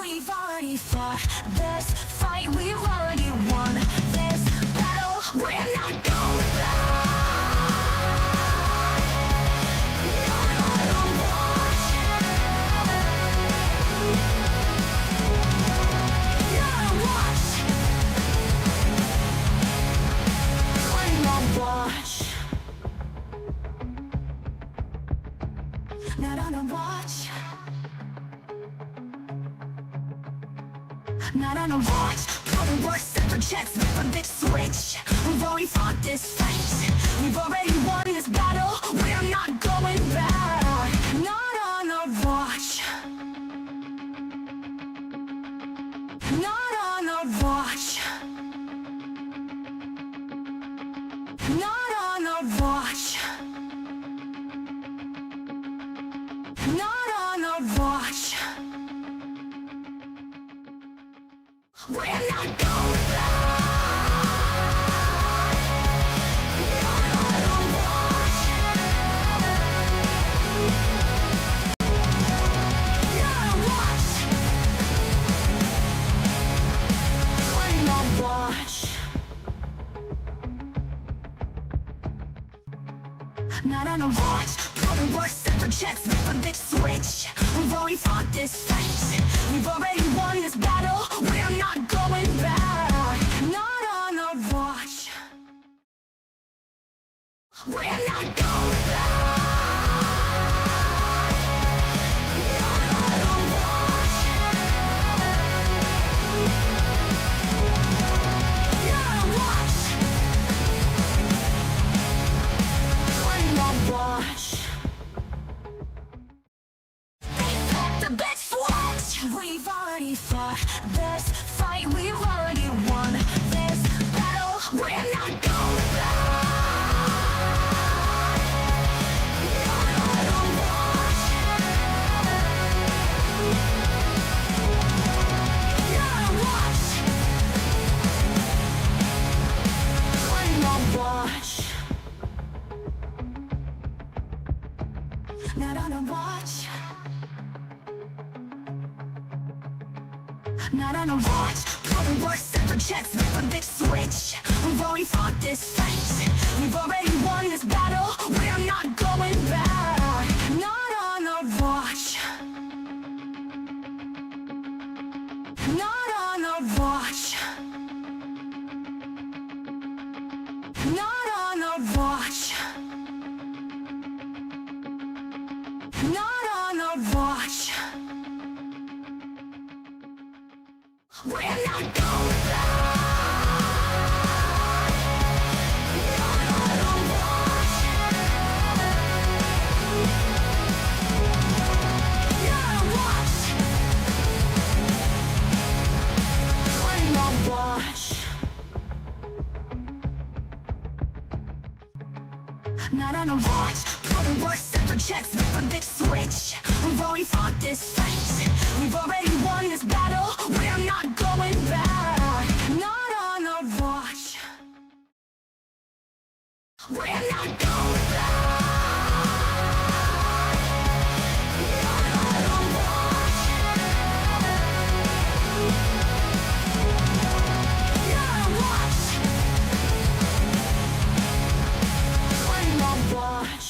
We've already fought this fight, we've already won this battle. We're not going back. Not on a watch. Not on a watch. Put a worse separate checks, flip a big switch. We've already fought this fight. We've already won this battle. We're not going back. Not on a watch. Not on a watch. Not on a watch. Not on a watch. We're not going back. Not on a watch. Not a watch. We're not watch. Not on a watch. Put a worse separate checks, flip a big switch. We've already fought this fight. We've already won this battle. We're not going back. Not on a watch. We're not going back. Not on a watch. Not a watch. We're not watch. The best watch. We've already fought this fight. We've already won this battle. We're not going back. Not on a watch. Not a watch. We're not watch. Not on a watch. Not on a watch. Put a worse separate checks, flip a big switch. We've already fought this fight. We've already won this battle. We're not going back. Not on a watch. Not on a watch. Not on a watch. Not on a watch. We're not going back. Not on a watch. Not a watch. We're not watch. Not on a watch. Put a worse separate checks, flip a big switch. We've already fought this fight. We've already won this battle. We're not going back. Not on a watch. We're not going back. Not on a watch. Not a watch. We're not watch.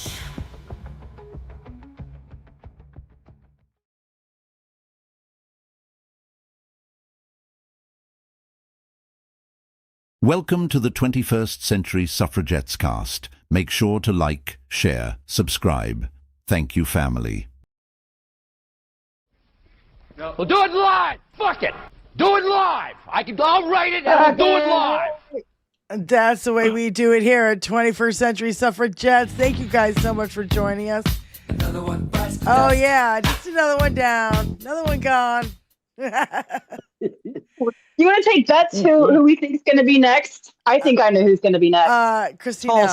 Welcome to the 21st Century Suffragettes cast. Make sure to like, share, subscribe. Thank you, family. No. Well, do it live! Fuck it! Do it live! I'll write it and I'll do it live! That's the way we do it here at 21st Century Suffragettes. Thank you guys so much for joining us. Another one bites the Oh, dust. yeah. Just another one down. Another one gone. You want to take bets who we think is going to be next? I think I know who's going to be next. Christina.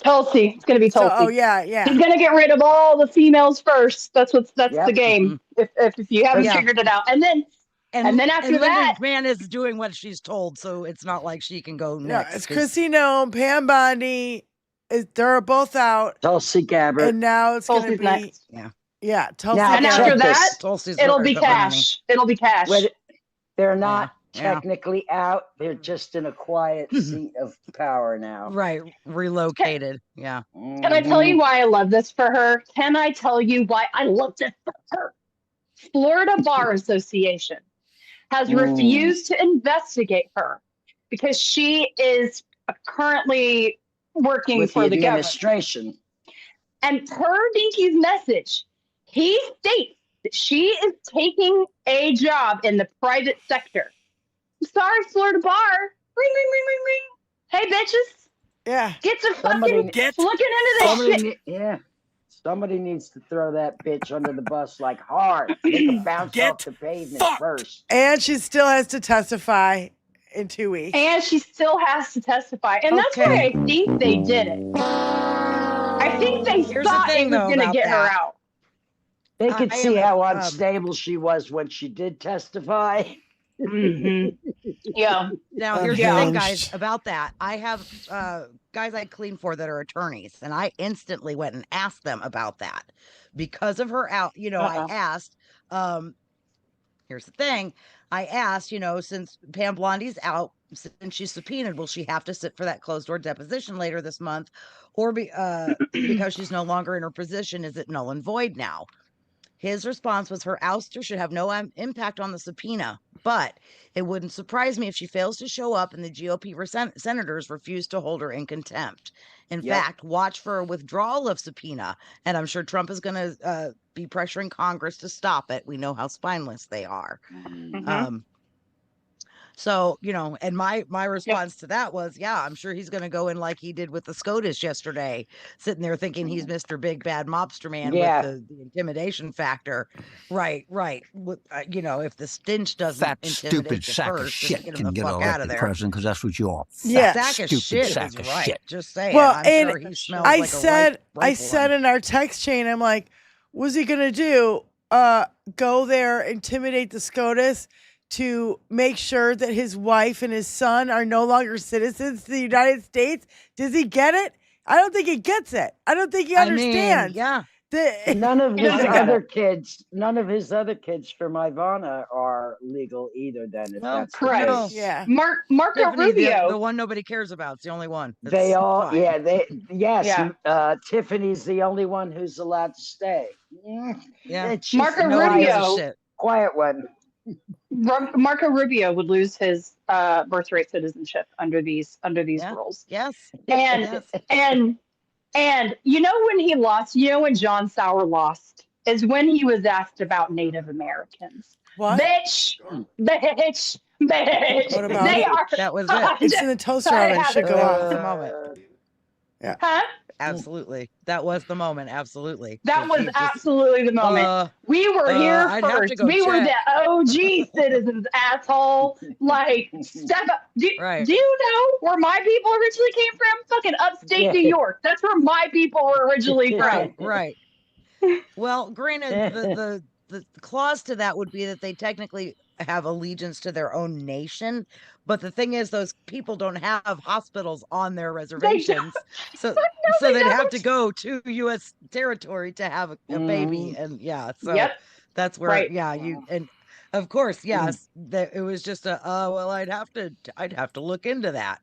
Tulsi. It's going to be Tulsi. Oh, yeah. He's going to get rid of all the females first. That's the game. If you haven't figured it out, and then after that, McMahon is doing what she's told, so it's not like she can go next. Yeah, it's Chrissy Nome, Pam Bondi. They're both out. Tulsi Gabbard. And now it's going to Tulsi's be next. Yeah, Tulsi. Now, And check after this. that, Tulsi's it'll where be I put my money. cash. It'll be cash. But they're not Yeah. technically out. They're just in a quiet seat of power now. Right. Relocated. Yeah. Can I tell you why I love this for her? Can I tell you why I love this for her? Florida Bar Association has refused to investigate her because she is currently working with for the the government. administration? And per Dinky's message, he states that she is taking a job in the private sector. I'm sorry, Florida Bar. Ring, ring, ring, ring, ring. Hey, bitches. Yeah. Get to Somebody- fucking looking into this shit. Somebody needs to throw that bitch under the bus like hard. Make her bounce off the pavement first. And she still has to testify in 2 weeks. And she still has to testify. And that's why I think they did it. I think they Here's the thought thing, it was though, going to about get her that. out. They could I see am, how unstable she was when she did testify. Yeah. Now, here's Yeah. the thing, guys, about that. I have guys I clean for that are attorneys, and I instantly went and asked them about that because of her out. I asked, here's the thing. I asked, since Pam Blondie's out, since she's subpoenaed, will she have to sit for that closed door deposition later this month? Or because she's no longer in her position, is it null and void now? His response was her ouster should have no impact on the subpoena, but it wouldn't surprise me if she fails to show up and the GOP senators refuse to hold her in contempt. In fact, watch for a withdrawal of subpoena, and I'm sure Trump is going to be pressuring Congress to stop it. We know how spineless they are. So, and my response to that was, I'm sure he's going to go in like he did with the SCOTUS yesterday, sitting there thinking he's Mr. Big Bad Mobster Man with the intimidation factor. Right. If the stench doesn't That intimidate stupid you sack of first, just shit get him can the get fuck out of elected there. president because that's what you are. Yeah. Sack of shit sack is of right. shit. Just saying. Well, I'm and sure he smells I like said, a I said in our text chain, I'm like, what's he gonna do? Go there, intimidate the SCOTUS to make sure that his wife and his son are no longer citizens of the United States? Does he get it? I don't think he gets it. I don't think he understands. None of his other kids from Ivana are legal either. Then, if that's correct. the case. Yeah. Marco Tiffany, Rubio. the one nobody cares about. It's the only one. They all, fine. Tiffany's the only one who's allowed to stay. Yeah. She's Marco the Rubio. quiet one. Marco Rubio would lose his birthright citizenship under these rules. Yes. And when he lost, when John Sauer lost, is when he was asked about Native Americans. What? Bitch. What about they it? are. That was it. It's in the toaster oven. It should go That was off. the moment. Yeah. Huh? Absolutely. That was the moment. Absolutely. That was absolutely the moment. We were here I'd have to first. go We were check. the OG citizens, asshole. Like, step up. Do you know where my people originally came from? Fucking upstate New York. That's where my people were originally from. Right. Well, granted, the clause to that would be that they technically have allegiance to their own nation. But the thing is, those people don't have hospitals on their reservations. So they'd have to go to U.S. territory to have a baby. And that's where, and of course, yes, it was just I'd have to look into that.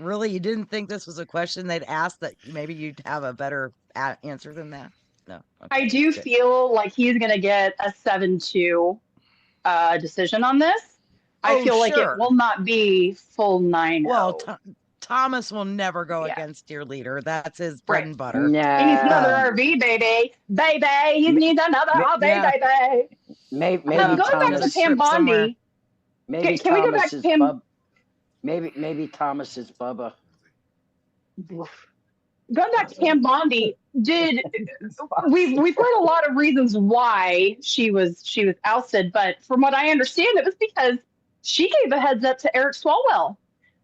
Really? You didn't think this was a question they'd ask that maybe you'd have a better answer than that? No. Okay, I do feel like he's going to get a 7-2 decision on this. I feel like it will not be full 9-0. Well, Thomas will never go against your leader. That's his bread and butter. He needs another RV, baby. He needs another RV, baby. Maybe going Thomas, back to Pam Bondi. Maybe can we go back to Pam? Maybe Thomas is Bubba. Going back to Pam Bondi, we've heard a lot of reasons why she was ousted, but from what I understand, it was because she gave a heads up to Eric Swalwell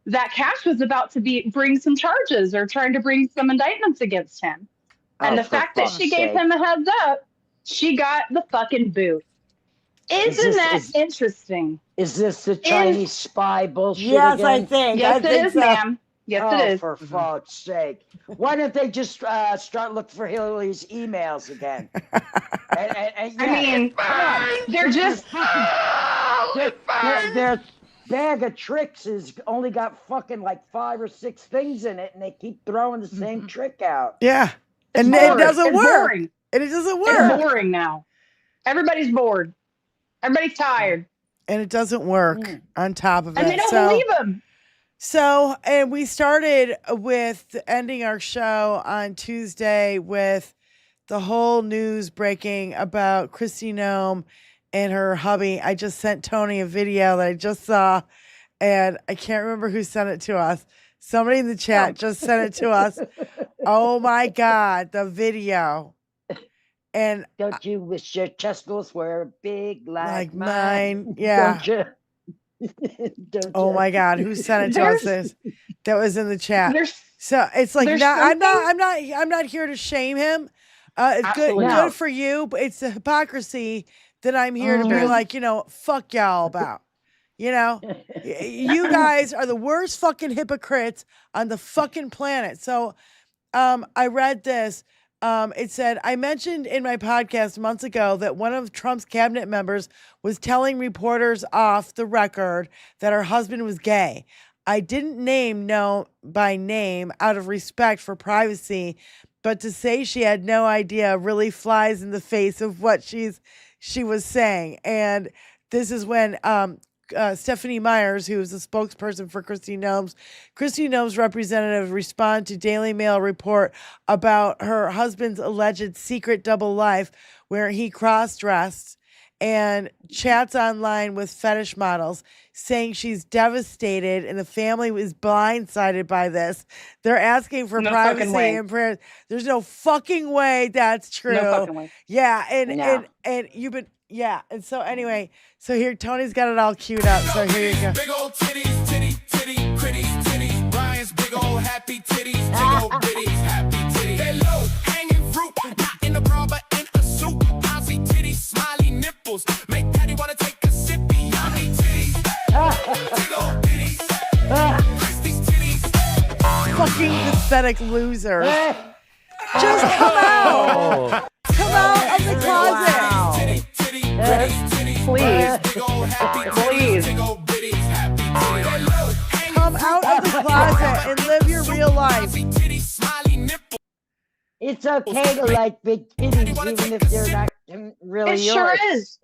that Cash was about to bring some charges or trying to bring some indictments against him. And the fact that she gave him a heads up, she got the fucking boot. Isn't that interesting? Is this the Chinese spy bullshit Yes, again? I think. Yes, it is, ma'am. Yes, it is. For fuck's sake. Why don't they just start looking for Hillary's emails again? And I mean, they're just their bag of tricks is only got fucking like 5 or 6 things in it, and they keep throwing the same trick out. Yeah. it's And boring. it doesn't It's work. boring. And it doesn't It's work. boring now. Everybody's bored. Everybody's tired. And it doesn't work on top of it. And they don't believe them. So, and we started with ending our show on Tuesday with the whole news breaking about Christy Nome and her hubby. I just sent Tony a video that I just saw, and I can't remember who sent it to us. Somebody in the chat just sent it to us. Oh my God, the video. And Don't you wish your testicles were big like mine? Yeah. Don't you? Oh my God, who sent it to us? That was in the chat. So it's like, there's I'm not here to shame him. It's Absolutely good not. for you, but it's the hypocrisy that I'm here to be like, fuck y'all about. You guys are the worst fucking hypocrites on the fucking planet. So, I read this. It said, I mentioned in my podcast months ago that one of Trump's cabinet members was telling reporters off the record that her husband was gay. I didn't name no by name out of respect for privacy, but to say she had no idea really flies in the face of what she was saying. And this is when Stephanie Myers, who is the spokesperson for Christy Nome's representative, responded to Daily Mail report about her husband's alleged secret double life where he cross-dressed and chats online with fetish models, saying she's devastated and the family is blindsided by this. They're asking for No fucking privacy way. and prayers. There's no fucking way that's true. No fucking way. Yeah, No. and you've been and so anyway, so here Tony's got it all queued up. So here you go. Big old titties, pretty titties. Brian's big old happy titties, big old bitties, happy titties. They low hanging fruit, not in a bra but in a suit. Bouncy titties, smiley nipples, make daddy wanna take a sip. Yummy titties, big old bitties, Christy's titties. Fucking pathetic loser. Just come out. Come out of the closet. Please. Please. Come out of the closet and live your real life. It's okay to like big titties, even if they're not really It yours. sure is.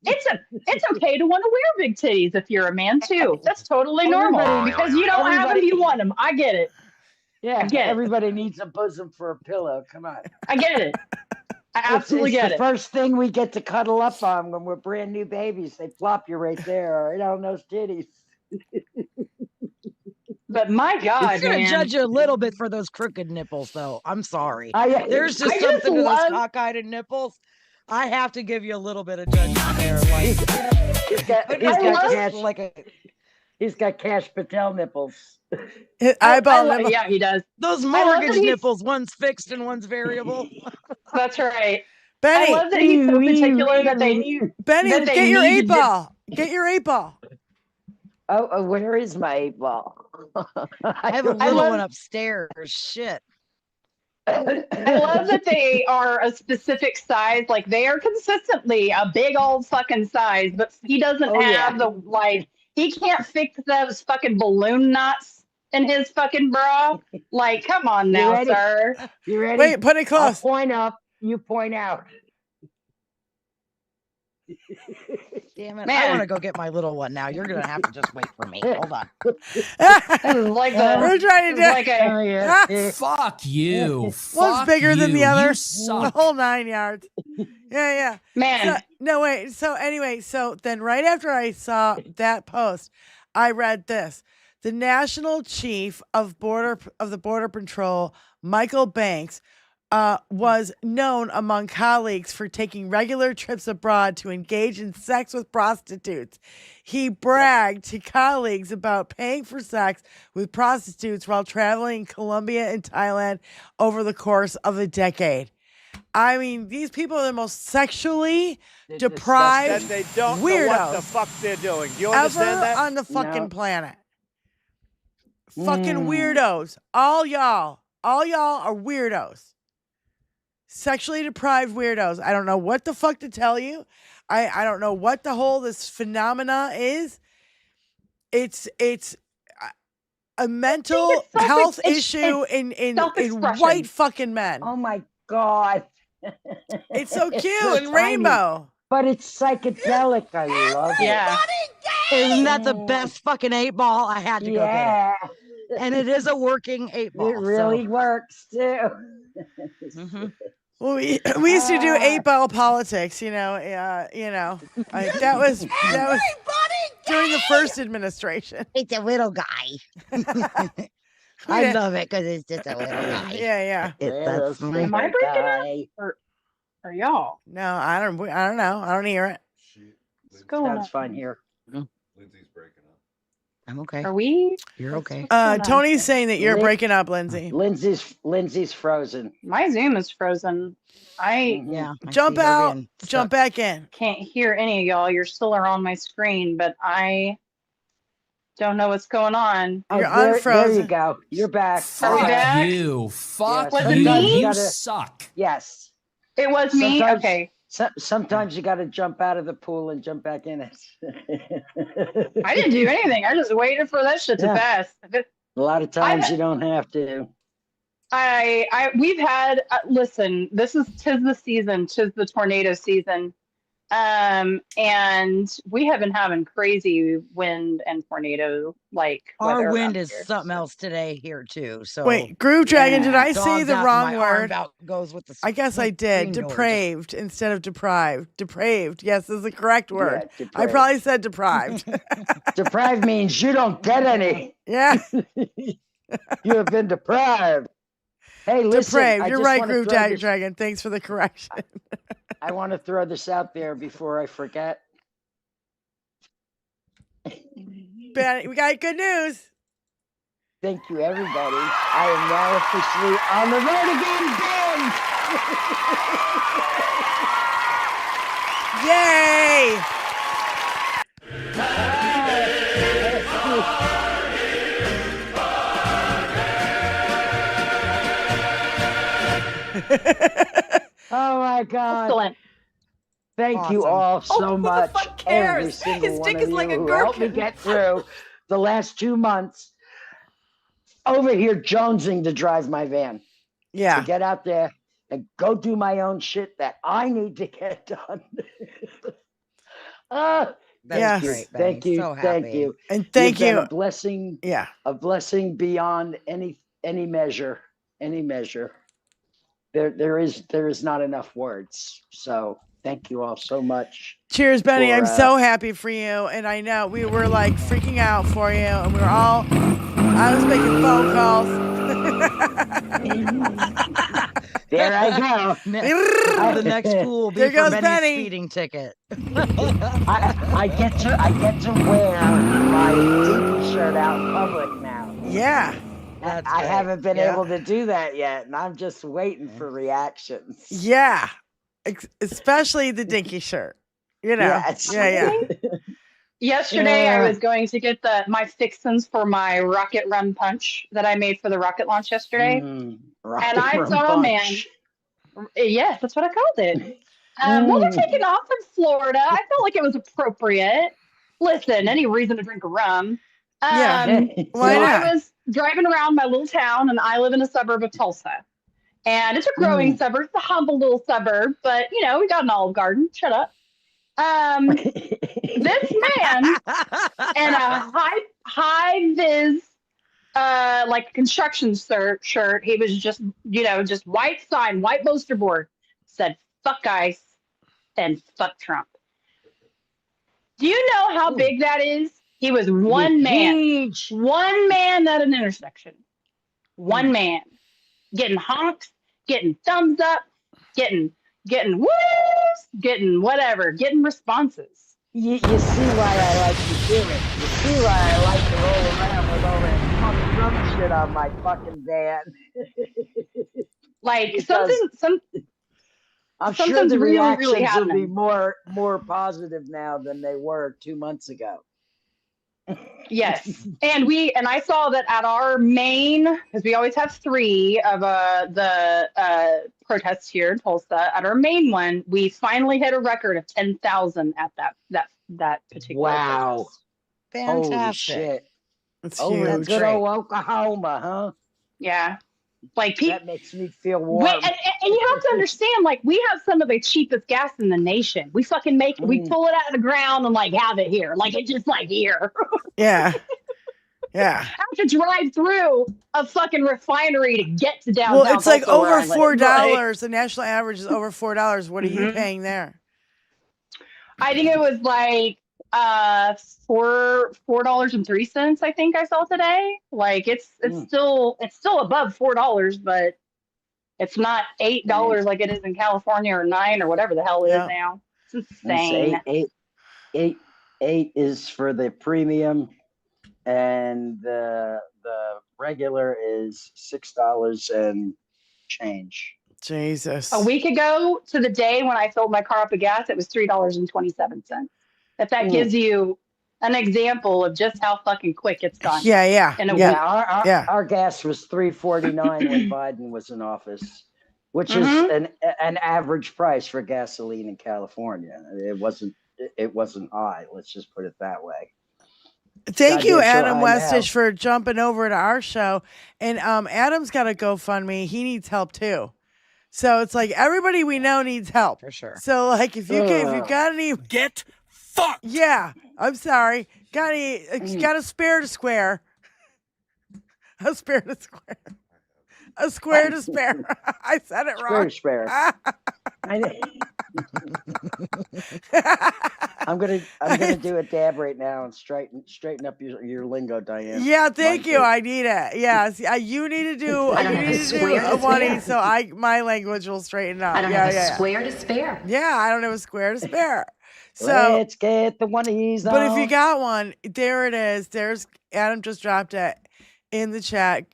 It's okay to want to wear big titties if you're a man too. That's totally normal Everybody- because you don't have them, everybody- you want them. I get it. Yeah, get it. everybody needs a bosom for a pillow. Come on. I get it. I absolutely it's get the it. first thing we get to cuddle up on when we're brand new babies. They plop you right there, right on those titties. But my God, I'm gonna man. judge you a little bit for those crooked nipples, though. I'm sorry. There's just I just something to those love- cockeyed nipples. I have to give you a little bit of judgment there. Like, He's got, but he's it's got just cash. like a, He's got Cash Patel nipples. Eyeball nipple. Yeah, he does. those love that mortgage he's- nipples. One's fixed and one's variable. That's right. I Benny, love that he's so particular that they knew. Benny, that they get your needed 8-ball. Get your 8-ball. Oh, where is my 8-ball? I have a I little love- one upstairs. Shit. I love that they are a specific size. Like they are consistently a big old fucking size, but he doesn't Oh, yeah. have he can't fix those fucking balloon knots in his fucking bra. Like, come on You now, ready? sir. You ready? Wait, put it I'll close. point up. You point out. Damn it. I Man. want to go get my little one now. You're going to have to just wait for me. Hold on. This is like We're trying to this is do like a Oh, yeah. Fuck you. One's Fuck bigger than you. the other. You The suck. whole 9 yards. Yeah. man. So, no, wait. So anyway, so then right after I saw that post, I read this. The National Chief of the Border Patrol, Michael Banks, was known among colleagues for taking regular trips abroad to engage in sex with prostitutes. He bragged to colleagues about paying for sex with prostitutes while traveling in Colombia and Thailand over the course of a decade. I mean, these people are the most sexually deprived That they don't know weirdos what the fuck they're doing. Do you ever understand that? on the fucking No. planet. Fucking weirdos. All y'all are weirdos. sexually deprived weirdos. I don't know what the fuck to tell you. I don't know what the whole this phenomena is. It's a mental it's health it's issue in self-expression. white fucking men. Oh my God. It's so cute so and tiny, rainbow. But it's psychedelic. I love it. Yeah. Isn't that the best fucking 8-ball? I had to go get Yeah. it. And it is a working 8-ball. It really works too. Mhm. Well, we used to do 8-ball politics, you know. That was during the first administration. It's a little guy. I love it because it's just a little guy. Yeah. That's my Am I breaking up? Or y'all? No, I don't know. I don't hear it. What's going Sounds on? fine here. Lindsay's breaking up. I'm okay. Are we? You're okay. Tony's saying that you're breaking up, Lindsay. Lindsay's frozen. My Zoom is frozen. I Yeah. I Jump see her out, being jump stuck. back in. can't hear any of y'all. You're still on my screen, but I don't know what's going on. You're there you unfrozen. go. You're back. Are we Fuck back? you. Fuck Was it you. me? You Gotta- suck. Yes. It was me? Sometimes- Okay. Sometimes you got to jump out of the pool and jump back in it. I didn't do anything. I just waited for that shit to Yeah. pass. A lot of times you don't have to. We've had, listen, tis the season, tis the tornado season. And we have been having crazy wind and tornado like Our weather wind around is here. something else today here too. So Wait, Groove Dragon, did I say dogs the out, wrong my word? arm out goes with the I guess I screen did. door. Depraved instead of deprived. Depraved. Yes, is the correct word. Yeah, I depraved. probably said deprived. Deprived means you don't get any. Yeah, You have been deprived. Hey, listen. depraved. I You're just right, wanna Groove throw this- Dragon. Thanks for the correction. I want to throw this out there before I forget. But we got good news. Thank you, everybody. I am now officially on the road again, Ben. Oh my God. Excellent. Thank you Awesome. all so who the much. fuck cares? Every single His one dick of is you like a who helped me gherkin. get through the last 2 months over here jonesing to drive my van. To Yeah. get out there and go do my own shit that I need to get done. That's Yes. great, Benny. Thank you. So Thank happy. you. And thank You've been you. a blessing beyond any measure. Any measure. There is not enough words. So thank you all so much. Cheers, Benny. for, I'm so happy for you. And I know we were like freaking out for you. And we were all, I was making phone calls. There I go. The next pool will be There for goes Benny's Benny. speeding ticket. I get to wear my dinky shirt out in public now. Yeah. That's I great. haven't been Yeah. able to do that yet, and I'm just waiting for reactions. Yeah. Especially the dinky shirt. You know. Yes. Yeah. Yesterday, I Yeah. was going to get my fixins for my rocket run punch that I made for the rocket launch yesterday. Rocket I Rum saw a man- Punch. Yes, that's what I called it. Well, we're taking off from Florida. I felt like it was appropriate. Listen, any reason to drink a rum. Yeah. Why so not? I was driving around my little town, and I live in a suburb of Tulsa. And it's a growing suburb. It's a humble little suburb, but, you know, we got an Olive Garden. Shut up. This man in a high vis, like construction shirt. He was just, just white sign, white poster board, said "fuck ICE" and "fuck Trump." Do you know how big that is? He was one man at an intersection, one man getting honks, getting thumbs up, getting woos, getting whatever, getting responses. You see why I like to do it. You see why I like to roll around with all that fucking Trump shit on my fucking van. Like Because I'm sure something's the really, reactions really will be happening. more positive now than they were 2 months ago. Yes, and I saw that at our main, because we always have 3 of the protests here in Tulsa. At our main one, we finally hit a record of 10,000 at that particular Wow. protest. Holy Fantastic. shit. It's Over in huge. good great. old Oklahoma, huh? Yeah, like people. That makes me feel warm. Wait, and you have to understand, like, we have some of the cheapest gas in the nation. We fucking we pull it out of the ground and like have it here, like it's just like here. Yeah. Yeah. I have to drive through a fucking refinery to get to downtown. Well, it's like Tulsa where over I live. $4. The national average is over $4. What are you paying there? I think it was like $4.03. I think I saw today. Like it's still above $4, but it's not $8 like it is in California or $9 or whatever the hell it is now. It's insane. Eight is for the premium, and the regular is $6 and change. Jesus. A week ago to the day when I filled my car up with gas, it was $3.27. If that gives you an example of just how fucking quick it's gone. Yeah. In a Yeah. week. Our gas was $3.49 when Biden was in office, which is an average price for gasoline in California. It wasn't high. Let's just put it that way. Thank you, Adam high Westish, now. for jumping over to our show. And Adam's got a GoFundMe. He needs help too. So it's like everybody we know needs help. For sure. So like if you got any, Get fucked. yeah, I'm sorry. Got any? Got a spare to square? A spare to square. A square to spare. I said it wrong. Spare. I'm gonna do a dab right now and straighten up your lingo, Diane. Yeah, thank you. I need it. Yes, you need to do. I don't You have need a to square do to a one spare. so my language will straighten up. I don't have a square to spare. Yeah, I don't have a square to spare. So, Let's get the one-ease on. but if you got one, there it is. There's Adam just dropped it in the chat.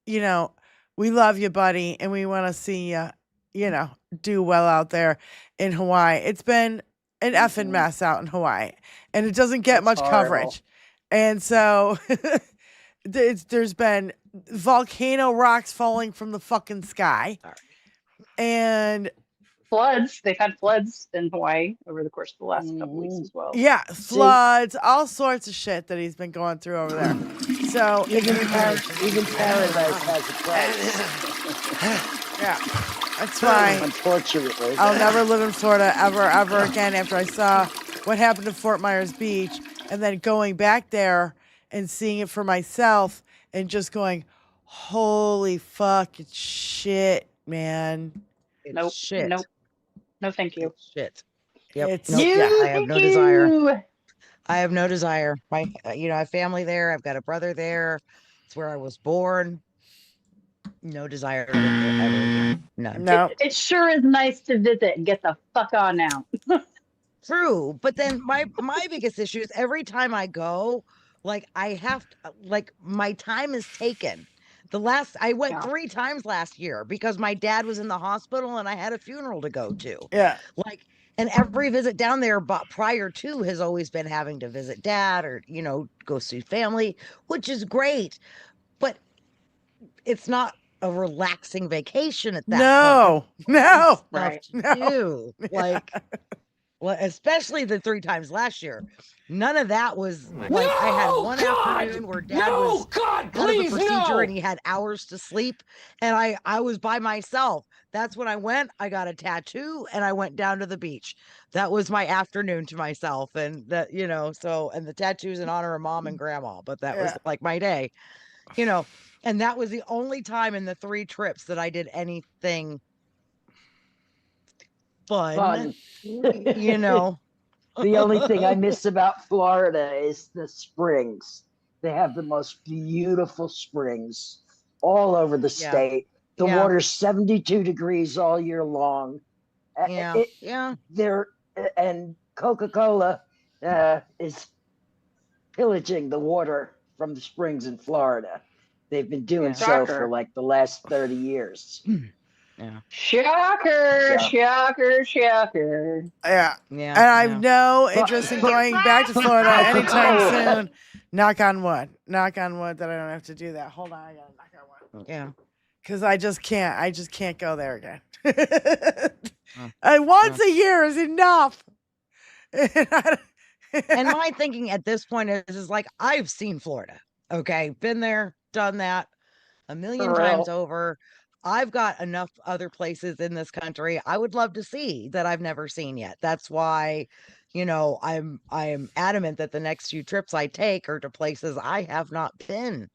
You know, we love you, buddy, and we want to see you, do well out there in Hawaii. It's been an effing mess out in Hawaii, and it doesn't get much coverage. And so there's been volcano rocks falling from the fucking sky, and Floods. They've had floods in Hawaii over the course of the last couple weeks as well. yeah, floods, all sorts of shit that he's been going through over there. So even paradise has a price. yeah, that's why Unfortunately, I'll never live in Florida ever again after I saw what happened to Fort Myers Beach, and then going back there and seeing it for myself and just going, holy fucking shit, man. Nope. Shit. Nope. No, thank you. Shit. Yep. It's- Nope. You, Yeah, I have thank no desire. you. I have no desire. I have family there. I've got a brother there. It's where I was born. No desire to live there ever again. None. No. It sure is nice to visit and get the fuck on out. True, but then my biggest issue is every time I go, like I have to, like my time is taken. I went 3 times last year because my dad was in the hospital and I had a funeral to go to. Yeah. Like, and every visit down there, but prior to has always been having to visit dad or go see family, which is great, but it's not a relaxing vacation at that No. No. stuff Right. to do. Like, well, especially the 3 times last year. None of that was like I had one afternoon where dad was God, out of please, the procedure no. and he had hours to sleep, and I was by myself. That's when I went. I got a tattoo and I went down to the beach. That was my afternoon to myself, and that and the tattoo's in honor of mom and grandma, but that was like my day, and that was the only time in the 3 trips that I did anything fun. The only thing I miss about Florida is the springs. They have the most beautiful springs all over the state. The water's 72 degrees all year long. And Coca-Cola is pillaging the water from the springs in Florida. They've been doing so for like the last 30 years. Yeah. Shocker. Yeah. Yeah. And I have no interest in going back to Florida anytime soon Knock on wood. Knock on wood that I don't have to do that. Hold on, I gotta knock on wood. Yeah. Because I just can't go there again. Once a year is enough. And my thinking at this point is like, I've seen Florida. Okay. Been there, done that a million times over. I've got enough other places in this country I would love to see that I've never seen yet. That's why, I'm adamant that the next few trips I take are to places I have not been.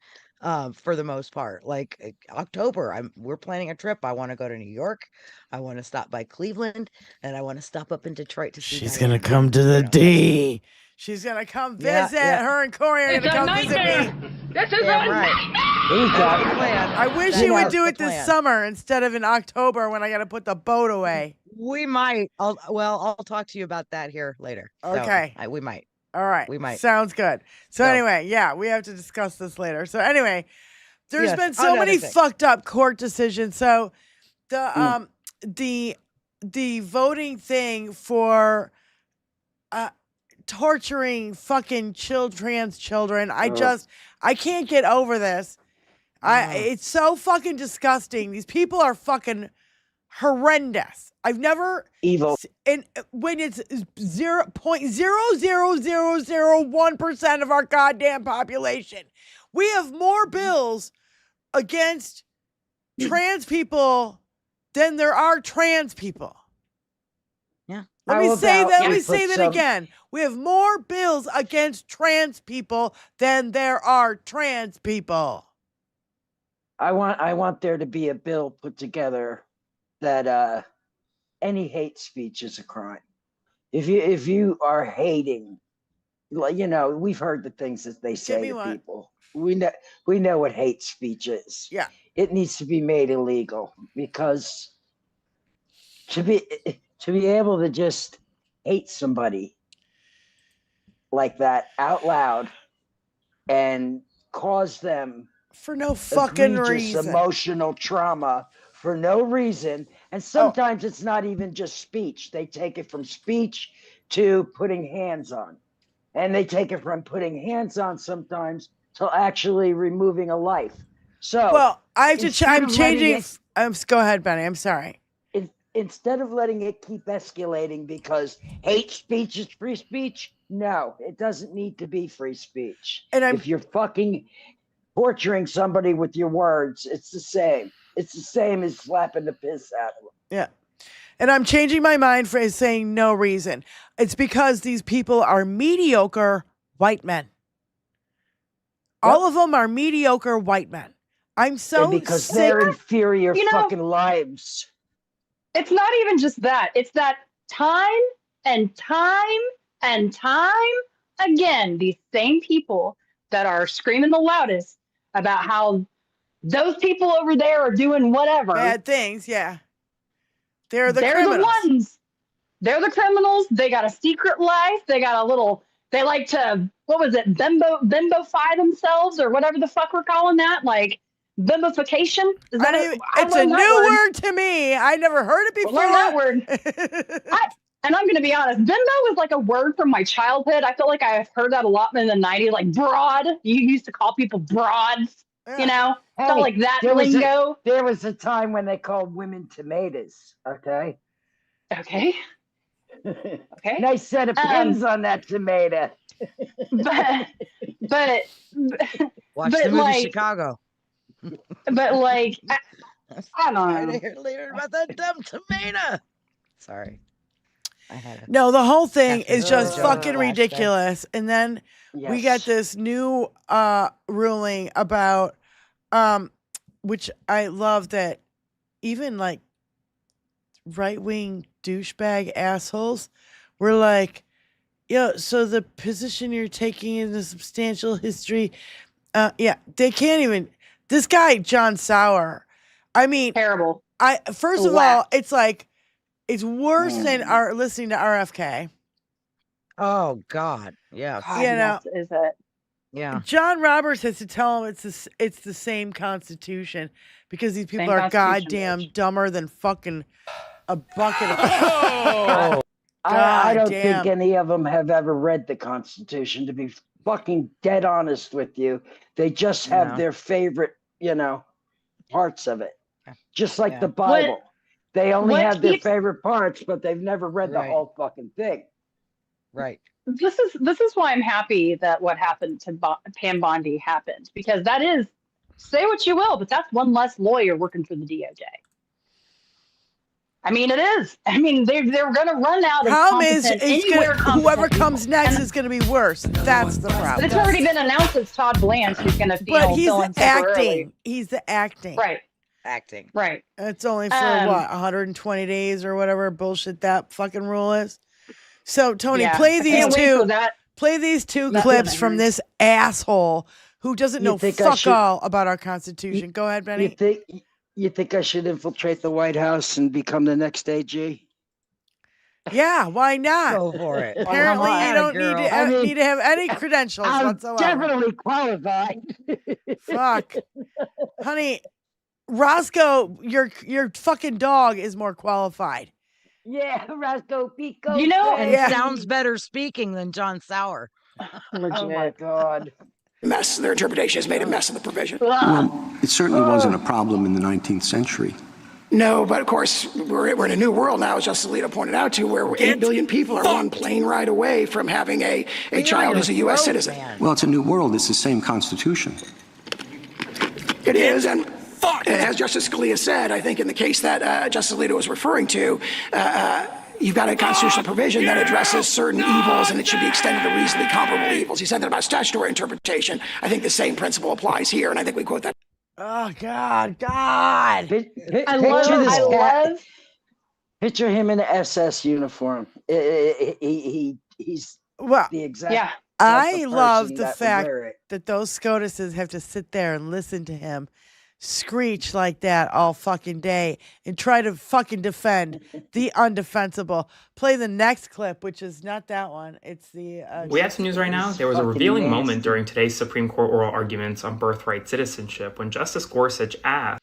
For the most part, like October, we're planning a trip. I want to go to New York. I want to stop by Cleveland, and I want to stop up in Detroit to see. She's gonna come to the D. She's gonna come visit. Her and Corey are gonna come visit me. This is I wish he would do it this summer instead of in October when I got to put the boat away. We might. I'll talk to you about that here later. Okay. So, we might. All right. We might. Sounds good. So anyway, yeah, we have to discuss this later. So anyway, there's been so many fucked up court decisions. So the voting thing for torturing fucking trans children, I can't get over this. It's so fucking disgusting. These people are fucking horrendous. I've never evil. And when it's 0.00001% of our goddamn population, we have more bills against trans people than there are trans people. Yeah. Let me say that again. We have more bills against trans people than there are trans people. I want there to be a bill put together that any hate speech is a crime. If you are hating, we've heard the things that they say to people. We know what hate speech is. Yeah. It needs to be made illegal, because to be able to just hate somebody like that out loud and cause them for no fucking reason, emotional trauma for no reason. And sometimes it's not even just speech. They take it from speech to putting hands on, and they take it from putting hands on sometimes to actually removing a life. So I'm changing. Go ahead, Benny. I'm sorry. Instead of letting it keep escalating because hate speech is free speech, no, it doesn't need to be free speech. And if you're fucking torturing somebody with your words, it's the same. It's the same as slapping the piss out of them. Yeah. And I'm changing my mind for saying no reason. It's because these people are mediocre white men. All of them are mediocre white men. I'm so because sick. they're inferior fucking lives. It's not even just that. It's that time and time and time again, these same people that are screaming the loudest about how those people over there are doing whatever. Bad things, yeah. They're the criminals. The ones. They're the criminals. They got a secret life. They got a little, they like to, bimbo-fy themselves or whatever the fuck we're calling that. Like, bimbofication? Is that it's a new word to me. I never heard it before. Learn that word. And I'm going to be honest, bimbo is like a word from my childhood. I feel like I've heard that a lot in the 90s, like broad. You used to call people broads, felt like that lingo. There was a time when they called women tomatoes, okay? Okay. Okay. Nice set of pins on that tomato. but watch the movie Chicago. But like, I don't know. Later about that dumb tomato. Sorry. No, the whole thing is just fucking ridiculous. And then we got this new ruling about, which I love, that even like right-wing douchebag assholes were like, so the position you're taking in the substantial history, they can't even. This guy, John Sauer, I mean, terrible. First of all, it's like, it's worse than listening to RFK. Oh God, yeah. Is it? Yeah. John Roberts has to tell him it's the same Constitution, because these people are goddamn dumber than fucking a bucket of. I don't think any of them have ever read the Constitution, to be fucking dead honest with you. They just have their favorite, parts of it. Just like the Bible. They only have their favorite parts, but they've never read the whole fucking thing. Right. This is why I'm happy that what happened to Pam Bondi happened, because that is, say what you will, but that's one less lawyer working for the DOJ. I mean, it is. I mean, they're going to run out of whoever comes next is going to be worse. That's the problem. It's already been announced it's Todd Blanche who's going to But he's the acting. He's the acting. Right. Acting. Right. It's only for 120 days or whatever bullshit that fucking rule is. So Tony, play these two clips from this asshole who doesn't know fuck all about our Constitution. Go ahead, Benny. You think I should infiltrate the White House and become the next AG? Yeah, why not? Go for it. Apparently, you don't need to have any credentials whatsoever. Definitely qualified. Fuck, honey, Roscoe, your fucking dog is more qualified. Yeah, Roscoe Pico. And sounds better speaking than John Sauer. Oh my God. Mess. Their interpretation has made a mess of the provision. Well, it certainly wasn't a problem in the 19th century. No, but of course, we're in a new world now, as Justice Alito pointed out to, where 8 billion people are one plane ride away from having a child who's a U.S. citizen. Well, it's a new world. It's the same Constitution. It is, and as Justice Scalia said, I think in the case that Justice Alito was referring to, you've got a constitutional provision that addresses certain evils, and it should be extended to reasonably comparable evils. He said that about statutory interpretation. I think the same principle applies here, and I think we quote that. Oh, God. Picture him in an SS uniform. He's the exact. I love the fact that those SCOTUSes have to sit there and listen to him screech like that all fucking day and try to fucking defend the undefensible. Play the next clip, which is not that one. It's the... we have some news right now. There was a revealing moment during today's Supreme Court oral arguments on birthright citizenship when Justice Gorsuch asked...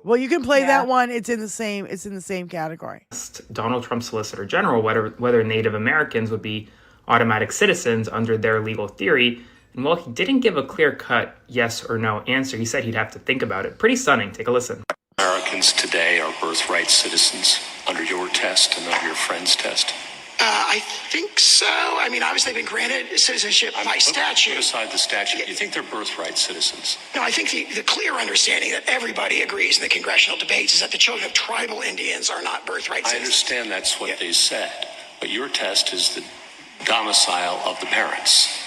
Well, you can play that one. It's in the same category. Donald Trump's Solicitor General whether Native Americans would be automatic citizens under their legal theory. And while he didn't give a clear-cut yes or no answer, he said he'd have to think about it. Pretty stunning. Take a listen. Americans today are birthright citizens under your test and under your friend's test. I think so. I mean, obviously they've been granted citizenship by statute. Put aside the statute. You think they're birthright citizens? No, I think the clear understanding that everybody agrees in the congressional debates is that the children of tribal Indians are not birthright citizens. I understand that's what they said, but your test is the domicile of the parents.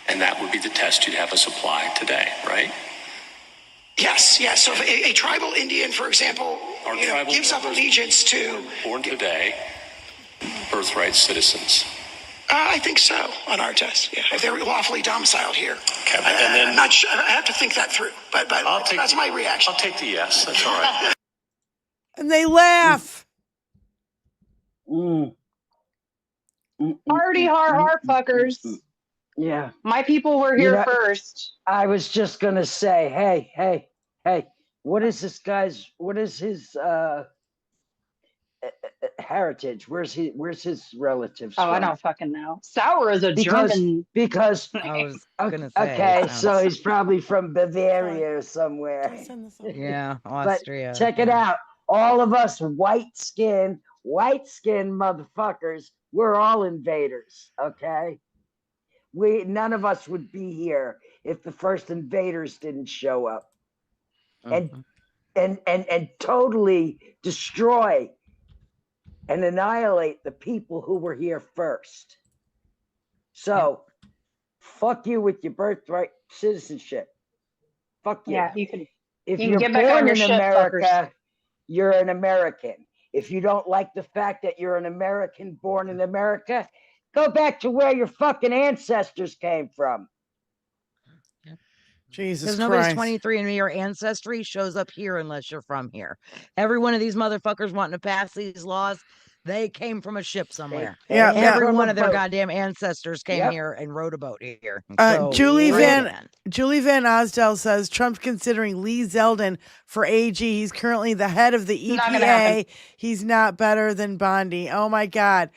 And that would be the test you'd have us apply today, right? Yes. So if a tribal Indian, for example, gives up allegiance to... Born today, birthright citizens. I think so, on our test, yeah. If they're lawfully domiciled here. Okay, and then... I'm not sure, I have to think that through, but that's my reaction. I'll take the yes, that's all right. And they laugh. Hardy har fuckers. Yeah. My people were here first. I was just going to say, hey, what is his heritage? Where's his relatives from? I don't fucking know. Sauer is a German. Because I was going to say. Okay, so he's probably from Bavaria or somewhere. Yeah, Austria. But check it out. All of us white-skinned motherfuckers, we're all invaders, okay? None of us would be here if the first invaders didn't show up and totally destroy and annihilate the people who were here first. So, fuck you with your birthright citizenship. Fuck you. Yeah, you can. If you you're get back on born your in shit, America, fuckers. You're an American. If you don't like the fact that you're an American born in America, go back to where your fucking ancestors came from. Jesus Christ. Because nobody's 23andMe or Ancestry shows up here unless you're from here. Every one of these motherfuckers wanting to pass these laws, they came from a ship somewhere. Yeah, every one of their goddamn ancestors came here and rode a boat here. Julie Van Osdell says Trump's considering Lee Zeldin for AG. He's currently the head of the EPA. He's not better than Bondi. Oh my God.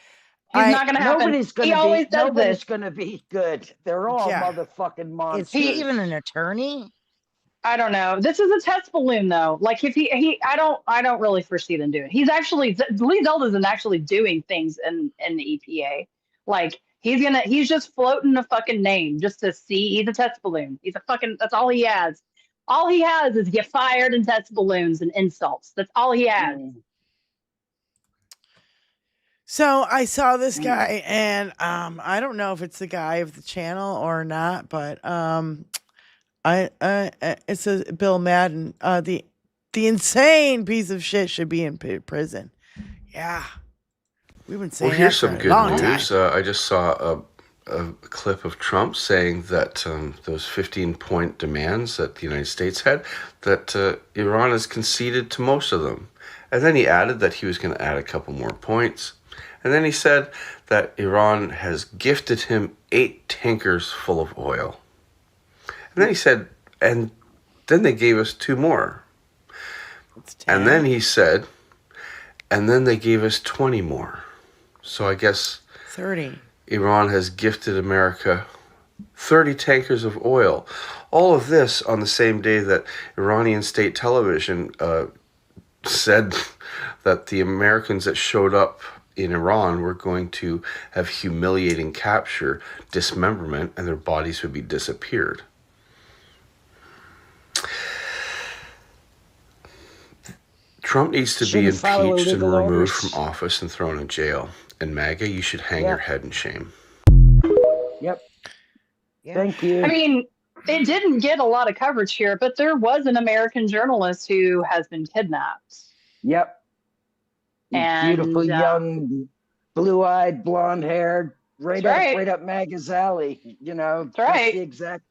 not going to happen. Nobody's going He to always be. does Nobody's this. going to be good. They're all Yeah. motherfucking monsters. Is he even an attorney? I don't know. This is a test balloon, though. Like if I don't really foresee them doing it. He's actually Lee Zeldin actually doing things in the EPA. Like he's just floating a fucking name just to see. He's a test balloon. That's all he has. All he has is get fired and test balloons and insults. That's all he has. So I saw this guy, and I don't know if it's the guy of the channel or not, but it says Bill Madden, the insane piece of shit should be in prison. Yeah, we've been saying. Well, here's that for some a good long news. time. I just saw a clip of Trump saying that those 15-point demands that the United States had, that Iran has conceded to most of them. And then he added that he was going to add a couple more points. And then he said that Iran has gifted him 8 tankers full of oil. And then he said, and then they gave us 2 more. And then he said, and then they gave us 20 more. So I guess 30. Iran has gifted America 30 tankers of oil. All of this on the same day that Iranian state television said that the Americans that showed up in Iran were going to have humiliating capture, dismemberment, and their bodies would be disappeared. Trump needs to be impeached and removed from office and thrown in jail. And MAGA, you should hang your head in shame. Yep. Thank you. I mean, it didn't get a lot of coverage here, but there was an American journalist who has been kidnapped. Yep. And beautiful, young, blue-eyed, blonde-haired, right up MAGA's alley. You know, that's the exact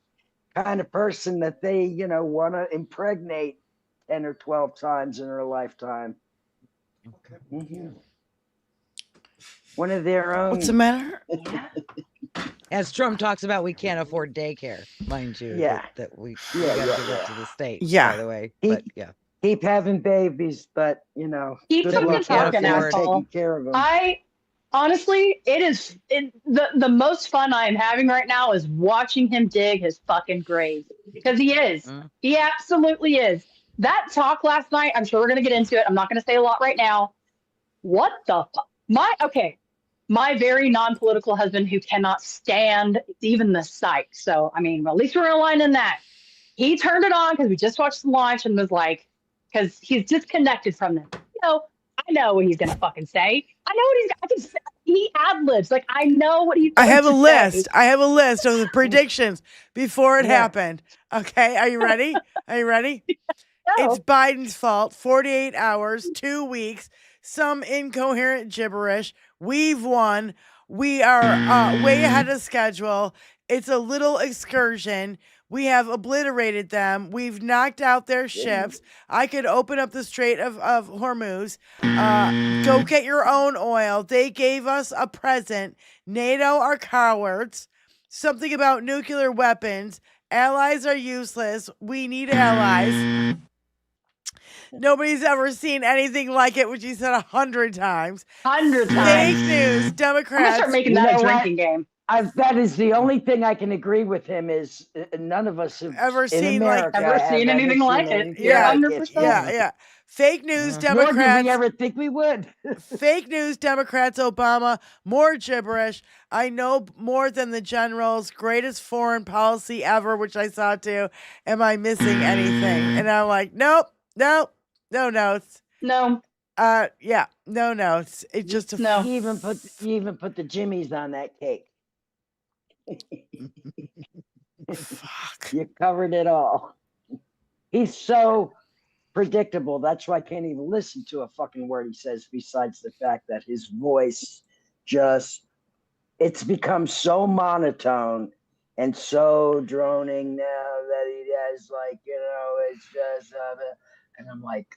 kind of person that they, want to impregnate 10 or 12 times in her lifetime. Okay. One of their own. What's the matter? As Trump talks about, we can't afford daycare, mind you. Yeah. That we got to give up to the state, by the way. But yeah. Keep having babies, but, Keep good fucking luck talking, asshole. taking care of them. Honestly, the most fun I am having right now is watching him dig his fucking grave. Because he is. He absolutely is. That talk last night, I'm sure we're going to get into it. I'm not going to say a lot right now. What the fuck? My very non-political husband who cannot stand even the sight. So, I mean, at least we're aligned in that. He turned it on because we just watched the launch and was like, because he's disconnected from them. I know what he's going to fucking say. I know what he ad-libs. Like, I know what he's going to say. I have a list of the predictions before it happened. Okay, are you ready? Are you ready? No. It's Biden's fault. 48 hours, 2 weeks, some incoherent gibberish. We've won. We are way ahead of schedule. It's a little excursion. We have obliterated them. We've knocked out their ships. I could open up the Strait of Hormuz. Go get your own oil. They gave us a present. NATO are cowards. Something about nuclear weapons. Allies are useless. We need allies. Nobody's ever seen anything like it, which he said 100 times. 100 times. Fake news. Democrats. I'm gonna start making that a drinking game. That is the only thing I can agree with him is none of us have ever seen anything like it. Yeah, 100%. Yeah. Fake news, Democrats. Nor did we ever think we would. Fake news, Democrats, Obama, more gibberish. I know more than the general's greatest foreign policy ever, which I saw too. Am I missing anything? And I'm like, nope, no notes. No. Yeah, no notes. It's just a no. You even put the jimmies on that cake. Fuck. You covered it all. He's so predictable. That's why I can't even listen to a fucking word he says, besides the fact that his voice it's become so monotone and so droning now that he has it's just and I'm like,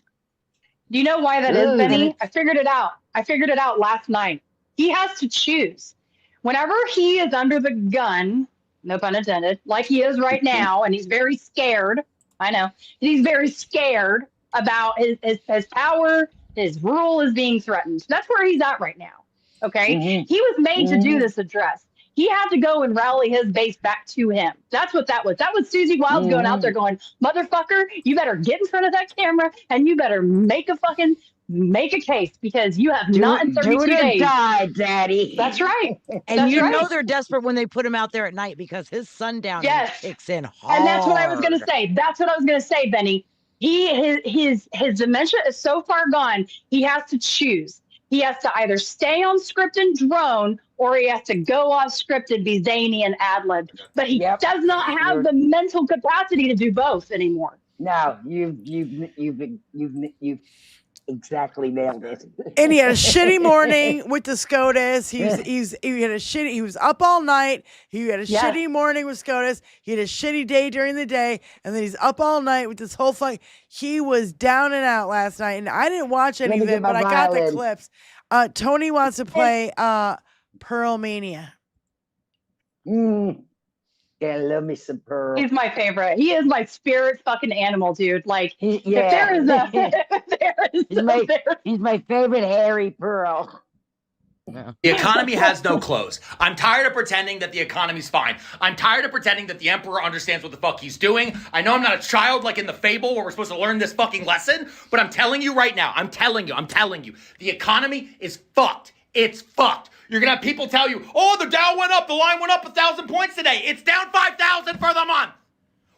do you know why that is, Benny? I figured it out last night. He has to choose. Whenever he is under the gun, no pun intended, like he is right now, and he's very scared. I know. He's very scared about his power, his rule is being threatened. That's where he's at right now. Okay. He was made to do this address. He had to go and rally his base back to him. That's what that was. That was Susie Wilds going out there going, motherfucker, you better get in front of that camera and you better make a case because you have not in 32 days. Die, Daddy. That's right. And That's you right. know they're desperate when they put him out there at night because his sundown kicks in hard. And that's what I was going to say. That's what I was going to say, Benny. His dementia is so far gone, he has to choose. He has to either stay on script and drone, or he has to go off script and be zany and ad-lib. But he does not have the mental capacity to do both anymore. No, you've exactly nailed it. And he had a shitty morning with the SCOTUS. He was up all night. He had a shitty morning with SCOTUS. He had a shitty day during the day, and then he's up all night with this whole fight. He was down and out last night, and I didn't watch any of it, but I got the clips. Tony wants to play Pearl Mania. Yeah, love me some Pearl. He's my favorite. He is my spirit fucking animal, dude. Like, if there is he's my favorite hairy Pearl. The economy has no clothes. I'm tired of pretending that the economy's fine. I'm tired of pretending that the emperor understands what the fuck he's doing. I know I'm not a child like in the fable where we're supposed to learn this fucking lesson, but I'm telling you right now, I'm telling you, the economy is fucked. It's fucked. You're going to have people tell you, oh, the Dow went up, the line went up 1,000 points today. It's down 5,000 for the month.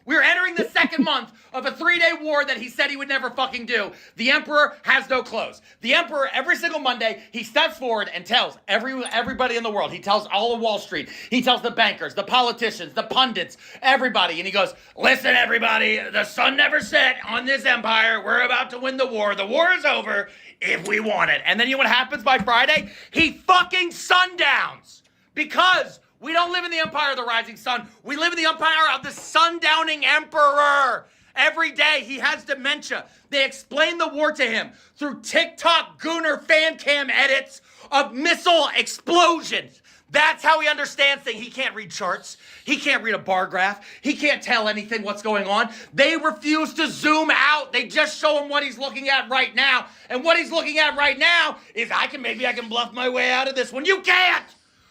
We're entering the second month of a 3-day war that he said he would never fucking do. The emperor has no clothes. The emperor, every single Monday, he steps forward and tells everybody in the world. He tells all of Wall Street. He tells the bankers, the politicians, the pundits, everybody. And he goes, listen, everybody, the sun never set on this empire. We're about to win the war. The war is over if we want it. And then you know what happens by Friday? He fucking sundowns because we don't live in the empire of the rising sun. We live in the empire of the sundowning emperor. Every day he has dementia. They explain the war to him through TikTok Gooner fan cam edits of missile explosions. That's how he understands things. He can't read charts. He can't read a bar graph. He can't tell anything what's going on. They refuse to zoom out. They just show him what he's looking at right now. And what he's looking at right now is maybe I can bluff my way out of this one. You can't.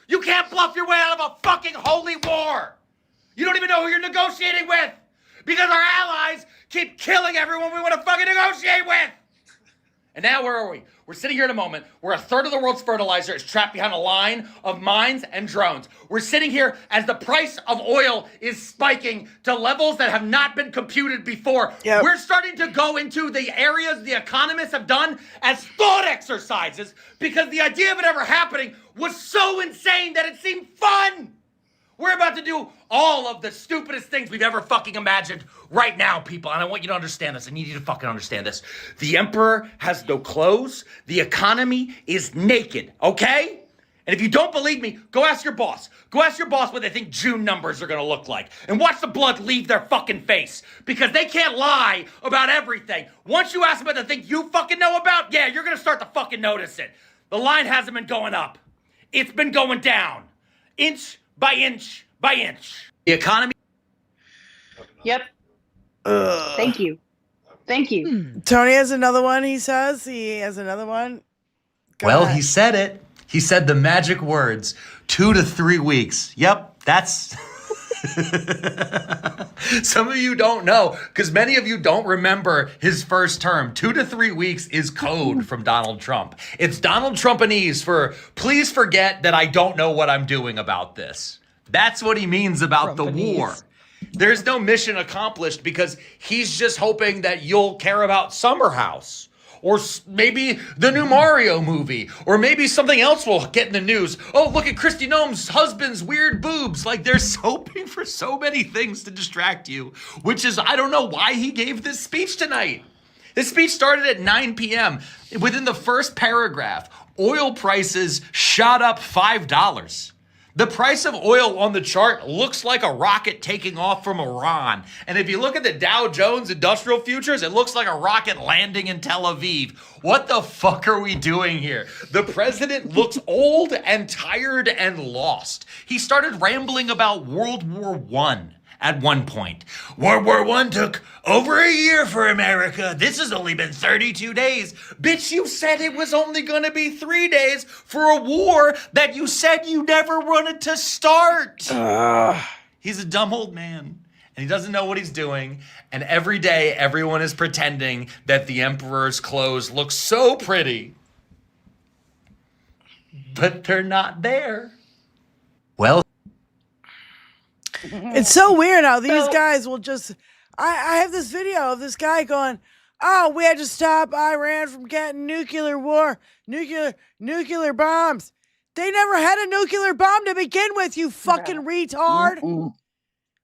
You can't bluff your way out of a fucking holy war. You don't even know who you're negotiating with because our allies keep killing everyone we want to fucking negotiate with. And now where are we? We're sitting here in a moment where a third of the world's fertilizer is trapped behind a line of mines and drones. We're sitting here as the price of oil is spiking to levels that have not been computed before. Yep. We're starting to go into the areas the economists have done as thought exercises because the idea of it ever happening was so insane that it seemed fun. We're about to do all of the stupidest things we've ever fucking imagined right now, people. And I want you to understand this. I need you to fucking understand this. The emperor has no clothes. The economy is naked, okay? And if you don't believe me, go ask your boss. Go ask your boss what they think June numbers are going to look like. And watch the blood leave their fucking face. Because they can't lie about everything. Once you ask them about the thing you fucking know about, yeah, you're going to start to fucking notice it. The line hasn't been going up. It's been going down. Inch by inch by inch. The economy. Yep. Thank you. Tony has another one, he says. He has another one. Go ahead. He said it. He said the magic words, 2 to 3 weeks. Yep, that's... Some of you don't know, because many of you don't remember his first term. 2 to 3 weeks is code from Donald Trump. It's Donald Trumpanese for, please forget that I don't know what I'm doing about this. That's what he means about the war. There's no mission accomplished because he's just hoping that you'll care about Summer House. Or maybe the new Mario movie. Or maybe something else will get in the news. Oh, look at Kristi Noem's husband's weird boobs. Like, they're hoping for so many things to distract you. Which is, I don't know why he gave this speech tonight. This speech started at 9 p.m. Within the first paragraph, oil prices shot up $5. The price of oil on the chart looks like a rocket taking off from Iran. And if you look at the Dow Jones Industrial Futures, it looks like a rocket landing in Tel Aviv. What the fuck are we doing here? The president looks old and tired and lost. He started rambling about World War I at one point. World War I took over a year for America. This has only been 32 days. Bitch, you said it was only going to be 3 days for a war that you said you never wanted to start. He's a dumb old man. And he doesn't know what he's doing. And every day, everyone is pretending that the emperor's clothes look so pretty. But they're not there. Well, it's so weird how these guys will just. I have this video of this guy going, "Oh, we had to stop Iran from getting nuclear bombs. They never had a nuclear bomb to begin with, you fucking retard."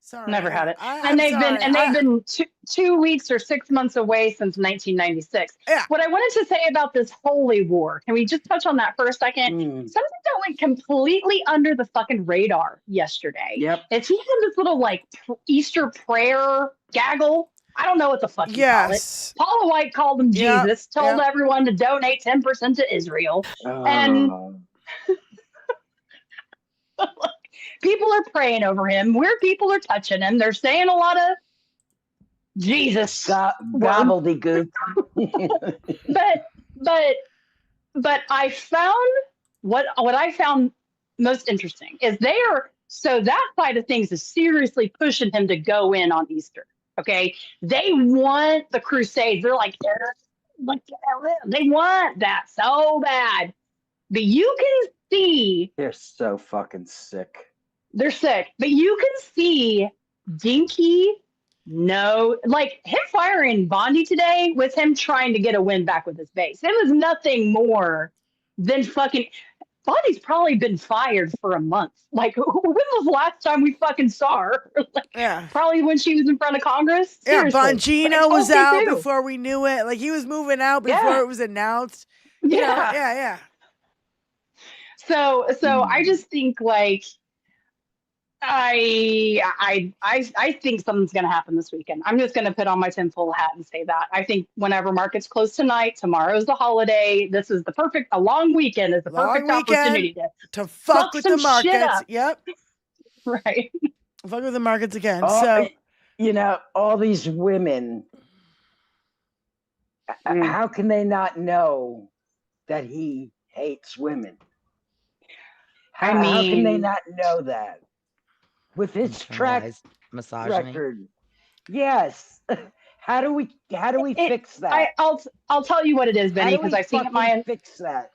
Sorry, Never had it. I'm they've sorry. been 2 weeks or 6 months away since 1996. Yeah. What I wanted to say about this holy war, can we just touch on that for a second? Something that went completely under the fucking radar yesterday. Yep. Is he had this little like Easter prayer gaggle. I don't know what the fuck you call it. Paula White called him Jesus, told everyone to donate 10% to Israel. And people are praying over him. Weird people are touching him. They're saying a lot of Jesus gobbledygook. but I found what I found most interesting is that side of things is seriously pushing him to go in on Easter. Okay, they want the Crusades. They're like they want that so bad, but you can see they're so fucking sick. They're sick, but you can see Dinky. No, like him firing Bondi today was him trying to get a win back with his base. It was nothing more than fucking. Bondi's probably been fired for a month. Like, when was the last time we fucking saw her? Probably when she was in front of Congress. Seriously. Yeah, Bongino was out before we knew it. Like, he was moving out before it was announced. Yeah. So I just think like. I think something's going to happen this weekend. I'm just going to put on my tinfoil hat and say that. I think whenever markets close tonight, tomorrow's the holiday. This is a long weekend is the perfect opportunity to fuck with the markets. Yep. Right. Fuck with the markets again. All these women, how can they not know that he hates women? How can they not know that? With his track record, yes. How do we fix that? I'll tell you what it is, Benny, because I've seen it. Fix that.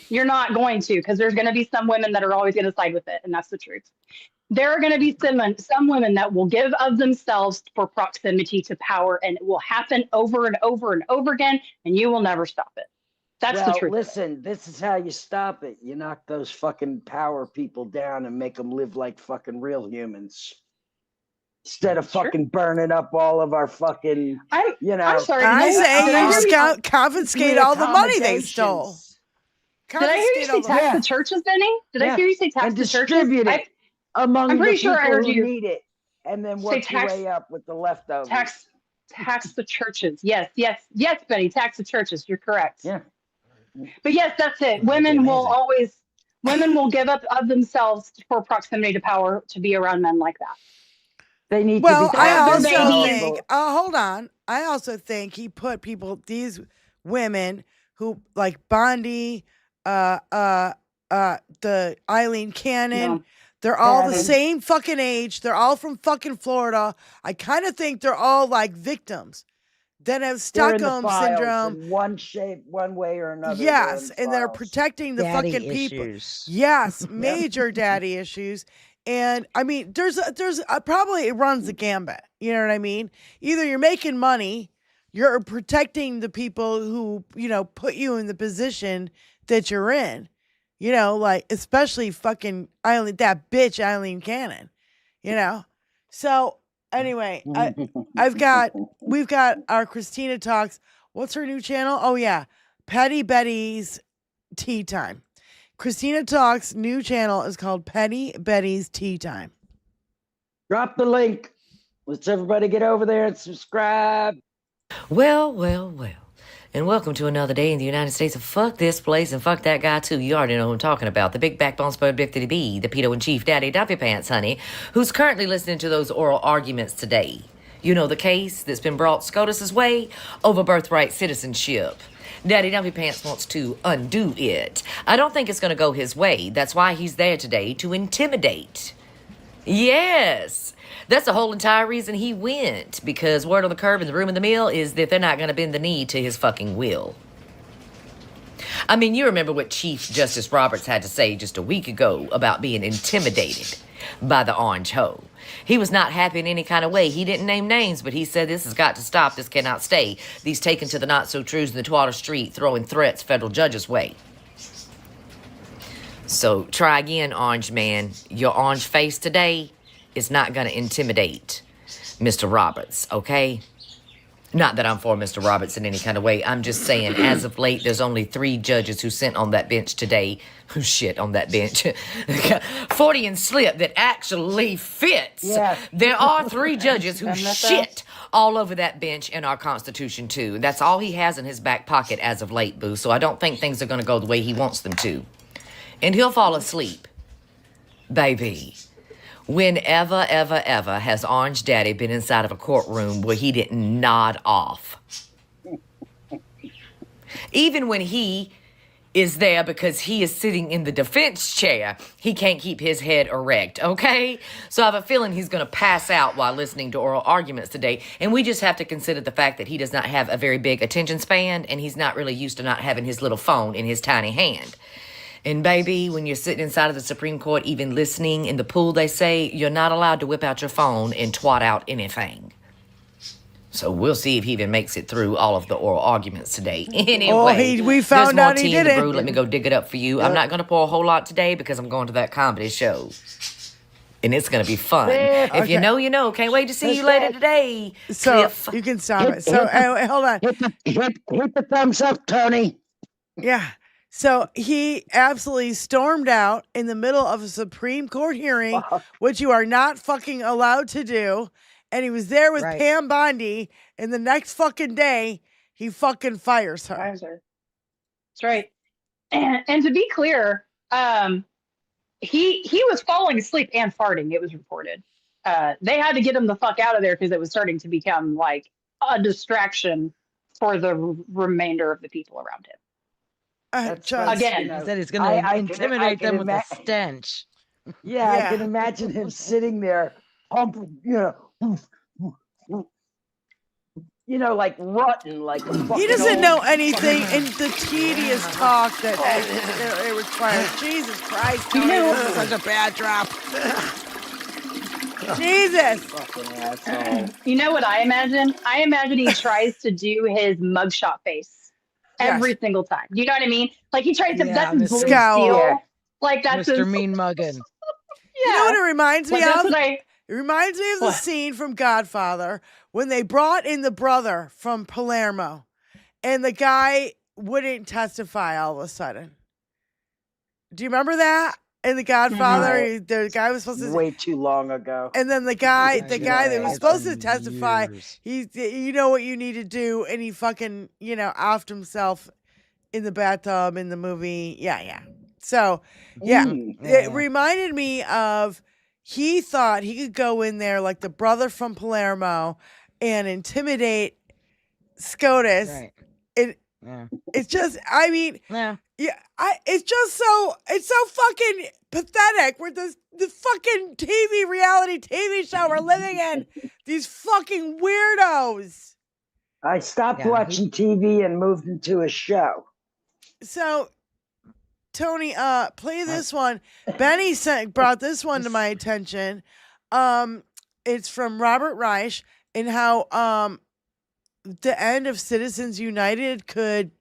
You're not going to, because there's going to be some women that are always going to side with it, and that's the truth. There are going to be some women that will give of themselves for proximity to power, and it will happen over and over and over again, and you will never stop it. That's the truth. Listen, this is how you stop it. You knock those fucking power people down and make them live like fucking real humans. Instead of fucking burning up all of our fucking, I'm sorry. I say you confiscate all the money they stole. Did I hear you say tax the churches, Benny? Did I hear you say tax the churches? Distribute it among I'm pretty the sure people I heard who you need it, and then work your way up with the leftovers. Tax the churches. Yes, Benny. Tax the churches. You're correct. Yeah. But yes, that's it. Women will give up of themselves for proximity to power to be around men like that. They need to be. I also think. Hold on. I also think he put these women who like Bondi, the Eileen Cannon. Yeah. They're all the same fucking age. They're all from fucking Florida. I kind of think they're all like victims that have Stockholm syndrome. In one shape, one way or another. Yes, and they're protecting the fucking people. Yes, major daddy issues. And I mean, there's probably it runs the gambit. You know what I mean? Either you're making money, you're protecting the people who, put you in the position that you're in. Like especially fucking that bitch Eileen Cannon. So anyway, we've got our Christina Talks. What's her new channel? Oh yeah, Petty Betty's Tea Time. Christina Talks' new channel is called Petty Betty's Tea Time. Drop the link. Let's everybody get over there and subscribe. Well. And welcome to another day in the United States of fuck this place and fuck that guy too. You already know who I'm talking about. The big backbone spurred big titty bee, the pedo in chief daddy dumpy pants, honey, who's currently listening to those oral arguments today. You know the case that's been brought SCOTUS's way over birthright citizenship. Daddy Dumpy Pants wants to undo it. I don't think it's going to go his way. That's why he's there today, to intimidate. Yes. That's the whole entire reason he went, because word on the curb in the room in the mill is that they're not going to bend the knee to his fucking will. I mean, you remember what Chief Justice Roberts had to say just a week ago about being intimidated by the orange hoe. He was not happy in any kind of way. He didn't name names, but he said this has got to stop. This cannot stay. These taken to the not-so-trues in the Twatter Street throwing threats federal judges' way. So try again, orange man. Your orange face today is not going to intimidate Mr. Roberts, okay? Not that I'm for Mr. Roberts in any kind of way. I'm just saying, as of late, there's only 3 judges who sent on that bench today. Who shit on that bench? 40 and slip that actually fits. Yeah. There are 3 judges who shit all over that bench in our Constitution, too. That's all he has in his back pocket as of late, boo. So I don't think things are going to go the way he wants them to. And he'll fall asleep. Baby. Whenever, ever has Orange Daddy been inside of a courtroom where he didn't nod off? Even when he is there because he is sitting in the defense chair, he can't keep his head erect, okay? So I have a feeling he's going to pass out while listening to oral arguments today, and we just have to consider the fact that he does not have a very big attention span, and he's not really used to not having his little phone in his tiny hand. And baby, when you're sitting inside of the Supreme Court, even listening in the pool, they say you're not allowed to whip out your phone and twat out anything. So we'll see if he even makes it through all of the oral arguments today. Anyway, we found out he did it. Let me go dig it up for you. I'm not going to pour a whole lot today because I'm going to that comedy show. And it's going to be fun. If you know, you know. Can't wait to see you later today, So Cliff. you can stop it. So hold on. Hit the thumbs up, Tony. Yeah. So he absolutely stormed out in the middle of a Supreme Court hearing, which you are not fucking allowed to do. And he was there with Pam Bondi, and the next fucking day, he fucking fires her. That's right. And to be clear, he was falling asleep and farting, it was reported. They had to get him the fuck out of there because it was starting to become like a distraction for the remainder of the people around him. Again, he said he's going to intimidate them with a stench. Yeah, I can imagine him sitting there, like rotten, like he doesn't know anything in the tedious talk that it requires. Jesus Christ, Tony, this is such a bad drop. Jesus. Fucking asshole. You know what I imagine? I imagine he tries to do his mugshot face every single time. You know what I mean? Like he tries to that's his scowl. Like that's Mr. his Mean Muggin. You know what it reminds me of? It reminds me of the scene from Godfather when they brought in the brother from Palermo and the guy wouldn't testify all of a sudden. Do you remember that? In the Godfather, the guy was supposed to way too long ago. And then the guy that was supposed to testify, you know what you need to do, and he fucking, offed himself in the bathtub in the movie. Yeah. So, it reminded me of he thought he could go in there like the brother from Palermo and intimidate SCOTUS. Right. It's just, I mean, it's just it's so fucking pathetic. We're the fucking reality TV show we're living in. These fucking weirdos. I stopped watching TV and moved into a show. So, Tony, play this one. Benny brought this one to my attention. It's from Robert Reich and how the end of Citizens United could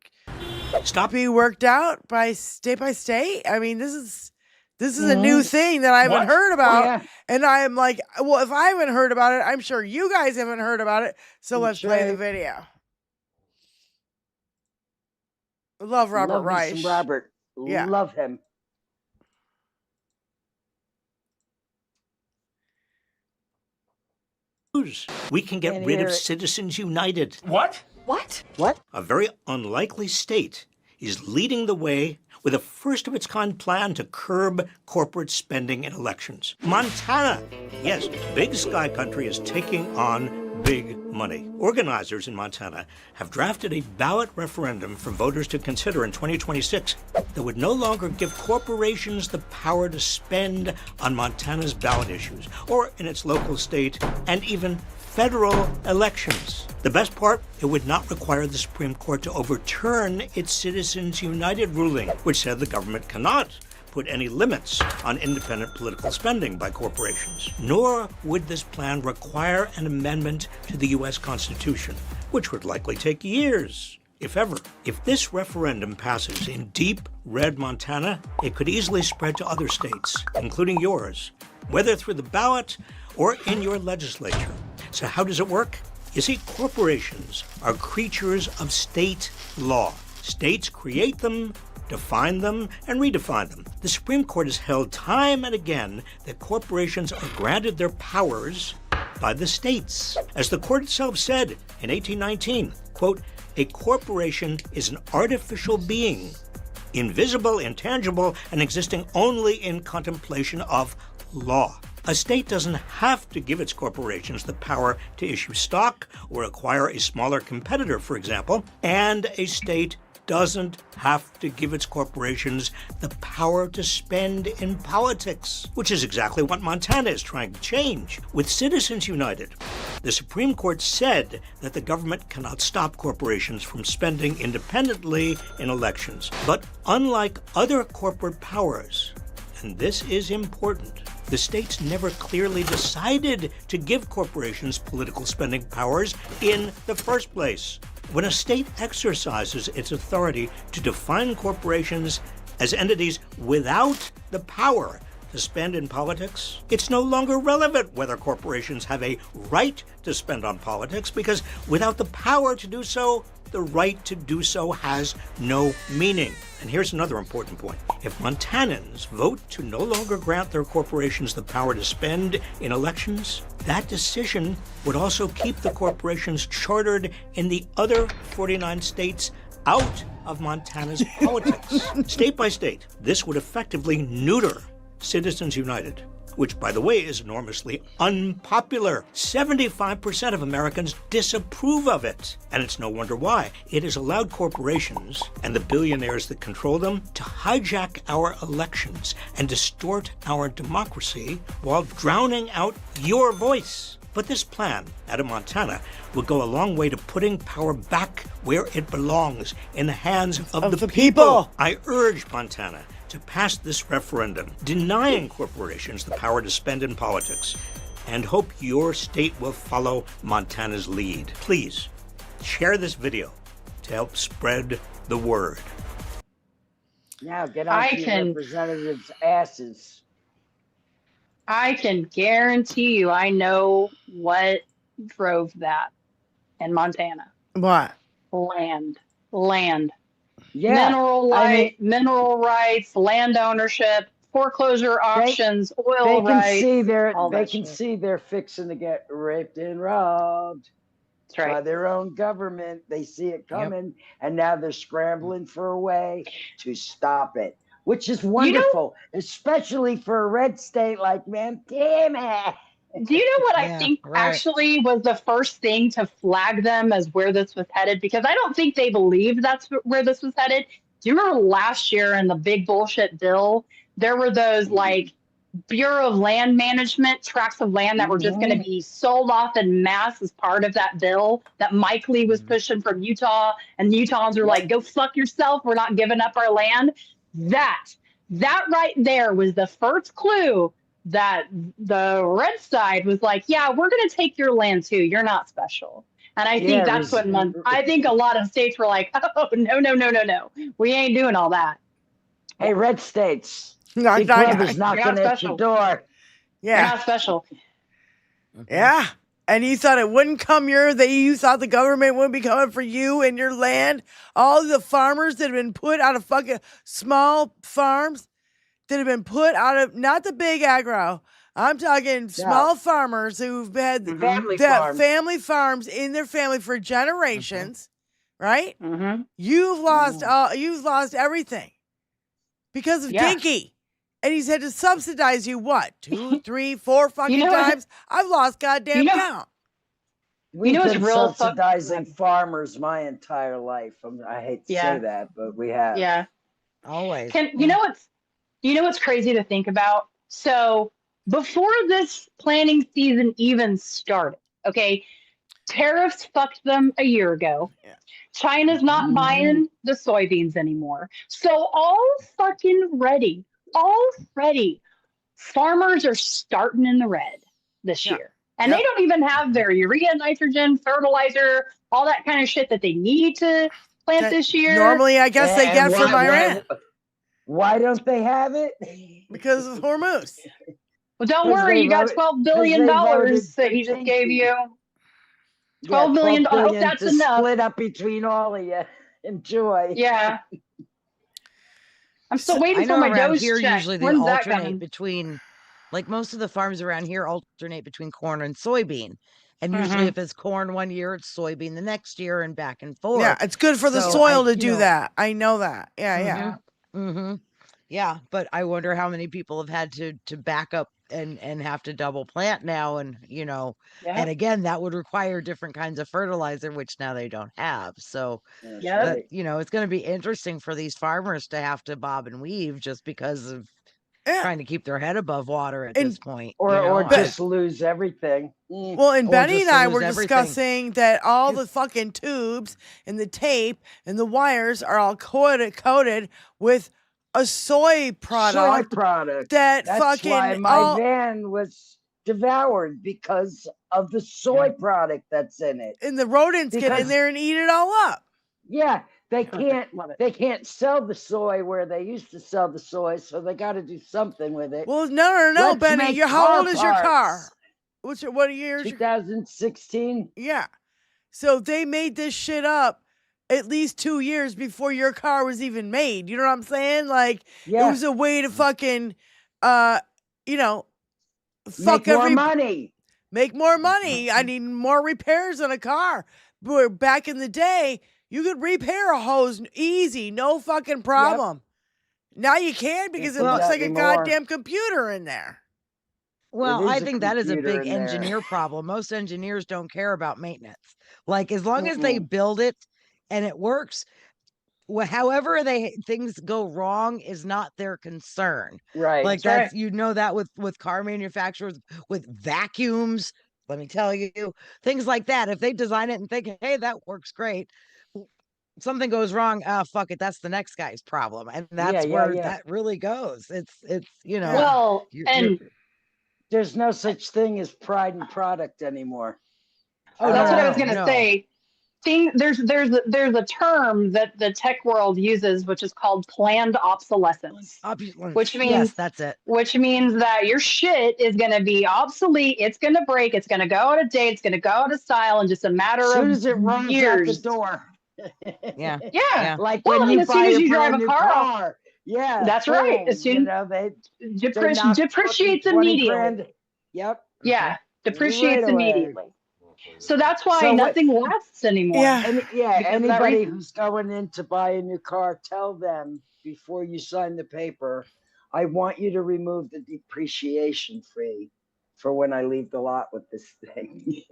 be worked out by state. I mean, this is a new thing that I haven't heard about. And I'm like, well, if I haven't heard about it, I'm sure you guys haven't heard about it. So let's play the video. I love Robert Reich. Robert. Love him. We can get rid of Citizens United. What? What? What? A very unlikely state is leading the way with a first-of-its-kind plan to curb corporate spending in elections. Montana, yes, big sky country, is taking on big money. Organizers in Montana have drafted a ballot referendum for voters to consider in 2026 that would no longer give corporations the power to spend on Montana's ballot issues, or in its local, state, and even federal elections. The best part, it would not require the Supreme Court to overturn its Citizens United ruling, which said the government cannot put any limits on independent political spending by corporations. Nor would this plan require an amendment to the U.S. Constitution, which would likely take years, if ever. If this referendum passes in deep red Montana, it could easily spread to other states, including yours, whether through the ballot or in your legislature. So how does it work? You see, corporations are creatures of state law. States create them, define them, and redefine them. The Supreme Court has held time and again that corporations are granted their powers by the states. As the court itself said in 1819, quote, "A corporation is an artificial being, invisible, intangible, and existing only in contemplation of law." A state doesn't have to give its corporations the power to issue stock or acquire a smaller competitor, for example, and a state doesn't have to give its corporations the power to spend in politics, which is exactly what Montana is trying to change. With Citizens United, the Supreme Court said that the government cannot stop corporations from spending independently in elections. But unlike other corporate powers, and this is important, the states never clearly decided to give corporations political spending powers in the first place. When a state exercises its authority to define corporations as entities without the power to spend in politics, it's no longer relevant whether corporations have a right to spend on politics, because without the power to do so, the right to do so has no meaning. And here's another important point. If Montanans vote to no longer grant their corporations the power to spend in elections, that decision would also keep the corporations chartered in the other 49 states out of Montana's politics. State by state, this would effectively neuter Citizens United, which, by the way, is enormously unpopular. 75% of Americans disapprove of it. And it's no wonder why. It has allowed corporations and the billionaires that control them to hijack our elections and distort our democracy while drowning out your voice. But this plan out of Montana will go a long way to putting power back where it belongs, in the hands of the people. I urge Montana to pass this referendum denying corporations the power to spend in politics, and hope your state will follow Montana's lead. Please share this video to help spread the word. Now get on to your representatives' asses. I can guarantee you I know what drove that in Montana. What? Land. Yeah, Mineral rights, land ownership, foreclosure auctions, oil rights. They can see they're fixing to get raped and robbed by their own government. They see it coming, and now they're scrambling for a way to stop it, which is wonderful, especially for a red state like Montana. Do you know what I think actually was the first thing to flag them as where this was headed? Because I don't think they believed that's where this was headed. Do you remember last year in the big bullshit bill, there were those like Bureau of Land Management tracts of land that were just going to be sold off en masse as part of that bill that Mike Lee was pushing from Utah, and the Utahns were like, go fuck yourself, we're not giving up our land. That right there was the first clue that the red side was like, yeah, we're going to take your land too. You're not special. And I think that's what I think a lot of states were like, oh, no. We ain't doing all that. Hey, red states. Big Brother's knocking at your door. Yeah. You're not special. Yeah. And you thought it wouldn't come you thought the government wouldn't be coming for you and your land. All the farmers that have been put out of fucking small farms that have been put out of, not the big agro, I'm talking small farmers who've had family farms in their family for generations, right? Mm-hmm. You've lost everything because of Dinky. And he's had to subsidize you, what, 2, 3, 4 fucking times? I've lost goddamn count. We've been subsidizing farmers my entire life. I hate to say that, but we have. Yeah. Always. You know what's crazy to think about? So before this planting season even started, okay, tariffs fucked them a year ago. Yeah. China's not buying the soybeans anymore. So already, farmers are starting in the red this year. And they don't even have their urea, nitrogen, fertilizer, all that kind of shit that they need to plant this year. Normally, I guess they get from Iran. Why don't they have it? Because of Hormuz. Well, don't worry. You got $12 billion that he just gave you. $12 billion. I hope that's enough. Split up between all of you. Enjoy. Yeah. I'm still waiting for my dose here check. Usually they When's that alternate coming? between, like most of the farms around here alternate between corn and soybean. And usually if it's corn one year, it's soybean the next year and back and forth. Yeah, it's good for the soil to do that. I know that. Yeah. Yeah, but I wonder how many people have had to back up and have to double plant now. And, and again, that would require different kinds of fertilizer, which now they don't have. So, it's going to be interesting for these farmers to have to bob and weave just because of trying to keep their head above water at this point. Or just lose everything. Well, and Benny and I were discussing that all the fucking tubes and the tape and the wires are all coated with a soy product. That's why my van was devoured because of the soy product that's in it. And the rodents get in there and eat it all up. Yeah, they can't sell the soy where they used to sell the soy, so they got to do something with it. Well, no, Benny. How old is your car? What year? 2016. Yeah. So they made this shit up at least 2 years before your car was even made. You know what I'm saying? Like, it was a way to fucking, fuck Make more money. Make more money. I need more repairs on a car. Where back in the day, you could repair a hose easy, no fucking problem. Now you can't because it looks like a goddamn computer in there. Well, I think that is a big engineer problem. Most engineers don't care about maintenance. Like, as long as they build it and it works, however things go wrong is not their concern. Right. Like that's that with car manufacturers, with vacuums, let me tell you, things like that. If they design it and think, hey, that works great, something goes wrong, fuck it, that's the next guy's problem. And that's where that really goes. It's well, and there's no such thing as pride in product anymore. Oh, that's what I was gonna say. There's a term that the tech world uses, which is called planned obsolescence, which means that's it. Which means that your shit is going to be obsolete. It's going to break. It's going to go out of date. It's going to go out of style in just a matter of years. As soon as it runs out the door. Yeah. Like when you as soon as you drive a car.Car. Yeah, that's right. As soon depreciates immediately. Yep. Yeah, depreciates immediately. So that's why nothing lasts anymore. Anybody who's going in to buy a new car, tell them before you sign the paper, I want you to remove the depreciation fee for when I leave the lot with this thing.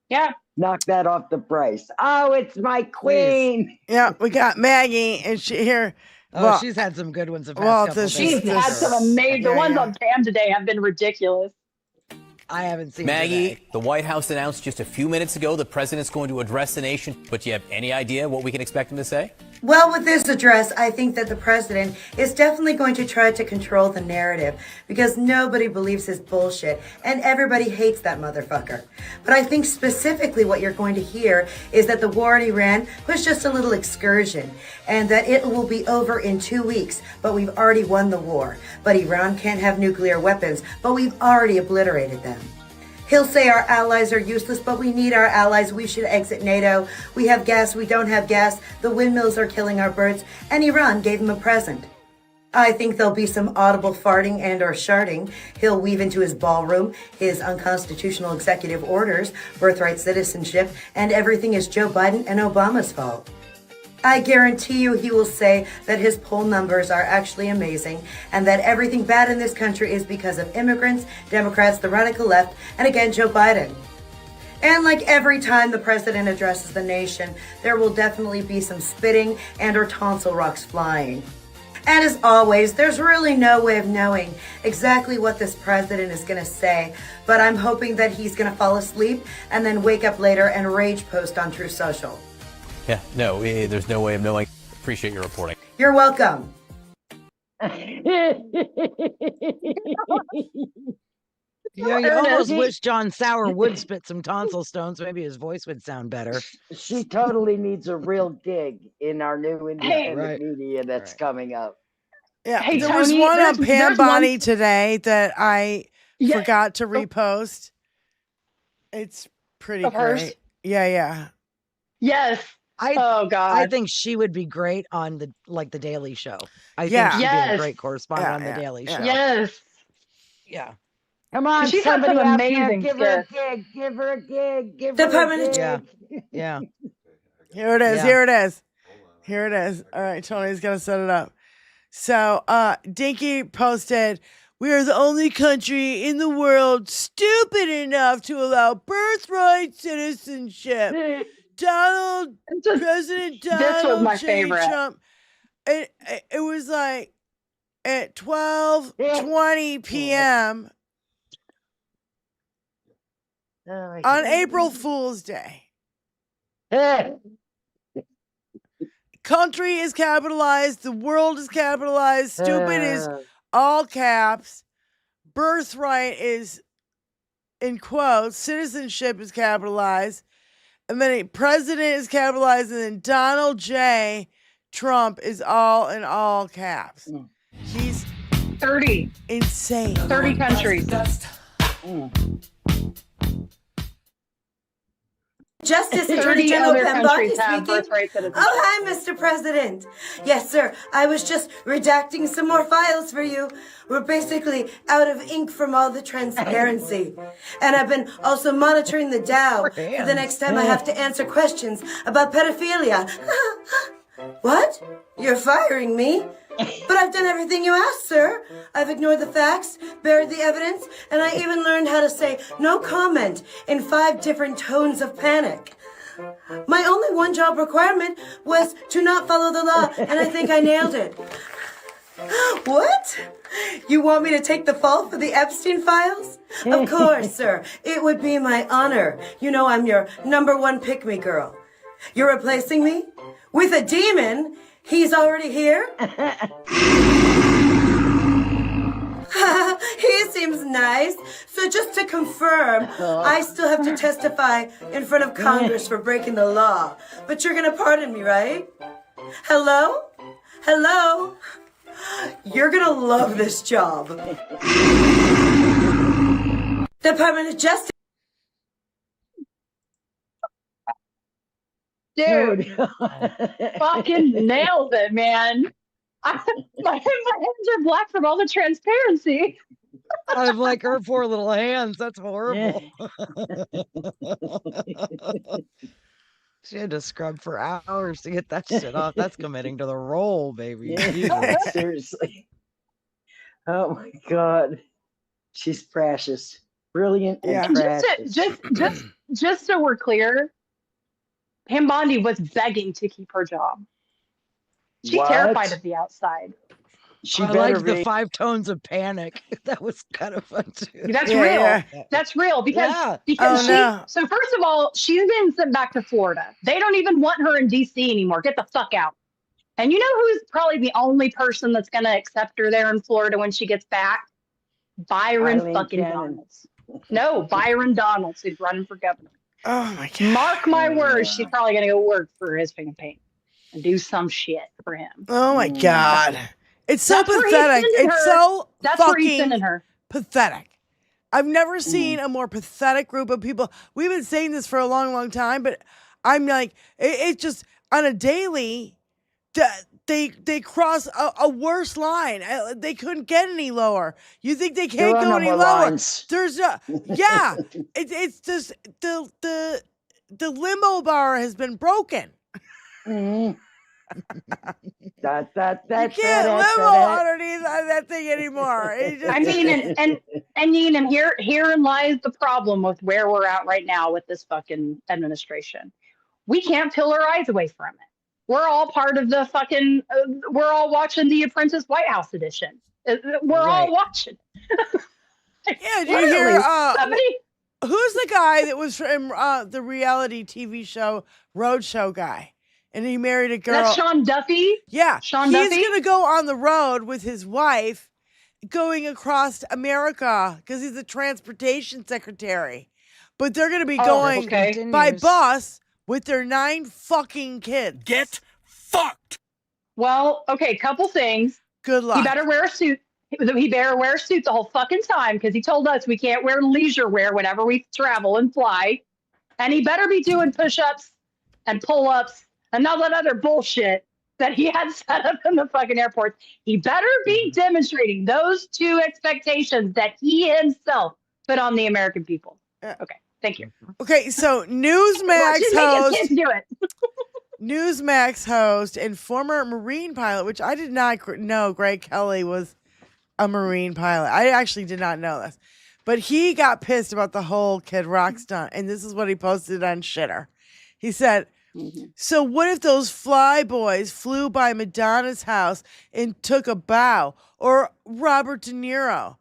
Yeah. Knock that off the price. Oh, it's my queen. Please. Yeah, we got Maggie and she here. Oh, she's had some good ones. She's had some amazing. The ones on Pam today have been ridiculous. I haven't seen Maggie, the White House announced just a few minutes ago the president's going to address the nation. But do you have any idea what we can expect him to say? Well, with this address, I think that the president is definitely going to try to control the narrative because nobody believes his bullshit and everybody hates that motherfucker. But I think specifically what you're going to hear is that the war in Iran was just a little excursion and that it will be over in 2 weeks, but we've already won the war. But Iran can't have nuclear weapons, but we've already obliterated them. He'll say our allies are useless, but we need our allies. We should exit NATO. We have gas. We don't have gas. The windmills are killing our birds. And Iran gave him a present. I think there'll be some audible farting and or sharting. He'll weave into his ballroom, his unconstitutional executive orders, birthright citizenship, and everything is Joe Biden and Obama's fault. I guarantee you he will say that his poll numbers are actually amazing and that everything bad in this country is because of immigrants, Democrats, the radical left, and again, Joe Biden. And like every time the president addresses the nation, there will definitely be some spitting and or tonsil rocks flying. And as always, there's really no way of knowing exactly what this president is going to say, but I'm hoping that he's going to fall asleep and then wake up later and rage post on True Social. Yeah, no, there's no way of knowing. Appreciate your reporting. You're welcome. Yeah, you almost wish John Sauer would spit some tonsil stones. Maybe his voice would sound better. She totally needs a real gig in our new independent media that's coming up. Yeah, Hey, there was Tony, one on there's Pam one- Bonnie today that I forgot to repost. It's pretty Of hers? great. Yeah. Yes. Oh God. I think she would be great on the Daily Show. I Yeah. think she'd be Yes. a great correspondent Yeah, on the yeah, Daily yeah. Show. Yes. Yeah. Come on, She's got somebody some out there, amazing give her a skits. gig, give her a gig, give her a Department gig. of Yeah. Here it is. Yeah. Here it is. Here it is. All right, Tony's gonna set it up. So Dinky posted, "We are the only country in the world stupid enough to allow birthright citizenship." President Donald This was my J. favorite. Trump. It was like at 12:20 p.m. on April Fool's Day. Country is capitalized. The world is capitalized. Stupid is all caps. Birthright is in quotes. Citizenship is capitalized. And then president is capitalized. And then Donald J. Trump is all in all caps. He's 30. insane. 30 countries. Justice 30 Attorney General other Pam Bondi countries have speaking. birthright citizenship. Oh, hi, Mr. President. Yes, sir. I was just redacting some more files for you. We're basically out of ink from all the transparency. And I've been also monitoring the Dow for the next time I have to answer questions about pedophilia. What? You're firing me? But I've done everything you asked, sir. I've ignored the facts, buried the evidence, and I even learned how to say no comment in 5 different tones of panic. My only one job requirement was to not follow the law, and I think I nailed it. What? You want me to take the fall for the Epstein files? Of course, sir. It would be my honor. You know I'm your #1 pick-me girl. You're replacing me? With a demon? He's already here? He seems nice. So just to confirm, I still have to testify in front of Congress for breaking the law. But you're gonna pardon me, right? Hello? Hello? You're gonna love this job. Department of Justice. Dude, fucking nailed it, man. My hands are black from all the transparency. I'm like her poor little hands. That's horrible. She had to scrub for hours to get that shit off. That's committing to the role, baby. Yeah, seriously. Oh my God. She's precious. Brilliant and precious. Just so we're clear, Pam Bondi was begging to keep her job. She's What? terrified of the outside. She I better liked the be. 5 tones of panic. That was kind of fun too. That's real. That's real because so first of all, she's been sent back to Florida. They don't even want her in DC anymore. Get the fuck out. And you know who's probably the only person that's gonna accept her there in Florida when she gets back? Byron Eileen fucking Cannon. Donalds. No, Byron Donalds, who's running for governor. Oh my God. Mark my words, she's probably gonna go work for his campaign and do some shit for him. Oh my God. It's so That's where he's pathetic. sending It's her. so That's where he's fucking sending her. pathetic. I've never seen a more pathetic group of people. We've been saying this for a long, long time, but I'm like, it's just on a daily, they cross a worse line. They couldn't get any lower. You think they can't There are go no any more lower? lines. There's it's just the limo bar has been broken. Mm-hmm. You can't limo underneath that thing anymore. I mean, and herein lies the problem with where we're at right now with this fucking administration. We can't peel our eyes away from it. We're all part of the fucking. We're all watching The Apprentice White House edition. We're all watching. Yeah, did you hear? Who's the guy that was from the reality TV show Roadshow guy? And he married a girl. That's Sean Duffy? Yeah. Sean He's Duffy? going to go on the road with his wife going across America because he's a transportation secretary. But they're going to be going by bus with their 9 fucking kids. Get fucked. Well, okay, couple things. Good luck. He better wear a suit. He better wear a suit the whole fucking time because he told us we can't wear leisure wear whenever we travel and fly. And he better be doing push-ups and pull-ups and all that other bullshit that he had set up in the fucking airports. He better be demonstrating those 2 expectations that he himself put on the American people. Okay, thank you. Okay, so Newsmax host. Kids do it. Newsmax host and former Marine pilot, which I did not know Greg Kelly was a Marine pilot. I actually did not know this. But he got pissed about the whole Kid Rock stunt, and this is what he posted on Shitter. He said, so what if those fly boys flew by Madonna's house and took a bow? Or Robert De Niro?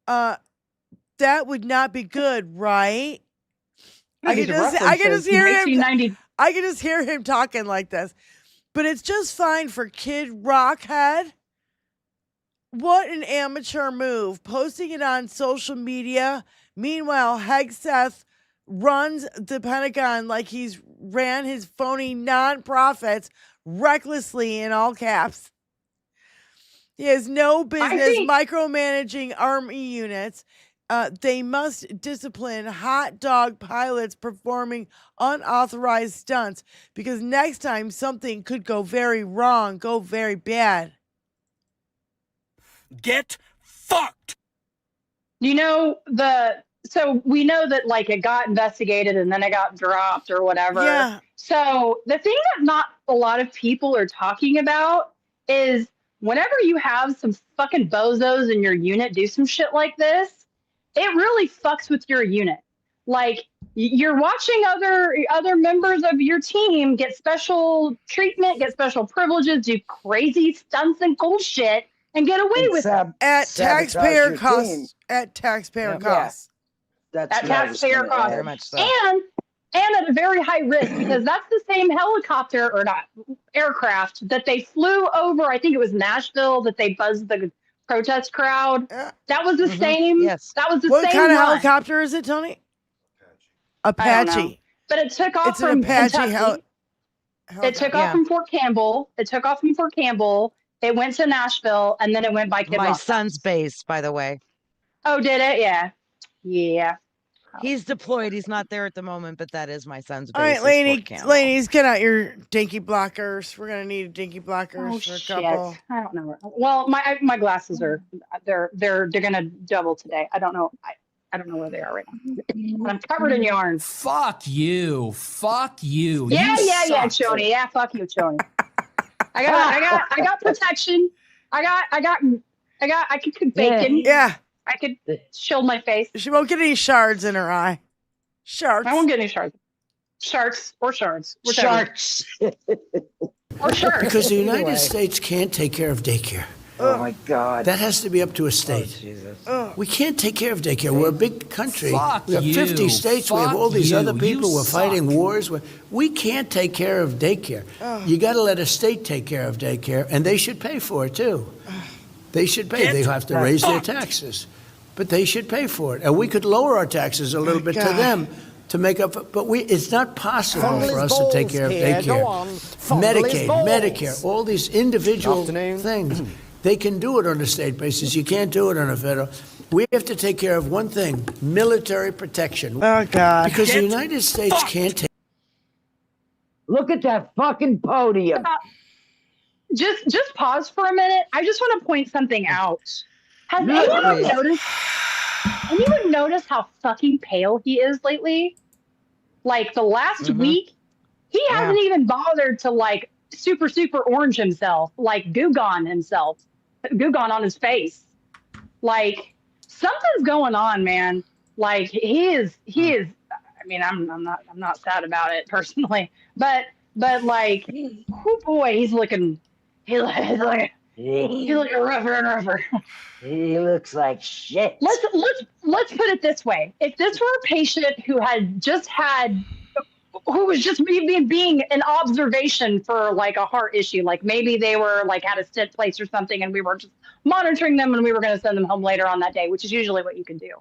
That would not be good, right? I can just hear him talking like this. But it's just fine for Kid Rockhead. What an amateur move. Posting it on social media. Meanwhile, Hegseth runs the Pentagon like he's ran his phony nonprofits recklessly in all caps. He has no business micromanaging army units. They must discipline hot dog pilots performing unauthorized stunts because next time something could go very wrong, go very bad. Get fucked. You know, so we know that like it got investigated and then it got dropped or whatever. Yeah. So the thing that not a lot of people are talking about is whenever you have some fucking bozos in your unit do some shit like this, it really fucks with your unit. Like you're watching other members of your team get special treatment, get special privileges, do crazy stunts and cool shit, and get away with it at taxpayer costs. At taxpayer costs. At taxpayer costs. Very much so. And at a very high risk because that's the same helicopter or not aircraft that they flew over. I think it was Nashville that they buzzed the protest crowd. That was the same. Yes. That was the What same. kind of one. helicopter is it, Tony? I don't know. Apache. But it took off It's an from Apache Kentucky. It took off from Fort Campbell. It went to Nashville, and then it went by Kid My Rock. son's base, by the way. Oh, did it? Yeah. Yeah. He's deployed. He's not there at the moment, but that is my son's base. All right, is Lainey, Fort Campbell. ladies, get out your dinky blockers. We're gonna need dinky blockers Oh for a shit! couple. I don't know. Well, my glasses are they're gonna double today. I don't know. I don't know where they are right now. But I'm covered in yarn. Fuck you. Fuck you. Yeah, You yeah, suck. Choni. Yeah, fuck you, Choni. I got protection. I could cook bacon. Yeah. I could shield my face. She won't get any shards in her eye. Shards. I won't get any shards. Sharks or shards. Whichever. Sharks. Or sharks. Because the United Anyway. States can't take care of daycare. Oh my God. That has to be up to a state. We can't take care of daycare. We're a big country. Fuck we have 50 you. states. We have Fuck all these you. other people. You We're fighting suck. wars. We can't take care of daycare. You got to let a state take care of daycare, and they should pay for it too. They should pay. They have to raise their taxes, but they should pay for it. And we could lower our taxes a little bit to God. them to make up. But it's not possible Fondle for his us to take balls, care of kid. daycare, Go on. Fondle his Medicaid, balls. Medicare, all these individual things. They can do it on a state basis. You can't do it on a federal. We have to take care of one thing: military protection. Oh God! Because the United States can't take. Look at that fucking podium. just pause for a minute. I just want to point something out. Has anyone noticed how fucking pale he is lately? Like the last week, he hasn't even bothered to like super orange himself, like Goo on his face. Like something's going on, man. Like he is. I mean, I'm not sad about it personally, but like, oh boy, he's looking rougher and rougher. He looks like shit. Let's put it this way: if this were a patient who was just being an observation for like a heart issue, like maybe they were like had a stent placed or something, and we were just monitoring them, and we were going to send them home later on that day, which is usually what you can do.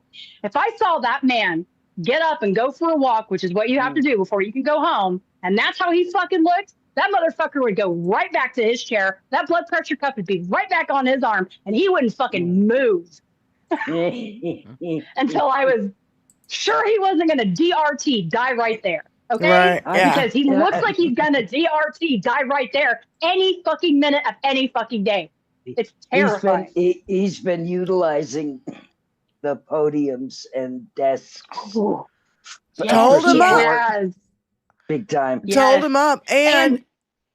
If I saw that man get up and go for a walk, which is what you have to do before you can go home, and that's how he fucking looked, that motherfucker would go right back to his chair. That blood pressure cuff would be right back on his arm, and he wouldn't fucking move until I was sure he wasn't going to DRT, die right there. Okay? Right, yeah. Because he looks like he's going to DRT, die right there any fucking minute of any fucking day. It's terrifying. He's been utilizing the podiums and desks. Told him up. Big time. Told him up. And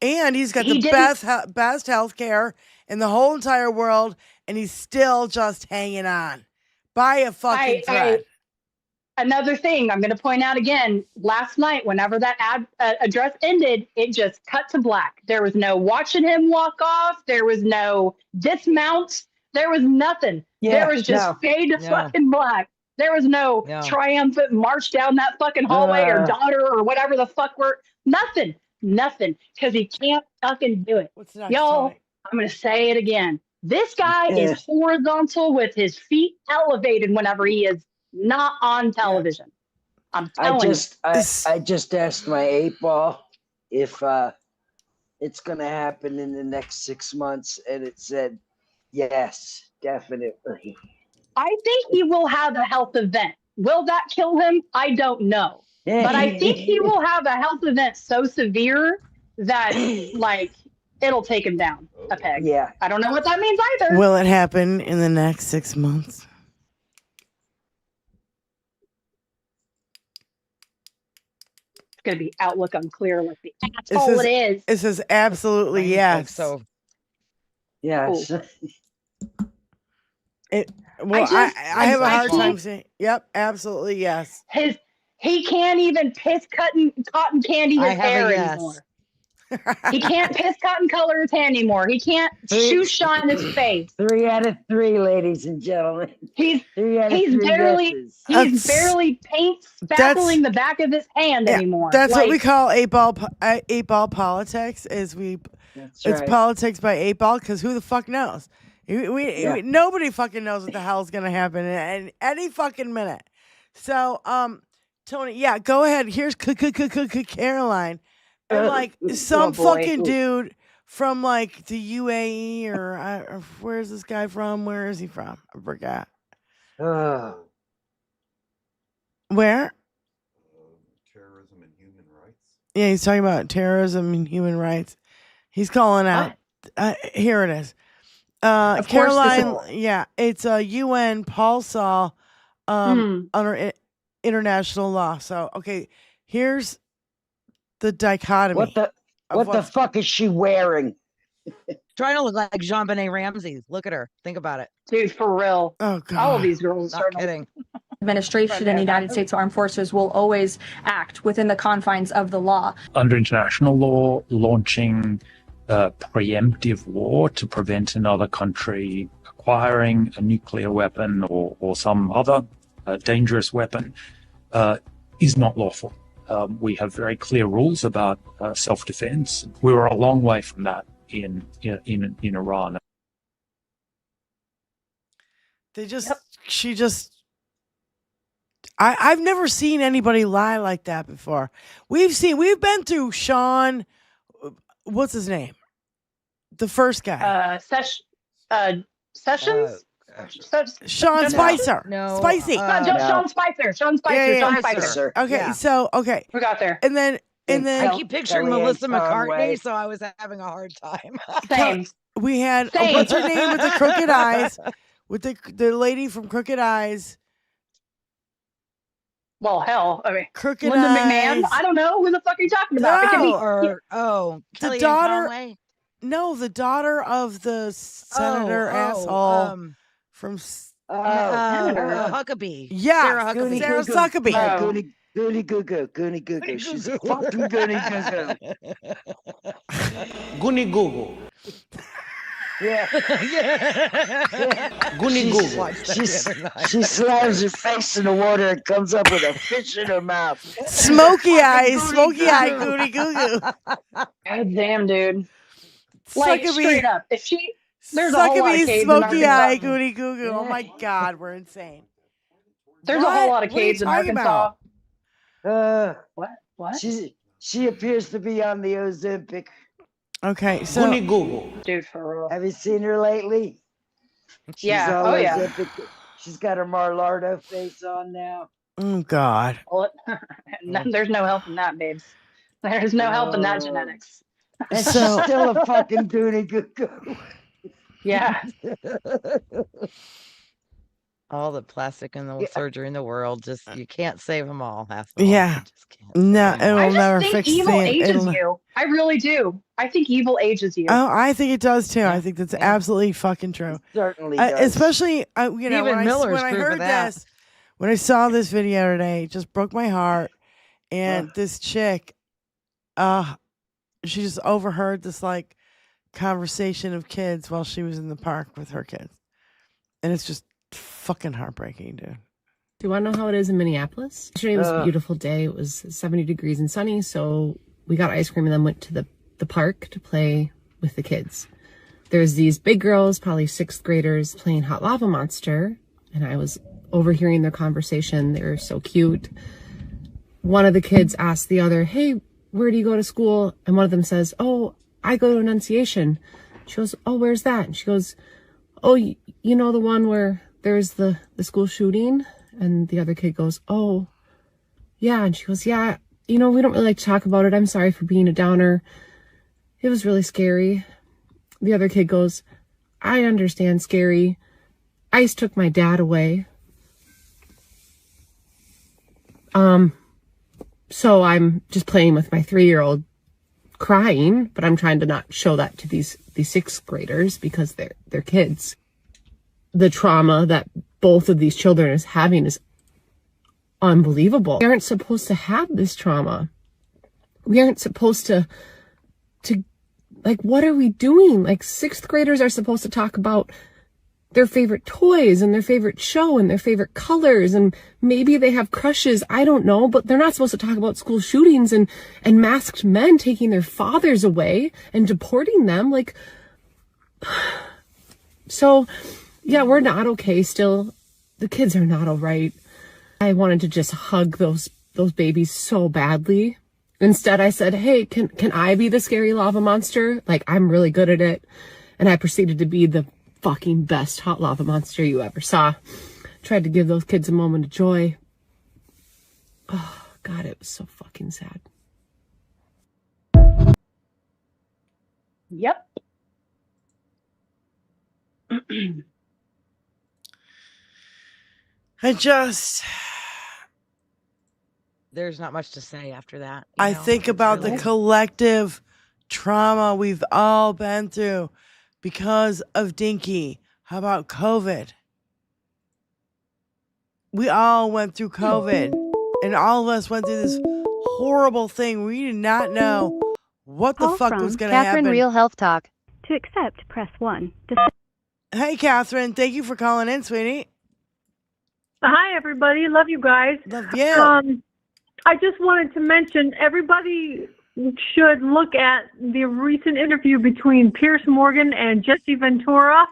he's got the best health care in the whole entire world, and he's still just hanging on by a fucking thread. Another thing I'm going to point out again, last night, whenever that address ended, it just cut to black. There was no watching him walk off. There was no dismount. There was nothing. There was just fade to fucking black. There was no triumphant march down that fucking hallway or daughter or whatever the fuck nothing. Because he can't fucking do it. Y'all, I'm going to say it again. This guy is horizontal with his feet elevated whenever he is not on television. I'm telling you. I just asked my 8-ball if it's going to happen in the next 6 months, and it said yes, definitely. I think he will have a health event. Will that kill him? I don't know. But I think he will have a health event so severe that like it'll take him down a peg. Yeah. I don't know what that means either. Will it happen in the next 6 months? It's going to be outlook unclear like the asshole it is. It says absolutely yes. So yes. Cool. I have a hard time saying, yep, absolutely yes. He can't even piss cotton candy his hair anymore. He can't piss cotton color his hair anymore. He can't shoe shine his face. 3 out of 3, ladies and gentlemen. He's barely paint spackling the back of his hand anymore. That's what we call 8-ball politics. It's politics by 8-ball, because who the fuck knows? Nobody fucking knows what the hell's gonna happen in any fucking minute. So, Tony, go ahead. Here's Caroline. And like some fucking dude from like the UAE or where's this guy from? Where is he from? I forgot. Where? Terrorism and human rights. Yeah, he's talking about terrorism and human rights. He's calling out. Here it is. Caroline. It's a UN Paul Saul under international law. So okay, here's the dichotomy. What the fuck is she wearing? Trying to look like JonBenet Ramsey. Look at her. Think about it. Dude, for real. Oh, God. All of these girls Not kidding. Administration and the United States Armed Forces will always act within the confines of the law. Under international law, launching a preemptive war to prevent another country acquiring a nuclear weapon or some other dangerous weapon is not lawful. We have very clear rules about self-defense. We were a long way from that in Iran. I've never seen anybody lie like that before. We've been through Sean, what's his name? The first guy. Sessions? Sean Spicer. Sean Spicer. Okay, so we got there. And And then I keep picturing Melissa McCartney, so I was having a hard time. Same. We had Same. what's her name with the crooked eyes, with the lady from Crooked Eyes. Well, hell, I mean, Crooked Linda Eyes. McMahon. I don't know who the fuck are you talking about. It could be the the daughter. No, the daughter of the senator asshole from. Huckabee. Yeah, Sarah Huckabee. Sarah Huckabee. Yeah, Goony Goo Goo. Goony Goo Goo. She's a fucking Goony Goo Goo. Goony Goo Goo. Yeah. Goony Goo Goo. She slams her face in the water and comes up with a fish in her mouth. Smoky eyes, Goony Goo Goo. God damn, dude. Like, Suckabee. straight up. If she, there's a whole lot of Suckabee, caves in smoky eye, Arkansas. Goony Goo Goo. Oh my God, we're insane. There's a whole lot of What are you caves in talking Arkansas. about? What? She appears to be on the Ozempic. Okay, so Goony Goo Goo. Dude, for real. Have you seen her lately? Yeah. all Oh, yeah. Ozempic. She's got her Marlardo face on now. Oh God. Well, there's no help in that, babes. There's no help in that genetics. And So- she's still a fucking Goony Goo Goo. Yeah. All the plastic and the surgery in the world, just you can't save them all. Half of them. Yeah. No, I it'll just never think fix evil it. ages you. I really do. I think evil ages you. Oh, I think it does too. I think that's absolutely fucking true. Certainly does. Especially, you know, Even Miller's when I proof of heard that. this, when I saw this video today, it just broke my heart. And this chick, she just overheard this like conversation of kids while she was in the park with her kids, and it's just fucking heartbreaking, dude. Do you want to know how it is in Minneapolis? Yesterday was a beautiful day. It was 70 degrees and sunny, so we got ice cream and then went to the park to play with the kids. There's these big girls, probably 6th graders, playing Hot Lava Monster, and I was overhearing their conversation. They were so cute. One of the kids asked the other, "Hey, where do you go to school?" And one of them says, "Oh, I go to Annunciation." She goes, "Oh, where's that?" And she goes, "Oh, you know the one where there's the school shooting?" And the other kid goes, "Oh, yeah." And she goes, "Yeah, we don't really like to talk about it. I'm sorry for being a downer. It was really scary." The other kid goes, "I understand scary. ICE took my dad away. So I'm just playing with my 3-year-old crying, but I'm trying to not show that to these 6th graders because they're kids. The trauma that both of these children is having is unbelievable. We aren't supposed to have this trauma. We aren't supposed to like, what are we doing? Like, 6th graders are supposed to talk about their favorite toys and their favorite show and their favorite colors, and maybe they have crushes. I don't know, but they're not supposed to talk about school shootings and masked men taking their fathers away and deporting them. Like, so yeah, we're not okay still. The kids are not all right. I wanted to just hug those babies so badly. Instead, I said, "Hey, can I be the scary lava monster? Like, I'm really good at it." And I proceeded to be the fucking best hot lava monster you ever saw. Tried to give those kids a moment of joy. Oh, God, it was so fucking sad. Yep. There's not much to say after that. I think about the collective trauma we've all been through because of Dinky. How about COVID? We all went through COVID, and all of us went through this horrible thing. We did not know what the fuck was going to Catherine happen. Real Health Talk. To accept, press 1. Hey, Catherine. Thank you for calling in, sweetie. Hi, everybody. Love you guys. Love you. I just wanted to mention everybody should look at the recent interview between Piers Morgan and Jesse Ventura.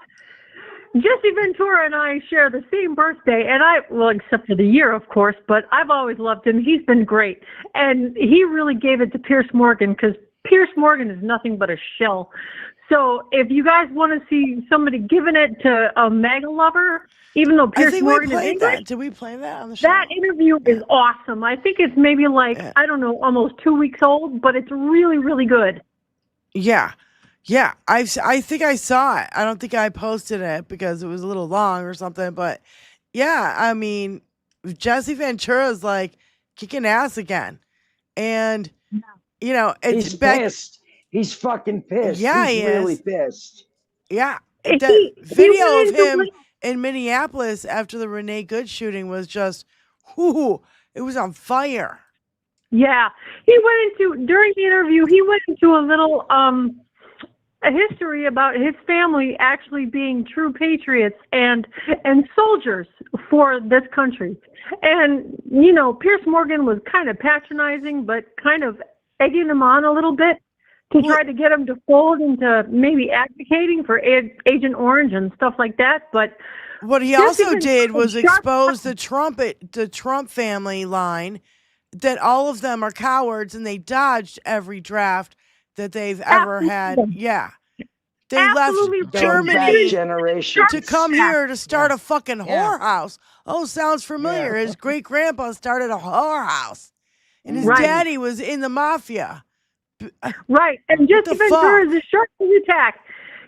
Jesse Ventura and I share the same birthday, and well, except for the year, of course, but I've always loved him. He's been great. And he really gave it to Piers Morgan because Pierce Morgan is nothing but a shill. So if you guys want to see somebody giving it to a MAGA lover, even though I Pierce think Morgan we is played English, that. Did we play that on the show? that interview is awesome. I think it's maybe like, I don't know, almost 2 weeks old, but it's really, really good. Yeah. Yeah. I think I saw it. I don't think I posted it because it was a little long or something. But yeah, I mean, Jesse Ventura's like kicking ass again. And, you know, it's He's pissed. He's fucking pissed. Yeah, He's he really is. pissed. Yeah. He That video went of into him like- in Minneapolis after the Renee Good shooting was just, whoo, it was on fire. Yeah, during the interview, he went into a little a history about his family actually being true patriots and soldiers for this country. And, you know, Pierce Morgan was kind of patronizing, but kind of egging him on a little bit to try to get him to fold into maybe advocating for Agent Orange and stuff like that. But what he also did was expose the Trump family line, that all of them are cowards and they dodged every draft that they've ever had. Yeah. They Absolutely left Germany generation to come here to start a fucking whorehouse. Oh, sounds familiar. His great grandpa started a whorehouse. And his daddy was in the mafia. Right. And Jesse Ventura is as sharp as a tack.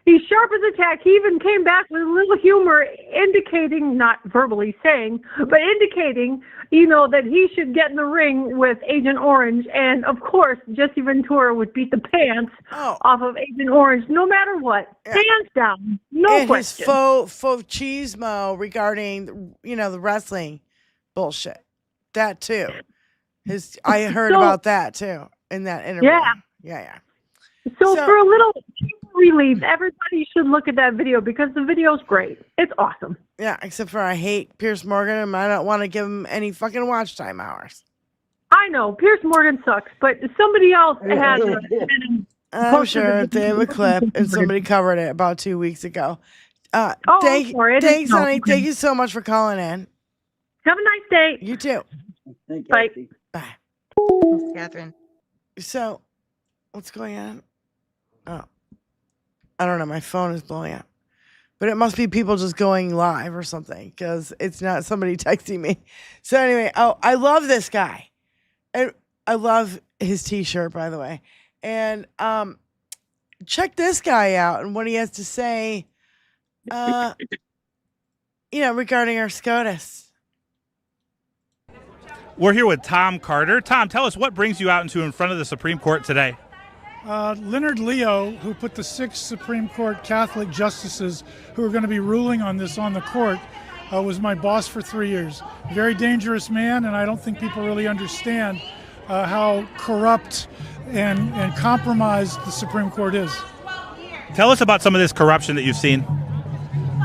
He's sharp as a tack. He even came back with a little humor, indicating, not verbally saying, but indicating, you know, that he should get in the ring with Agent Orange. And of course, Jesse Ventura would beat the pants off of Agent Orange, no matter what. Hands down. No and question. his faux chismo regarding, you know, the wrestling bullshit. That too. I heard about that too in that interview. Yeah. Yeah. So for a little relief, everybody should look at that video because the video's great. It's awesome. Yeah, except for I hate Pierce Morgan and I don't want to give him any fucking watch time hours. I know Pierce Morgan sucks, but somebody else has. I'm sure they have a clip and somebody covered it about 2 weeks ago. Thanks, honey. Thank you so much for calling in. Have a nice day. You too. Bye. Bye. Catherine. So, what's going on? Oh, I don't know. My phone is blowing up. But it must be people just going live or something because it's not somebody texting me. So anyway, I love this guy. And I love his t-shirt, by the way. And check this guy out and what he has to say, regarding our SCOTUS. We're here with Tom Carter. Tom, tell us what brings you out in front of the Supreme Court today. Leonard Leo, who put the 6 Supreme Court Catholic justices who are going to be ruling on this on the court, was my boss for 3 years. Very dangerous man, and I don't think people really understand how corrupt and compromised the Supreme Court is. Tell us about some of this corruption that you've seen.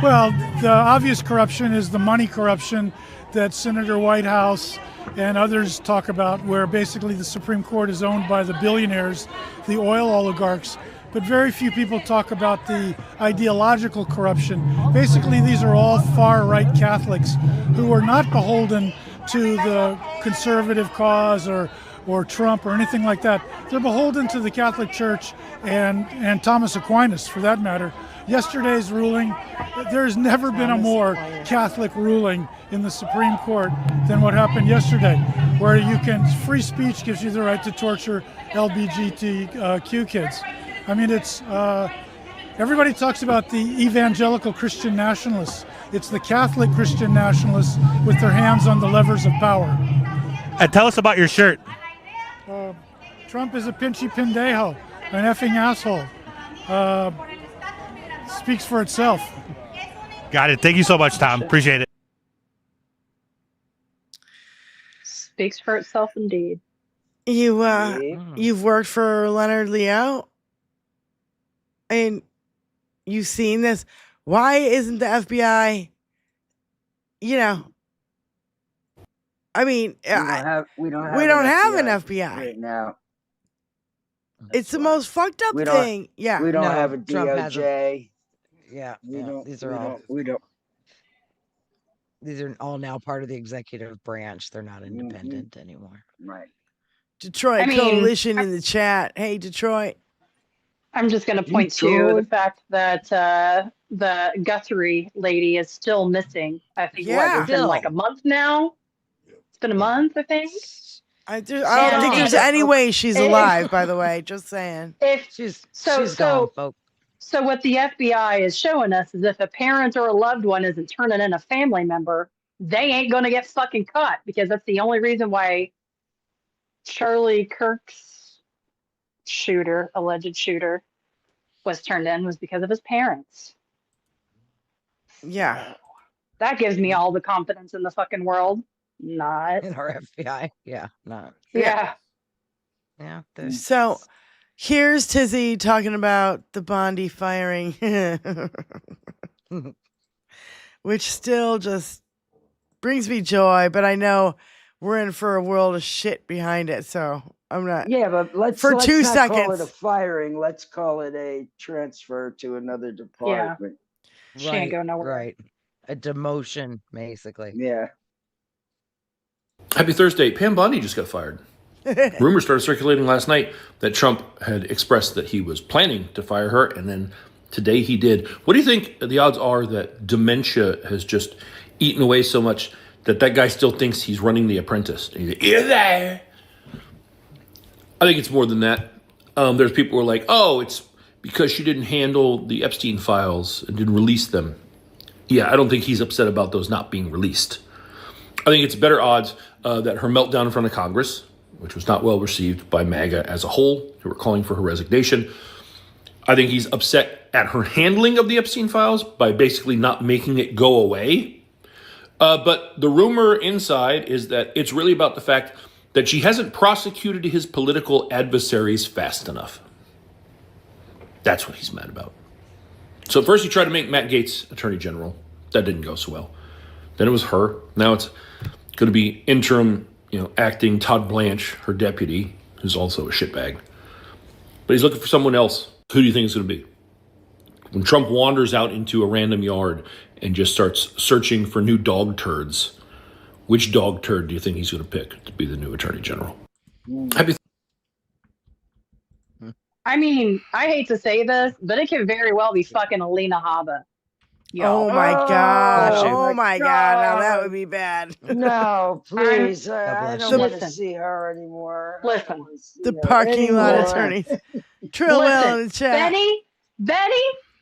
Well, the obvious corruption is the money corruption that Senator Whitehouse and others talk about, where basically the Supreme Court is owned by the billionaires, the oil oligarchs, but very few people talk about the ideological corruption. Basically, these are all far-right Catholics who are not beholden to the conservative cause or Trump or anything like that. They're beholden to the Catholic Church and Thomas Aquinas, for that matter. Yesterday's ruling, there's never been a more Catholic ruling in the Supreme Court than what happened yesterday, where free speech gives you the right to torture LGBTQ kids. I mean, it's, everybody talks about the evangelical Christian nationalists. It's the Catholic Christian nationalists with their hands on the levers of power. And tell us about your shirt. Trump is a pinchy pendejo, an effing asshole. Speaks for itself. Got it. Thank you so much, Tom. Appreciate it. Speaks for itself, indeed. You've worked for Leonard Leo, and you've seen this. Why isn't the FBI? I mean, we don't have an FBI right now. It's the most fucked up thing. Yeah, we don't have a Trump DOJ. These are all now part of the executive branch. They're not independent anymore. Right. Detroit Coalition in the chat. Hey, Detroit. I'm just going to point to the fact that the Guthrie lady is still missing. I think it's been like a month now. It's been a month, I think. I don't think there's any way she's alive, by the way. Just saying. She's So gone, folks. So what the FBI is showing us is if a parent or a loved one isn't turning in a family member, they ain't going to get fucking caught, because that's the only reason why Charlie Kirk's alleged shooter, was turned in, was because of his parents. Yeah. That gives me all the confidence in the fucking world. Not. In our FBI. Yeah, not. Yeah. Yeah. So here's Tizzy talking about the Bondi firing, which still just brings me joy, but I know we're in for a world of shit behind it, so I'm not. Yeah, but let's for let's 2 not seconds. call it a firing. Let's call it a transfer to another department. She ain't going nowhere. Right. A demotion, basically. Yeah. Happy Thursday. Pam Bondi just got fired. Rumors started circulating last night that Trump had expressed that he was planning to fire her, and then today he did. What do you think the odds are that dementia has just eaten away so much that guy still thinks he's running The Apprentice? And he's like, "You're there." I think it's more than that. There's people who are like, oh, it's because she didn't handle the Epstein files and didn't release them. Yeah, I don't think he's upset about those not being released. I think it's better odds that her meltdown in front of Congress, which was not well received by MAGA as a whole, who were calling for her resignation. I think he's upset at her handling of the Epstein files by basically not making it go away. But the rumor inside is that it's really about the fact that she hasn't prosecuted his political adversaries fast enough. That's what he's mad about. So first he tried to make Matt Gaetz Attorney General. That didn't go so well. Then it was her. Now it's going to be interim, acting Todd Blanche, her deputy, who's also a shitbag. But he's looking for someone else. Who do you think it's going to be? When Trump wanders out into a random yard and just starts searching for new dog turds, which dog turd do you think he's going to pick to be the new Attorney General? I mean, I hate to say this, but it could very well be fucking Alina Habba. Oh my God. Oh my God. Now that would be bad. No, please. I don't want to Listen. see her anymore. Listen. The parking lot attorneys. Trill Will in the chat. Betty,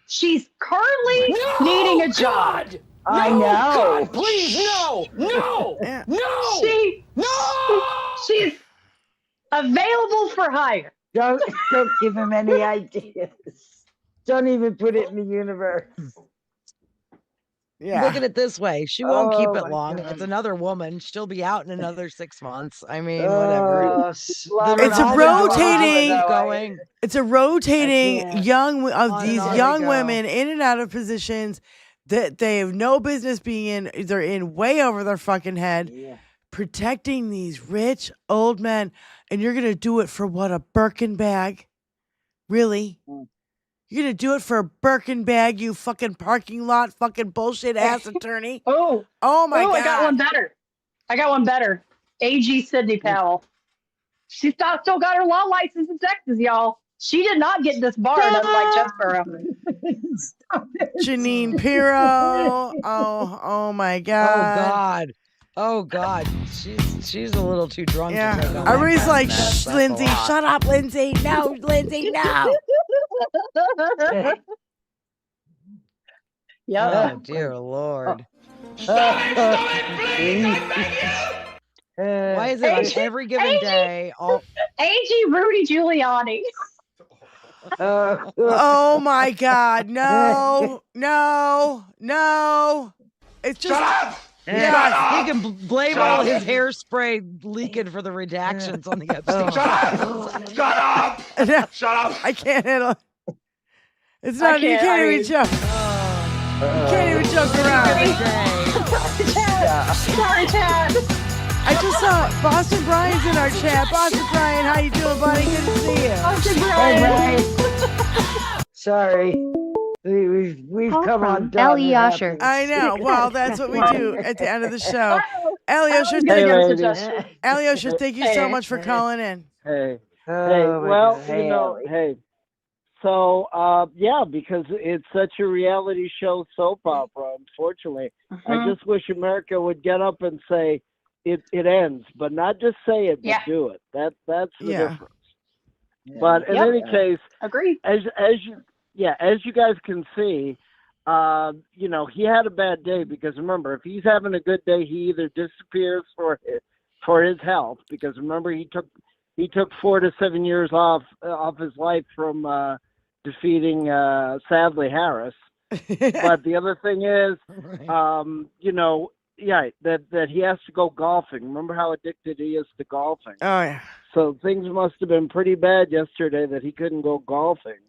she's currently needing a job. I know. God, please, no. She's available for hire. Don't give him any ideas. Don't even put it in the universe. Yeah. Look at it this way. She won't keep it my long. God. It's another woman. She'll be out in another 6 months. I mean, whatever. It's a rotating. It's a rotating these young go. women in and out of positions that they have no business being in. They're in way over their fucking head, protecting these rich old men, and you're gonna do it for what, a Birkin bag? Really? You're gonna do it for a Birkin bag, you fucking parking lot fucking bullshit ass attorney? Oh my God! I got one better. AG Sidney Powell. She's still got her law license in Texas, y'all. She did not get disbarred, unlike Jeffborough. Janine Pirro. Oh my God. Oh God. She's a little too drunk. Yeah. To take on Everybody's that like, mess. That's a Lindsay, lot. shut up, Lindsay. No, Lindsay, no. Oh dear Lord. Why is it on every given day? AG Rudy Giuliani. Oh my God. No. It's just. Shut up! Yeah, he can blame all his hairspray leaking for the redactions on the episode. Shut up! I can't handle it. It's not. You can't even joke. You can't even joke around. Sorry, Chad. I just saw Boston Brian's in our chat. Boston Brian, how you doing, buddy? Good to see you. Boston Hey, Brian. Ray. Sorry. We've Call come from on done. Ellie Osher. I know. To Well, accept, that's what press we one. do at the end of the show. Eliosha, Hey, thank ladies. Eliosha, thank you so Hey. much for calling in. Hey, Oh, my well, God. Hey, Ellie. hey. So, yeah, because it's such a reality show soap opera, unfortunately. I just wish America would get up and say it ends, but not just say it, but do it. That's the difference. But in any case, agree. As you guys can see, he had a bad day because remember, if he's having a good day, he either disappears for his health because remember he took 4 to 7 years off his life from defeating sadly Harris. But the other thing is, that he has to go golfing. Remember how addicted he is to golfing? Oh yeah. So things must have been pretty bad yesterday that he couldn't go golfing.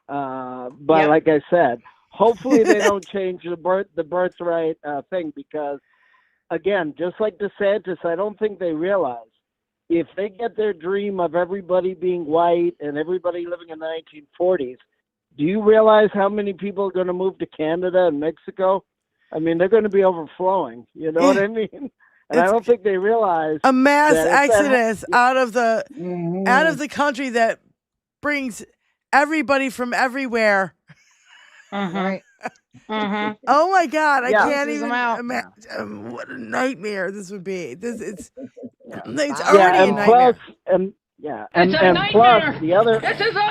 But like I said, hopefully they don't change the birthright thing because, again, just like DeSantis, I don't think they realize if they get their dream of everybody being white and everybody living in the 1940s, do you realize how many people are going to move to Canada and Mexico? I mean, they're going to be overflowing. You know what I mean? And I don't think they realize a mass that exodus out of the country that brings everybody from everywhere. Right. Oh my God, I can't Loses even them out. imagine what a nightmare this would be. It's already and a nightmare. Plus, and plus the other. This is a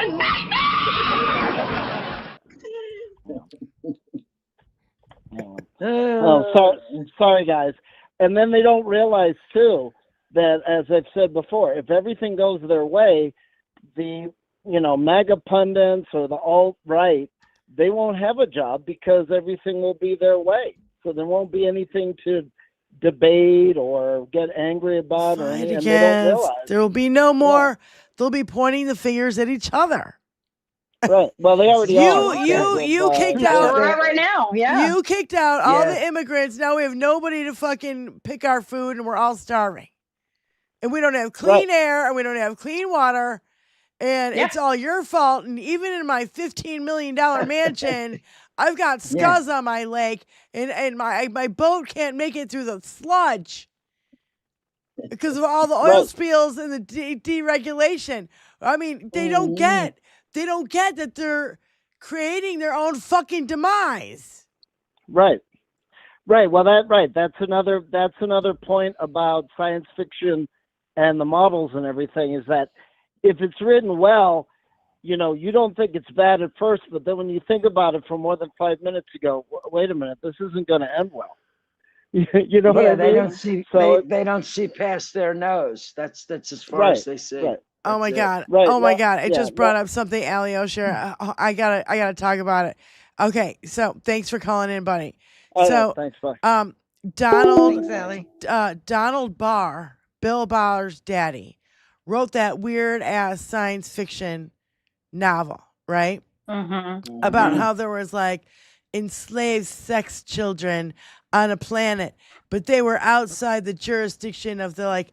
Oh, sorry, guys. And then they don't realize too that, as I've said before, if everything goes their way, the MAGA pundits or the alt-right, they won't have a job because everything will be their way. So there won't be anything to debate or get angry about or anything. And they don't realize. There will be no more. They'll be pointing the fingers at each other. Right. Well, they already are. You kicked That's out where we're at right now. Yeah. You kicked out all the immigrants. Now we have nobody to fucking pick our food, and we're all starving. And we don't have clean air, and we don't have clean water, and it's all your fault. And even in my $15 million mansion, I've got scuzz on my leg, and my boat can't make it through the sludge because of all the oil spills and the deregulation. I mean, they don't get. They don't get that they're creating their own fucking demise. Right. Well, that's another point about science fiction and the models and everything is that if it's written well, you don't think it's bad at first, but then when you think about it for more than 5 minutes, you go, wait a minute, this isn't going to end well. You know what I mean? They don't see. So they don't see past their nose. That's as far as they see. Right. Oh my God! Right. Oh my God! It just brought up something, Eliosha. I gotta talk about it. Okay, so thanks for calling in, buddy. Thanks, bye. Donald. Thanks, Allie. Donald Barr, Bill Barr's daddy, wrote that weird ass science fiction novel, right? About how there was like enslaved sex children on a planet, but they were outside the jurisdiction of the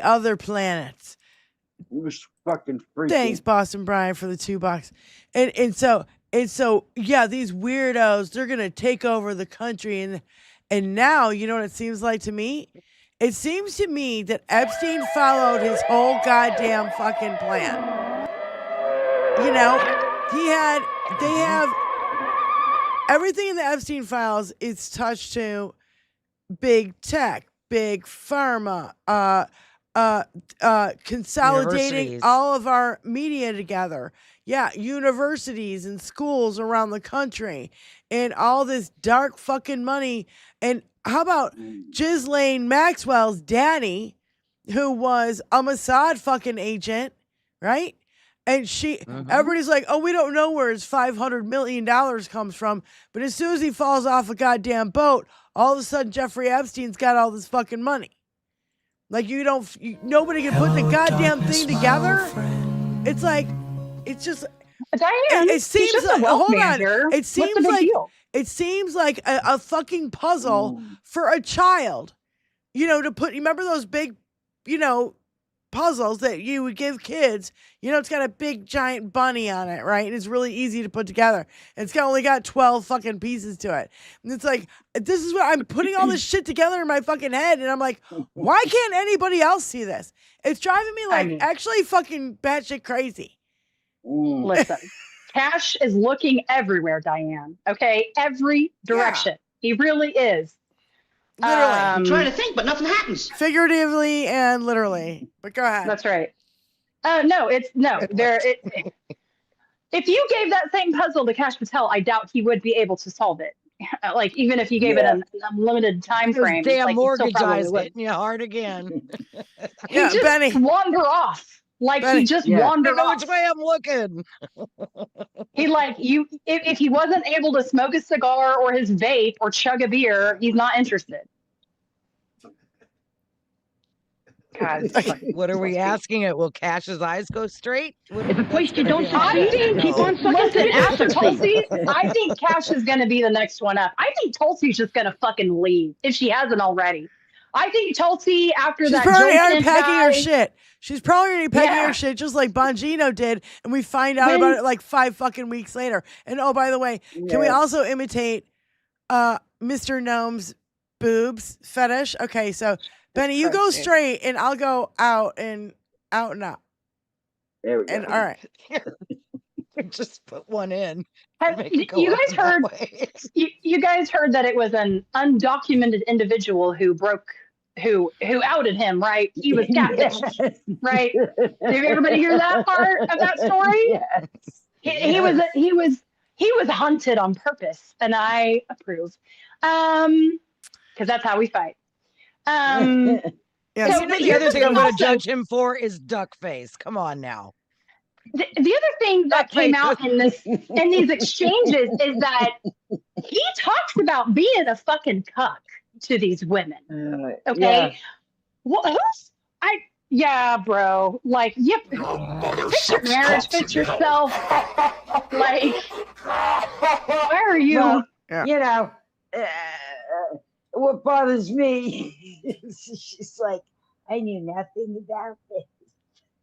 other planets. It was fucking freaky. Thanks, Boston Brian, for the $2. And so these weirdos, they're gonna take over the country, and now you know what it seems like to me? It seems to me that Epstein followed his whole goddamn fucking plan. They have everything in the Epstein files is touched to big tech, big pharma, consolidating all of our media together. Yeah, universities and schools around the country and all this dark fucking money. And how about Ghislaine Maxwell's daddy, who was a Mossad fucking agent, right? And everybody's like, oh, we don't know where his $500 million comes from. But as soon as he falls off a goddamn boat, all of a sudden Jeffrey Epstein's got all this fucking money. Like nobody can put the goddamn thing together. It's like, it's just. Diane, it seems he's just like. a wealth Hold on. manager. It seems What's the big like deal? it seems like a fucking puzzle for a child. To put. You remember those big, puzzles that you would give kids. You know, it's got a big giant bunny on it, right? And it's really easy to put together. Only got 12 fucking pieces to it. And it's like, this is what I'm putting all this shit together in my fucking head. And I'm like, why can't anybody else see this? It's driving me like actually fucking batshit crazy. Listen, Cash is looking everywhere, Diane. Okay, every direction. He really is. Literally. I'm trying to think, but nothing happens. Figuratively and literally. But go ahead. That's right. If you gave that same puzzle to Cash Patel, I doubt he would be able to solve it. Like, even if you gave it an unlimited time frame. Damn like, mortgagized hitting you hard again. He just Benny. wander off. Like, he just wandered off. Which way I'm looking. He if he wasn't able to smoke a cigar or his vape or chug a beer, he's not interested. God, what are we asking it? Will Cash's eyes go straight? If a place you don't succeed, keep on fucking listen, after Tulsi, I think Cash is going to be the next one up. I think Tulsi's just going to fucking leave if she hasn't already. I think Tulsi, after She's that, probably Joe already Kent packing guy, her shit. She's probably already packing her shit just like Bongino did, and we find out about it like 5 fucking weeks later. And oh, by the way, can we also imitate Mr. Gnome's boobs fetish? Okay, so Benny, you go straight, and I'll go out and up. There we go. And all right. Just put one in. You guys heard? You guys heard that it was an undocumented individual who outed him, right? He was catfished, right? Did everybody hear that part of that story? Yes. He was hunted on purpose, and I approve, because that's how we fight. So the other thing I'm going to also- judge him for is duck face. Come on now. The other thing that came out in these exchanges is that he talks about being a fucking cuck to these women. Okay, bro. Like, fix your marriage, fix yourself. Like, where are you? Well, you know, what bothers me is she's like, I knew nothing about this.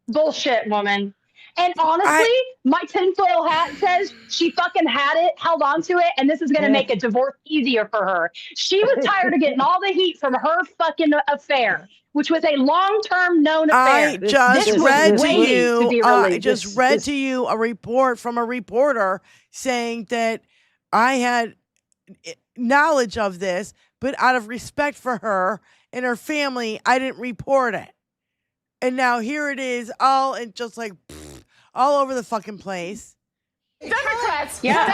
Bullshit, woman. And honestly, my tinfoil hat says she fucking had it, held on to it, and this is going to make a divorce easier for her. She was tired of getting all the heat from her fucking affair, which was a long-term known affair. I just read to you a report from a reporter saying that I had knowledge of this, but out of respect for her and her family, I didn't report it. And now here it is, all over the fucking place. Democrats! Yeah.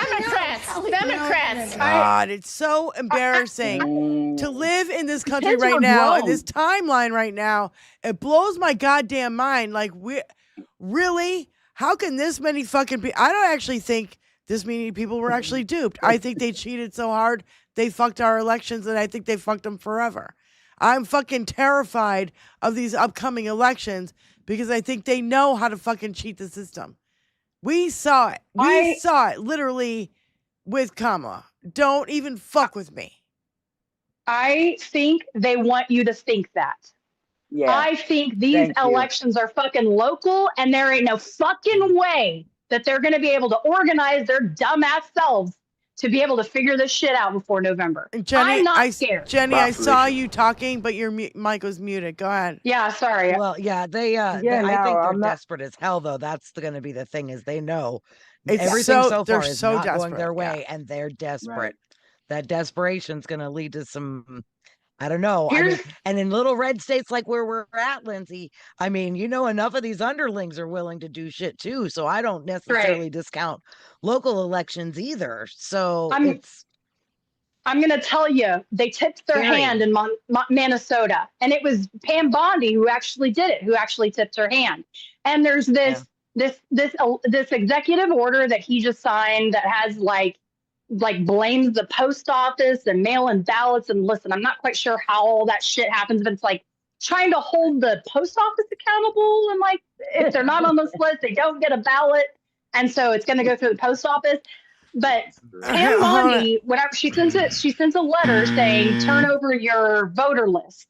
Democrats! God, it's so embarrassing to live in this country Kids right were now, in grown. this timeline right now. It blows my goddamn mind. Like, really? How can this many fucking people? I don't actually think this many people were actually duped. I think they cheated so hard, they fucked our elections, and I think they fucked them forever. I'm fucking terrified of these upcoming elections because I think they know how to fucking cheat the system. We saw it. We saw it literally with Kamala. Don't even fuck with me. I think they want you to think that. Yeah. I think these elections are fucking local, and there ain't no fucking way that they're going to be able to organize their dumbass selves to be able to figure this shit out before November. Jenny, I'm not scared. Jenny, I saw you talking, but your mic was muted. Go ahead. Yeah, sorry. Well, I think they're desperate as hell, though. That's going to be the thing, is they know everything so far is not going their way, and they're desperate. Right. That desperation is going to lead to some, I don't know. And in little red states like where we're at, Lindsay, I mean, enough of these underlings are willing to do shit too. So I don't necessarily discount local elections either. So I'm going to tell you, they tipped their hand in Minnesota, and it was Pam Bondi who actually did it, who actually tipped her hand. And there's this executive order that he just signed that has like blames the post office and mail-in ballots. And listen, I'm not quite sure how all that shit happens, but it's like trying to hold the post office accountable. And like, if they're not on this list, they don't get a ballot. And so it's going to go through the post office. But Pam Bondi, whenever she sends a letter saying, turn over your voter lists.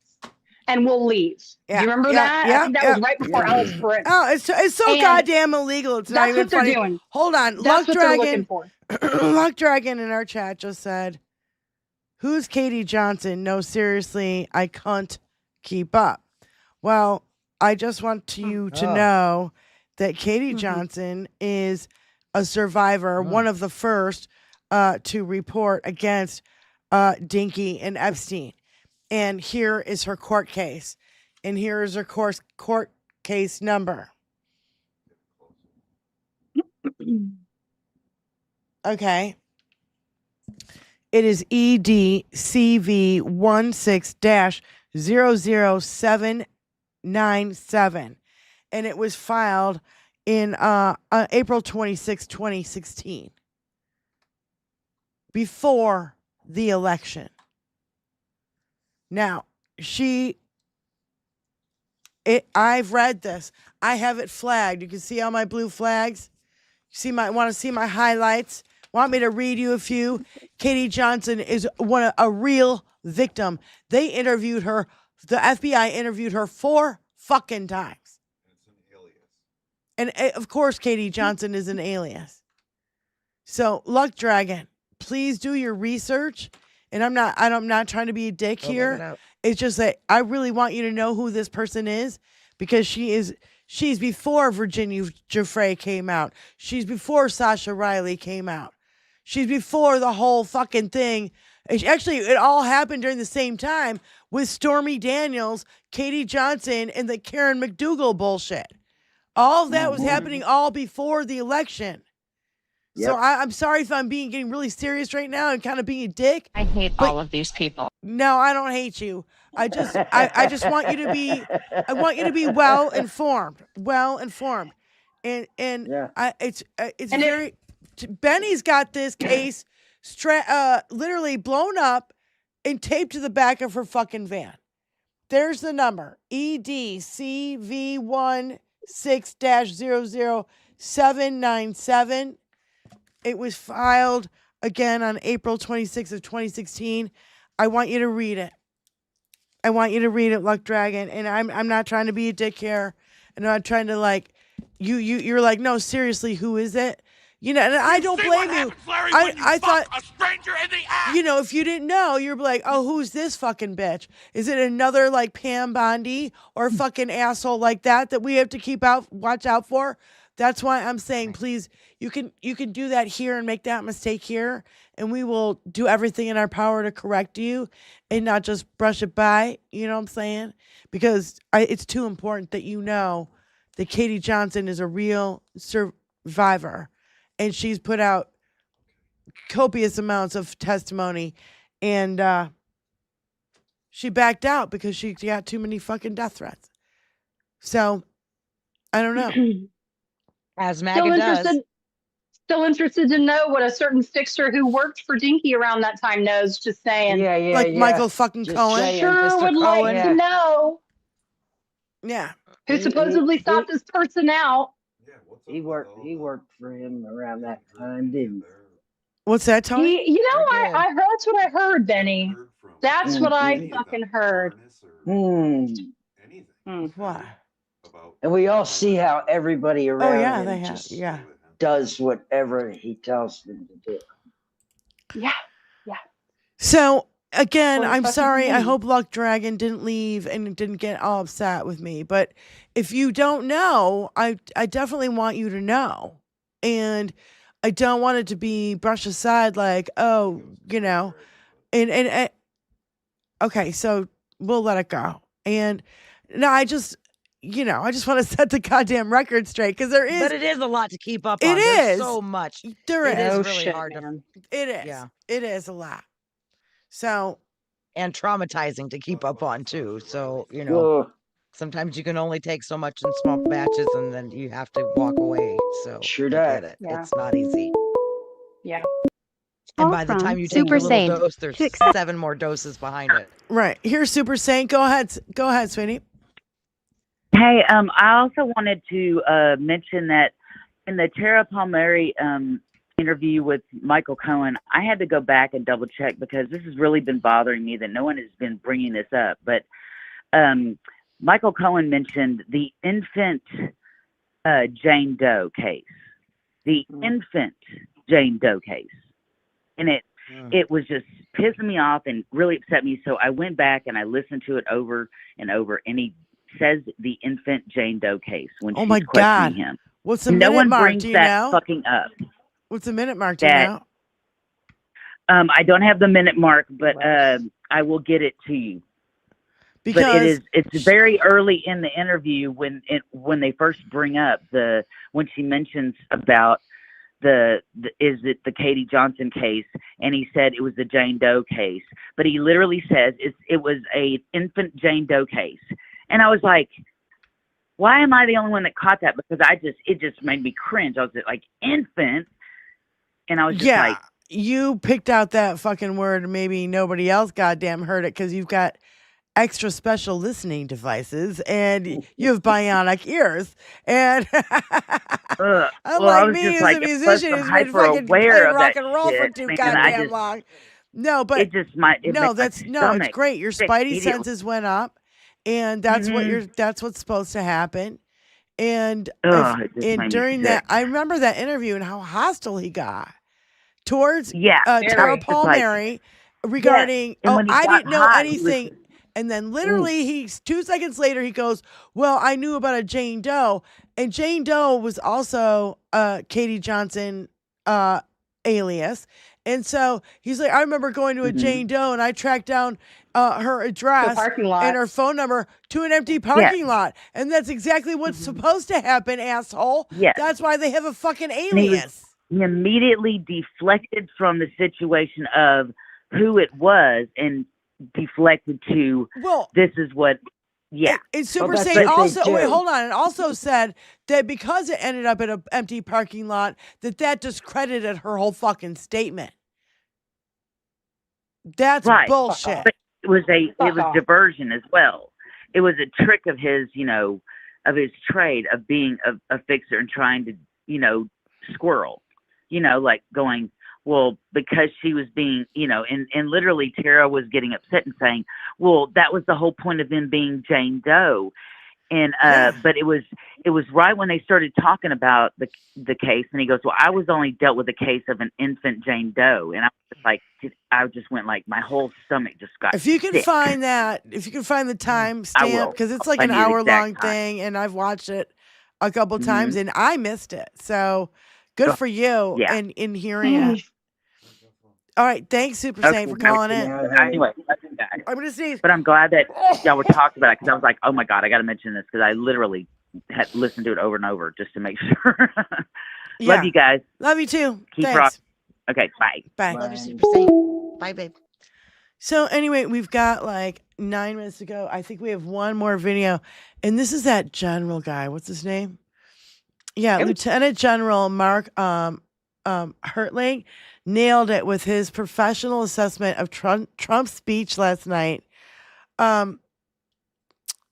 and we'll leave. Do you remember that? I think that was right before Alex Britt. Oh, it's so And goddamn illegal. It's not that's even what they're funny. doing. Hold on. That's Luck what they're Dragon. looking for. Luck Dragon in our chat just said, "Who's Katie Johnson? No, seriously, I can't keep up." Well, I just want you to know that Katie Johnson is a survivor, one of the first to report against Dinky and Epstein. And here is her court case. And here is her court case number. Okay. It is EDCV 16-00797. And it was filed in April 26, 2016. Before the election. Now, I've read this. I have it flagged. You can see all my blue flags. Want to see my highlights? Want me to read you a few? Katie Johnson is a real victim. They interviewed her. The FBI interviewed her 4 fucking times. And of course, Katie Johnson is an alias. So, Luck Dragon, please do your research. And I'm not trying to be a dick here. It's just that I really want you to know who this person is, because she's before Virginia Giuffre came out. She's before Sasha Riley came out. She's before the whole fucking thing. Actually, it all happened during the same time with Stormy Daniels, Katie Johnson, and the Karen McDougal bullshit. All of that was happening all before the election. Yep. So I'm sorry if I'm getting really serious right now and kind of being a dick. I hate all of these people. No, I don't hate you. I just want you to be well informed. And it's very Benny's got this case literally blown up and taped to the back of her fucking van. There's the number. EDCV16-00797. It was filed again on April 26th of 2016. I want you to read it. Luck Dragon. And I'm not trying to be a dick here. I'm not trying to you're like, no, seriously, who is it? And I don't blame you. I thought a stranger in the ass. If you didn't know, you're like, oh, who's this fucking bitch? Is it another Pam Bondi or fucking asshole like that we have to watch out for? That's why I'm saying, please, you can do that here and make that mistake here, and we will do everything in our power to correct you and not just brush it by. You know what I'm saying? Because it's too important that you know that Katie Johnson is a real survivor, and she's put out copious amounts of testimony, and she backed out because she got too many fucking death threats. So, I don't know. As MAGA does. Still interested to know what a certain fixer who worked for Dinky around that time knows. Just saying. Yeah. Michael fucking Cohen. Sure would like to know. Yeah. Who supposedly sought this person out. He worked for him around that time, didn't he? What's that, Tony? I heard that's what I heard, Benny. That's what I fucking heard. What? And we all see how everybody around him just does whatever he tells them to do. Yeah. So again, I'm sorry. I hope Luck Dragon didn't leave and didn't get all upset with me. But if you don't know, I definitely want you to know. And I don't want it to be brushed aside like, oh, and okay, so we'll let it go. And no, I just want to set the goddamn record straight, because there is. But it is a lot to keep up on. It is. There's so much. There is. It is really hard to. It is. Yeah. It is a lot. So. And traumatizing to keep up on, too. So, sometimes you can only take so much in small batches, and then you have to walk away. So, sure get does. it. Yeah. It's not easy. Yeah. And by the time you take your little dose, there's 7 more doses behind it. Right. Here's Super Saint. Go ahead, sweetie. Hey, I also wanted to mention that in the Tara Palmieri interview with Michael Cohen, I had to go back and double check, because this has really been bothering me that no one has been bringing this up. But Michael Cohen mentioned the infant Jane Doe case, the infant Jane Doe case, and it was just pissing me off and really upset me. So I went back and I listened to it over and over, and he says the infant Jane Doe case when she's questioning him. What's the no minute one mark? brings Do you that know? fucking up. What's the minute mark? Do you know? I don't have the minute mark, but I will get it to you. Because it's very early in the interview when they first bring up when she mentions about is it the Katie Johnson case, and he said it was the Jane Doe case, but he literally says it was a infant Jane Doe case, and I was like, why am I the only one that caught that? Because it just made me cringe. I was like, infant, and I was just like, you picked out that fucking word. Maybe nobody else goddamn heard it because you've got extra special listening devices and you have bionic ears. And unlike me, as a musician who's been fucking playing rock and roll for too goddamn long. No, but it's great. Your spidey senses went up, and that's that's what's supposed to happen. And during that, I remember that interview and how hostile he got towards Tara Palmieri regarding, I didn't know anything. And then literally 2 seconds later, he goes, well, I knew about a Jane Doe. And Jane Doe was also Katie Johnson alias. And so he's like, I remember going to a Jane Doe and I tracked down her address and her phone number to an empty parking lot. And that's exactly what's supposed to happen, asshole. Yes. That's why they have a fucking alias. He immediately deflected from the situation of who it was and deflected to this is what and Super Saiyan also hold on, and also said that because it ended up in an empty parking lot that discredited her whole fucking statement. That's bullshit. But it was diversion as well. It was a trick of his, of his trade of being a fixer and trying to, squirrel, like going, well, because she was being, and literally Tara was getting upset and saying, well, that was the whole point of them being Jane Doe. And, but it was right when they started talking about the case. And he goes, well, I was only dealt with the case of an infant Jane Doe. And I was just like, I just went like, my whole stomach just got If you can sick. find that, if you can find the time stamp, because it's like an hour-long thing, and I've watched it a couple times, and I missed it. So good for you in hearing it. All right, thanks, Super Saiyan, for calling in. Anyway, I'm gonna see. But I'm glad that y'all were talking about it because I was like, oh my God, I got to mention this because I literally had listened to it over and over just to make sure. Love you guys. Love you too. Keep Thanks. rocking. Okay, bye. Bye. Love you, Super Saiyan. Bye, babe. So anyway, we've got like 9 minutes to go. I think we have one more video, and this is that general guy. What's his name? Yeah, Lieutenant General Mark Hertling nailed it with his professional assessment of Trump's speech last night.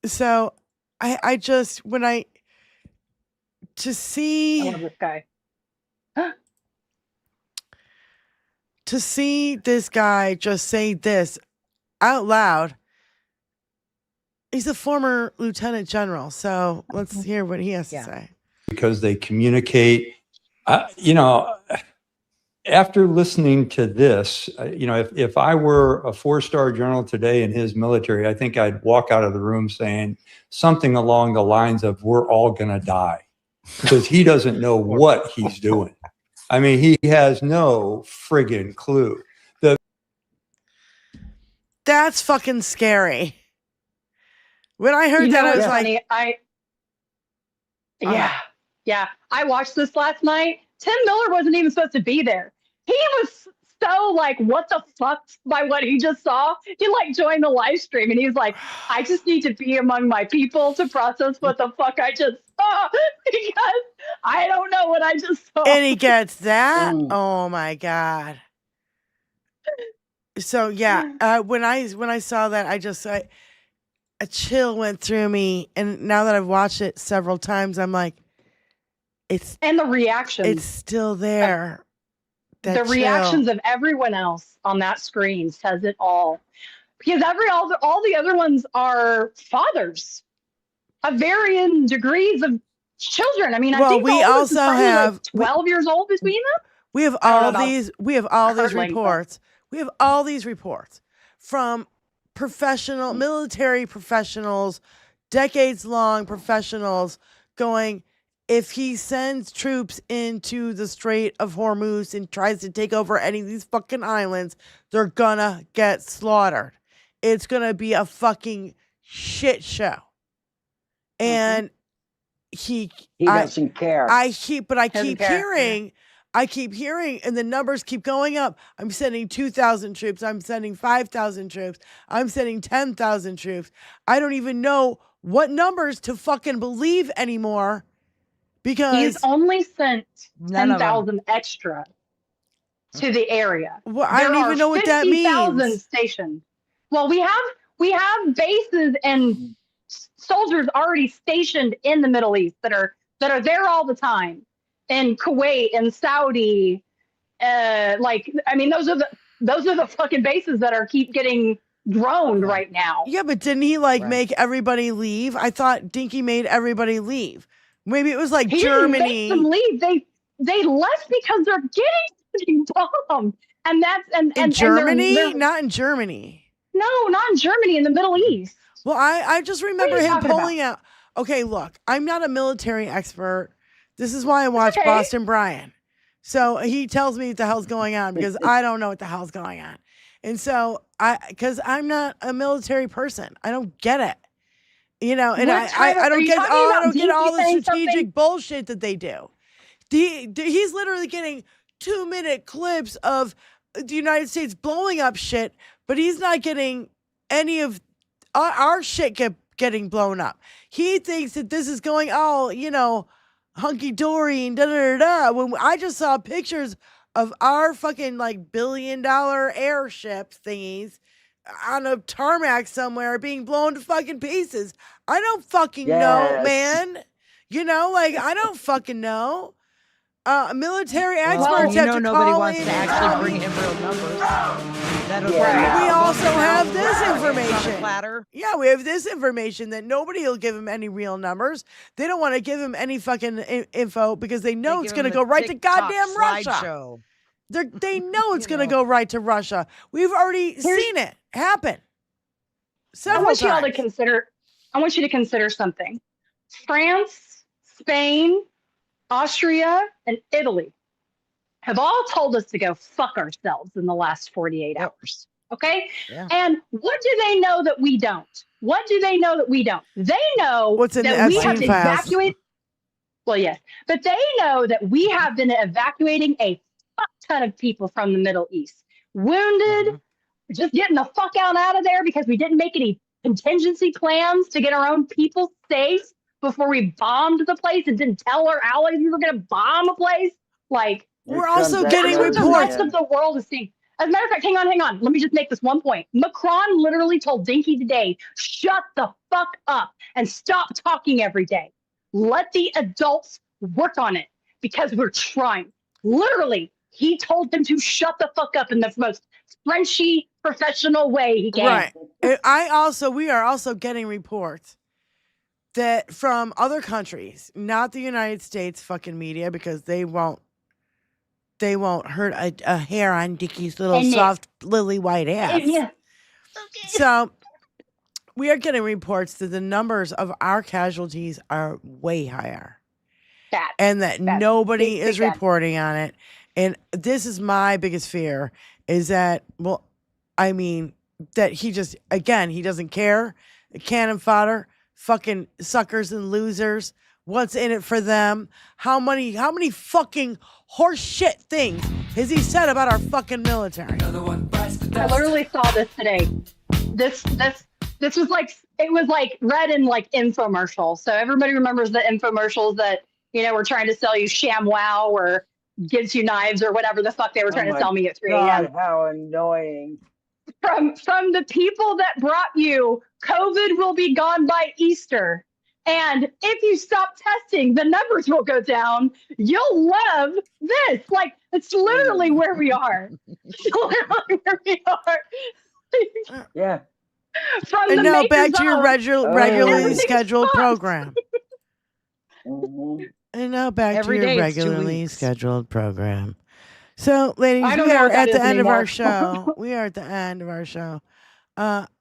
So I just to see I love this guy. to see this guy just say this out loud. He's a former lieutenant general, so let's hear what he has to say. Because they communicate, after listening to this, if I were a 4-star general today in his military, I think I'd walk out of the room saying something along the lines of, we're all going to die, because he doesn't know what he's doing. I mean, he has no friggin' clue. That's fucking scary. When I heard that, I was like, Yeah, I watched this last night. Tim Miller wasn't even supposed to be there. He was so like, what the fuck by what he just saw. He like joined the live stream and he's like, I just need to be among my people to process what the fuck I just saw because I don't know what I just saw. and he gets that. Oh my God. So when I saw that, I just a chill went through me, and now that I've watched it several times, I'm like, and the reactions. It's still there. The reactions of everyone else on that screen says it all. Because all the other ones are fathers of varying degrees of children. I mean, I think we all of us is also probably have like 12 years old between them. We have all these. We have all these reports. We have all these reports from professional military professionals, decades-long professionals, going, if he sends troops into the Strait of Hormuz and tries to take over any of these fucking islands, they're gonna get slaughtered. It's gonna be a fucking shit show. And he doesn't care. I keep hearing, and the numbers keep going up. I'm sending 2,000 troops. I'm sending 5,000 troops. I'm sending 10,000 troops. I don't even know what numbers to fucking believe anymore, because he's only sent None of them. 10,000 extra to the area. Well, I don't even know what that 50,000 means. stationed. Well, we have bases and soldiers already stationed in the Middle East that are there all the time, in Kuwait and Saudi. I mean, those are the fucking bases that keep getting droned right now. Yeah, but didn't he make everybody leave? I thought Dinky made everybody leave. Maybe it was like He Germany. didn't make them leave. They left because they're getting bombed, and In Germany? they're, Not in Germany. no, not in Germany, in the Middle East. Well, I just remember What are you him talking pulling out. Okay, look, I'm not a military expert. This is why I watch okay. Boston Brian. So he tells me what the hell's going on, because I don't know what the hell's going on. And so because I'm not a military person, I don't get it. You know, and I don't get all the strategic bullshit that they do. He's literally getting 2-minute clips of the United States blowing up shit, but he's not getting any of our shit getting blown up. He thinks that this is going, hunky dory and da da da da. When I just saw pictures of our fucking $1 billion airship thingies on a tarmac somewhere being blown to fucking pieces. I don't fucking know, man. I don't fucking know. Military experts have to nobody call wants in to actually bring in real numbers. We also have this information. Platter. Yeah, we have this information that nobody will give him any real numbers. They don't want to give him any fucking info because they know it's going to go right to goddamn Russia. They know it's going to go right to Russia. We've already seen it happen several times. I want you to consider something. France, Spain, Austria, and Italy have all told us to go fuck ourselves in the last 48 hours. Okay? Yeah. And what do they know that we don't? What do they know that we don't? They know what's in that the we have Epstein to files. evacuate. Well, yes. But they know that we have been evacuating a fuck ton of people from the Middle East. Wounded, just getting the fuck out of there because we didn't make any contingency plans to get our own people safe before we bombed the place and didn't tell our allies we were going to bomb a place. We're also getting that's what the reports. rest of the world is seeing. As a matter of fact, hang on. Let me just make this one point. Macron literally told Dinky today, shut the fuck up and stop talking every day. Let the adults work on it because we're trying. Literally, he told them to shut the fuck up in the most Frenchy, professional way he can. Right. We are also getting reports that from other countries, not the United States fucking media, because they won't hurt a hair on Dickie's little soft lily white ass. Yeah. So we are getting reports that the numbers of our casualties are way higher. And that nobody is reporting on it. And this is my biggest fear, is that, that he just, again, he doesn't care. Cannon fodder, fucking suckers and losers. What's in it for them? How many fucking horse shit things has he said about our fucking military? I literally saw this today. This was it was read in infomercials. So everybody remembers the infomercials that, were trying to sell you ShamWow or gives you knives or whatever the fuck they were trying to sell me at 3 a.m. God, how annoying. From the people that brought you, COVID will be gone by Easter. And if you stop testing, the numbers will go down. You'll love this. It's literally where we are. It's literally where we are. Yeah. From And the now makers back to your of regularly Everything's scheduled Fucked. program. Mhm. And now back Every to your day it's 2 regularly weeks. scheduled program. So, ladies, I don't we know are what that at the is end of anymore. our show. We are at the end of our show.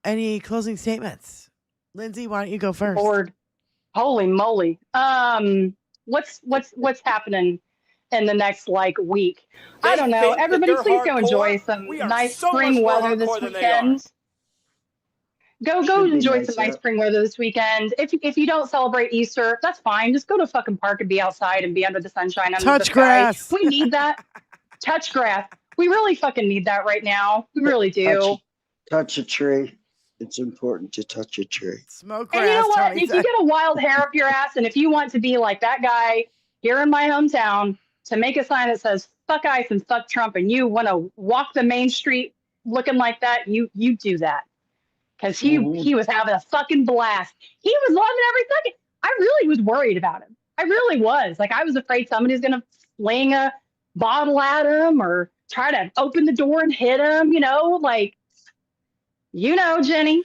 Any closing statements? Lindsay, why don't you go first? Bored. Holy moly. What's happening in the next like week? I don't know. Everybody, please go enjoy some nice spring weather this weekend. Go Should be enjoy nice some nice out. spring weather this weekend. If you don't celebrate Easter, that's fine. Just go to a fucking park and be outside and be under the sunshine, under the Touch sky. grass. We need that. Touch grass. We really fucking need that right now. We really do. Touch a tree. It's important to touch a tree. Smoke And you know grass, what? Tony If you said. get a wild hair up your ass, and if you want to be like that guy here in my hometown to make a sign that says "fuck ICE" and "fuck Trump," and you want to walk the main street looking like that, you do that. Because he was having a fucking blast. He was loving every second. I really was worried about him. I really was. Like, I was afraid somebody's going to fling a bottle at him or try to open the door and hit him, like, Jenny.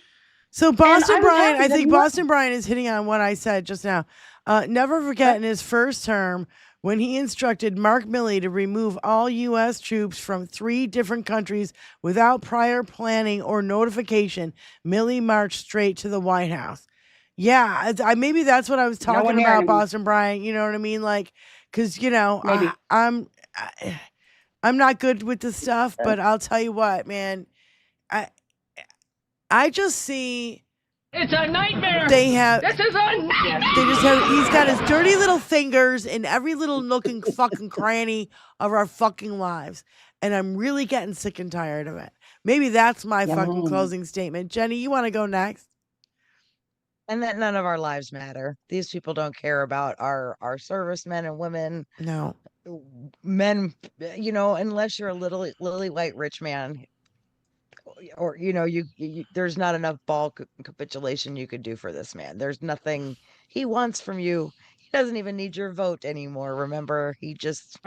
So Boston was Brian, happy I that think he Boston Brian is hitting on what I said just now. Never forget in his first term when he instructed Mark Milley to remove all U.S. troops from 3 different countries without prior planning or notification, Milley marched straight to the White House. Yeah, maybe that's what I was No one talking here about, anymore. Boston Brian. You know what I mean? Like, because Maybe. I'm not good with this stuff, but I'll tell you what, man. I just see It's a nightmare. they have. This is a nightmare. They just have. He's got his dirty little fingers in every little nook and fucking cranny of our fucking lives, and I'm really getting sick and tired of it. Maybe that's my fucking closing statement. Jenny, you want to go next? And that none of our lives matter. These people don't care about our servicemen and women. No. Men, unless you're a lily white rich man, or you there's not enough ball capitulation you could do for this man. There's nothing he wants from you. He doesn't even need your vote anymore. Remember, he just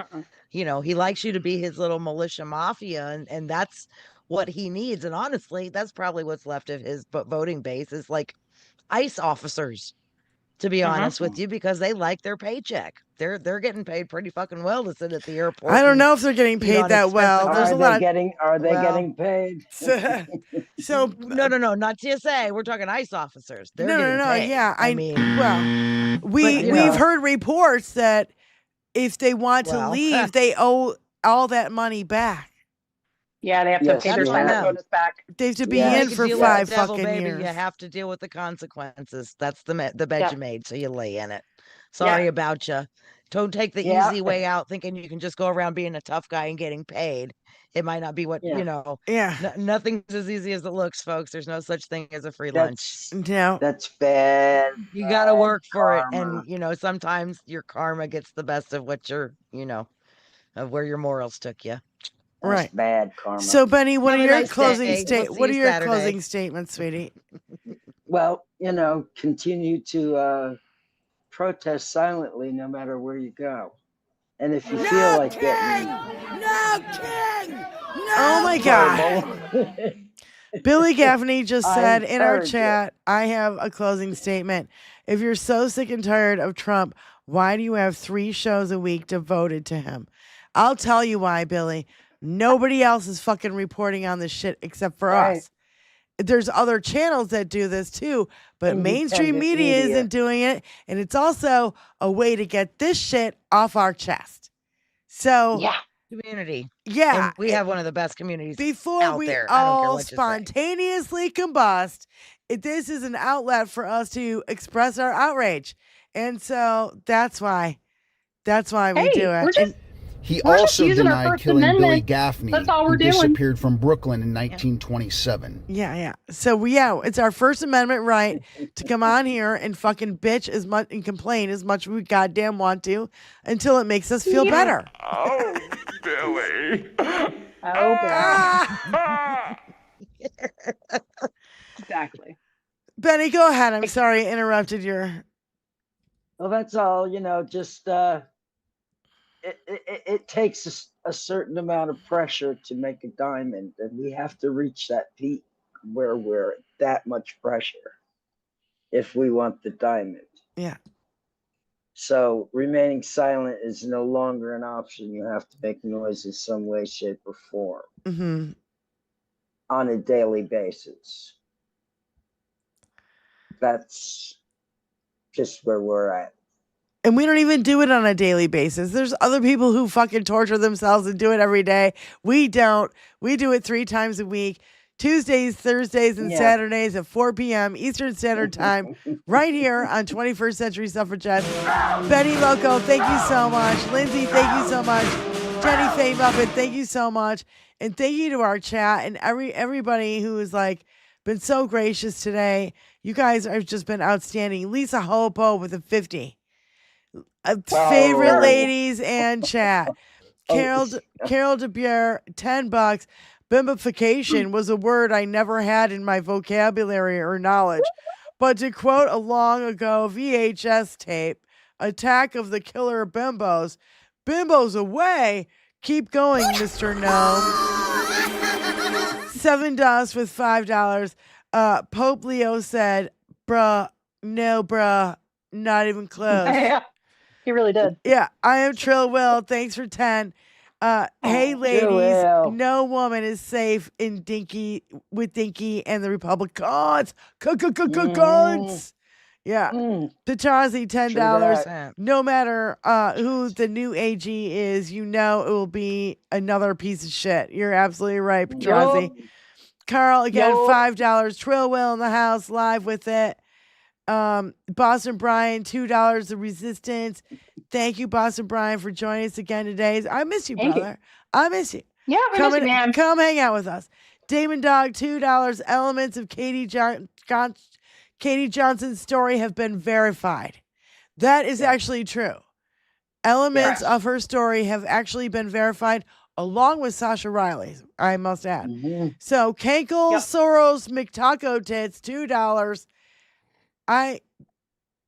he likes you to be his little militia mafia, and that's what he needs. And honestly, that's probably what's left of his voting base is like ICE officers, to be honest with you, because they like their paycheck. They're getting paid pretty fucking well to sit at the airport. I don't know if they're getting paid that well. There's a lot. Are they getting paid? So no, not TSA. We're talking ICE officers. They're no, getting paid. yeah, I mean, well, we've know. heard reports that if they want to Well, leave, they owe all that money back. Yeah, they have to pay their sign-up bonus back. They have to be Yeah, in you for deal with 5 the devil, fucking baby. years. You have to deal with the consequences. That's the bed Yeah. you made, so you lay in it. Sorry about you. Don't take the Yeah. easy way out, thinking you can just go around being a tough guy and getting paid. It might not be what Yeah. Nothing's as easy as it looks, folks. There's no such thing as a free lunch. No. That's bad. You got to work for karma. it, and sometimes your karma gets the best of what of where your morals took you. That's Right. bad karma. So Benny, what Have are a your nice closing day. We'll see what are you your Saturday. closing statements, sweetie? Well, continue to protest silently no matter where you go. And if you feel like getting Oh my God. Billy Gaffney just said in our encourage it. chat, I have a closing statement. If you're so sick and tired of Trump, why do you have 3 shows a week devoted to him? I'll tell you why, Billy. Nobody else is fucking reporting on this shit except for Right. us. There's other channels that do this too, but mainstream Independent media media. isn't doing it. And it's also a way to get this shit off our chest. So, Community. yeah. And we have one of the best communities Before out we there. I don't care all what you say. spontaneously combust, this is an outlet for us to express our outrage. And so that's why we Hey, do it. we're just- He We're just also using our denied First killing Billy Amendment. Gaffney, That's all we're who doing. disappeared from Brooklyn in 1927. Yeah. So it's our First Amendment right to come on here and fucking bitch as much and complain as much as we goddamn want to until it makes us feel better. Oh, Billy. Exactly. Benny, go ahead. I'm sorry I interrupted your. Well, that's all. Just it takes a certain amount of pressure to make a diamond, and we have to reach that peak where we're that much pressure if we want the diamond. Yeah. So remaining silent is no longer an option. You have to make noise in some way, shape, or form Mm-hmm. on a daily basis. That's just where we're at. And we don't even do it on a daily basis. There's other people who fucking torture themselves and do it every day. We don't. We do it 3 times a week. Tuesdays, Thursdays, and Saturdays at 4 p.m. Eastern Standard Time, right here on 21st Century Suffragette. Benny Loco, thank you so much. Lindsay, thank you so much. Jenny Faye Muppet, thank you so much. And thank you to our chat and everybody who has been so gracious today. You guys have just been outstanding. Lisa Hopo with a 50. Favorite ladies and chat. Carol DeBeer, $10. Bimbification was a word I never had in my vocabulary or knowledge. But to quote a long ago VHS tape, Attack of the Killer Bimbos, Bimbos away. Keep going, Mr. Gnome. $7 with $5. Pope Leo said, bruh, no, bruh, not even close. Yeah, he really did. Yeah, I am Trill Will. Thanks for 10. Hey, ladies, no woman is safe in Dinky with Dinky and the Republicans. Guns. Yeah. Tachazi, $10. No matter who the new AG is, you know it will be another piece of shit. You're absolutely right, Tachazi. Carl, again, $5. Trill Will in the house, live with it. Boston Brian, $2. The Resistance. Thank you, Boston Brian, for joining us again today. I miss you, brother. I miss you. Yeah, we miss you, man. Come hang out with us. Damon Dog, $2. Elements of Katie Johnson's story have been verified. That is actually true. Elements of her story have actually been verified, along with Sasha Riley's, I must add. So, Kankle, Soros, McTaco Tits, $2. I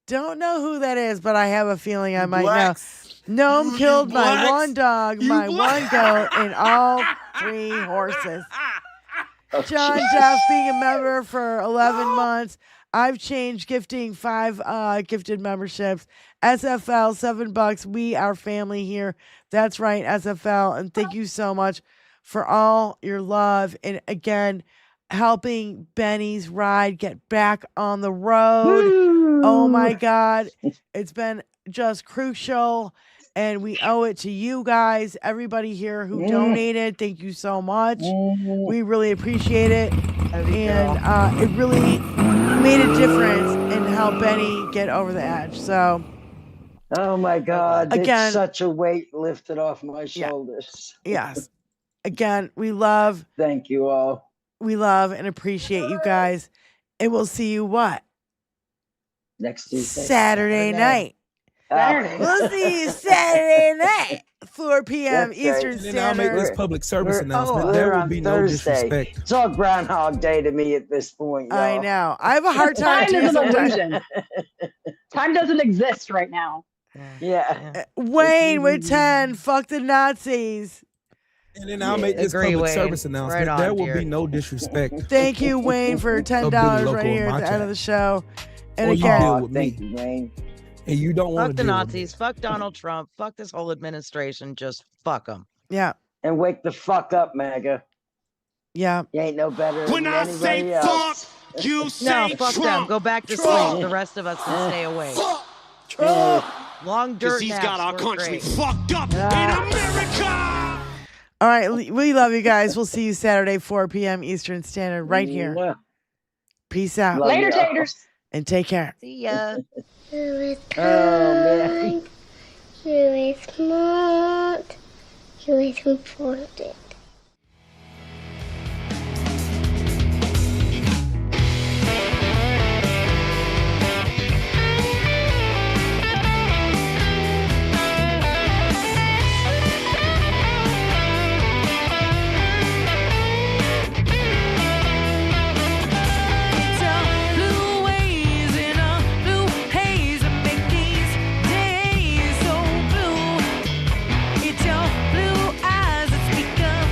don't know who that is, but I have a feeling I might know. Gnome killed my one dog, my one goat, and all 3 horses. John Jeff being a member for 11 months. I've changed gifting 5 gifted memberships. SFL, $7. We are family here. That's right, SFL. And thank you so much for all your love. And again, helping Benny's ride get back on the road. Oh my God. It's been just crucial. And we owe it to you guys, everybody here who donated. Thank you so much. We really appreciate it. And it really made a difference in how Benny get over the edge. So, oh my God. Again, it's such a weight lifted off my shoulders. Yes. Again, we love. Thank you all. We love and appreciate you guys. And we'll see you what? Next Tuesday. Saturday night. We'll see you Saturday night, 4 p.m. Eastern And then I'll make Standard. this public service announcement. There will be no Thursday. disrespect. It's all Groundhog Day to me at this point. I y'all. know. I have a hard time. Time is an sometimes. illusion. Time doesn't exist right now. Yeah. Wayne with 10. Fuck the Nazis. And then I'll make this public service announcement. There will be no disrespect. Thank you, Wayne, for $10 right here at the end of the show. And Or you again, deal with me. Thank you, Wayne. And you don't want Fuck to the deal with Nazis. Fuck Donald Trump. Fuck this whole administration. Just fuck them. yeah, And wake the fuck up, MAGA. yeah. You ain't no better When than I anybody say else. fuck, you say No, fuck them. Trump. Go back to Trump. sleep. The rest of us can stay awake. Trump. Long dirt Because he's naps got our work country great. fucked up in America. All right, we love you guys. We'll see you Saturday, 4 p.m. Eastern Standard, right here. Peace out. Later, taters. And take care. See ya. You is man. kind. You is smart. You is important. It's your blue eyes that speak of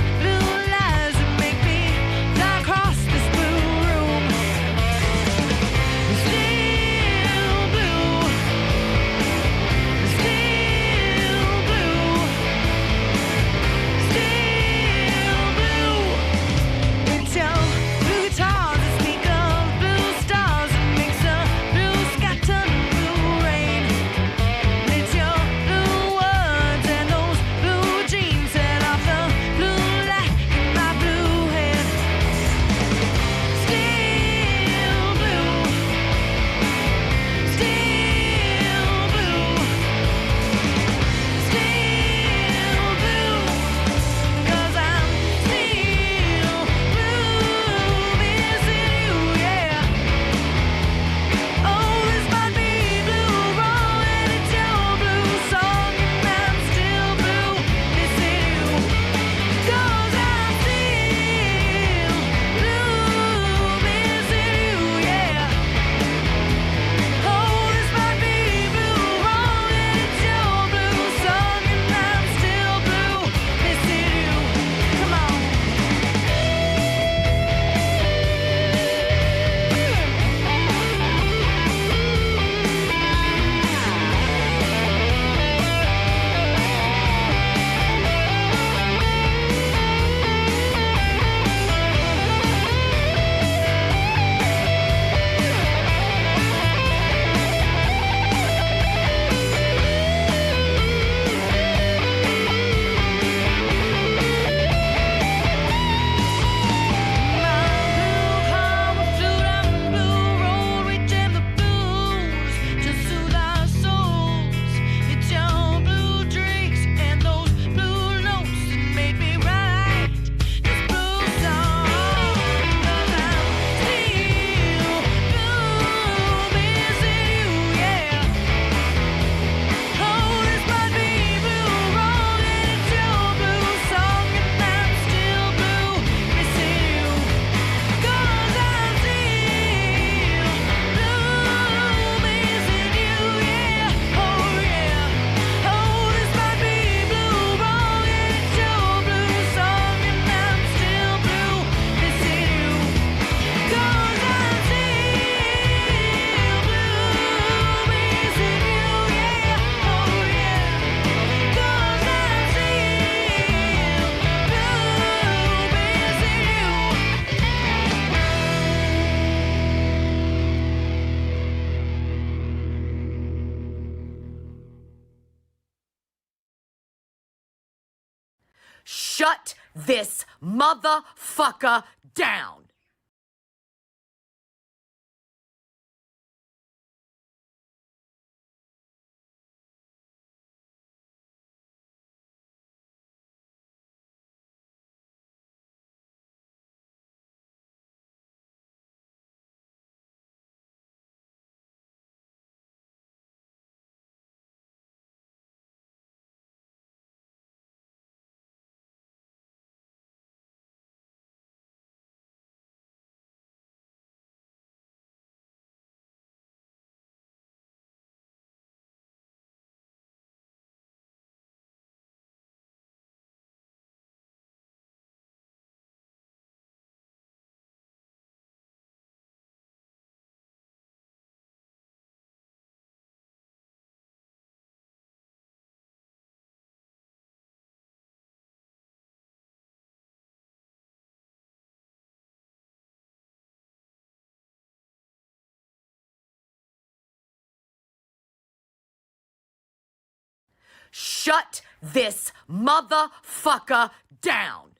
Shut this motherfucker down. Shut this motherfucker down.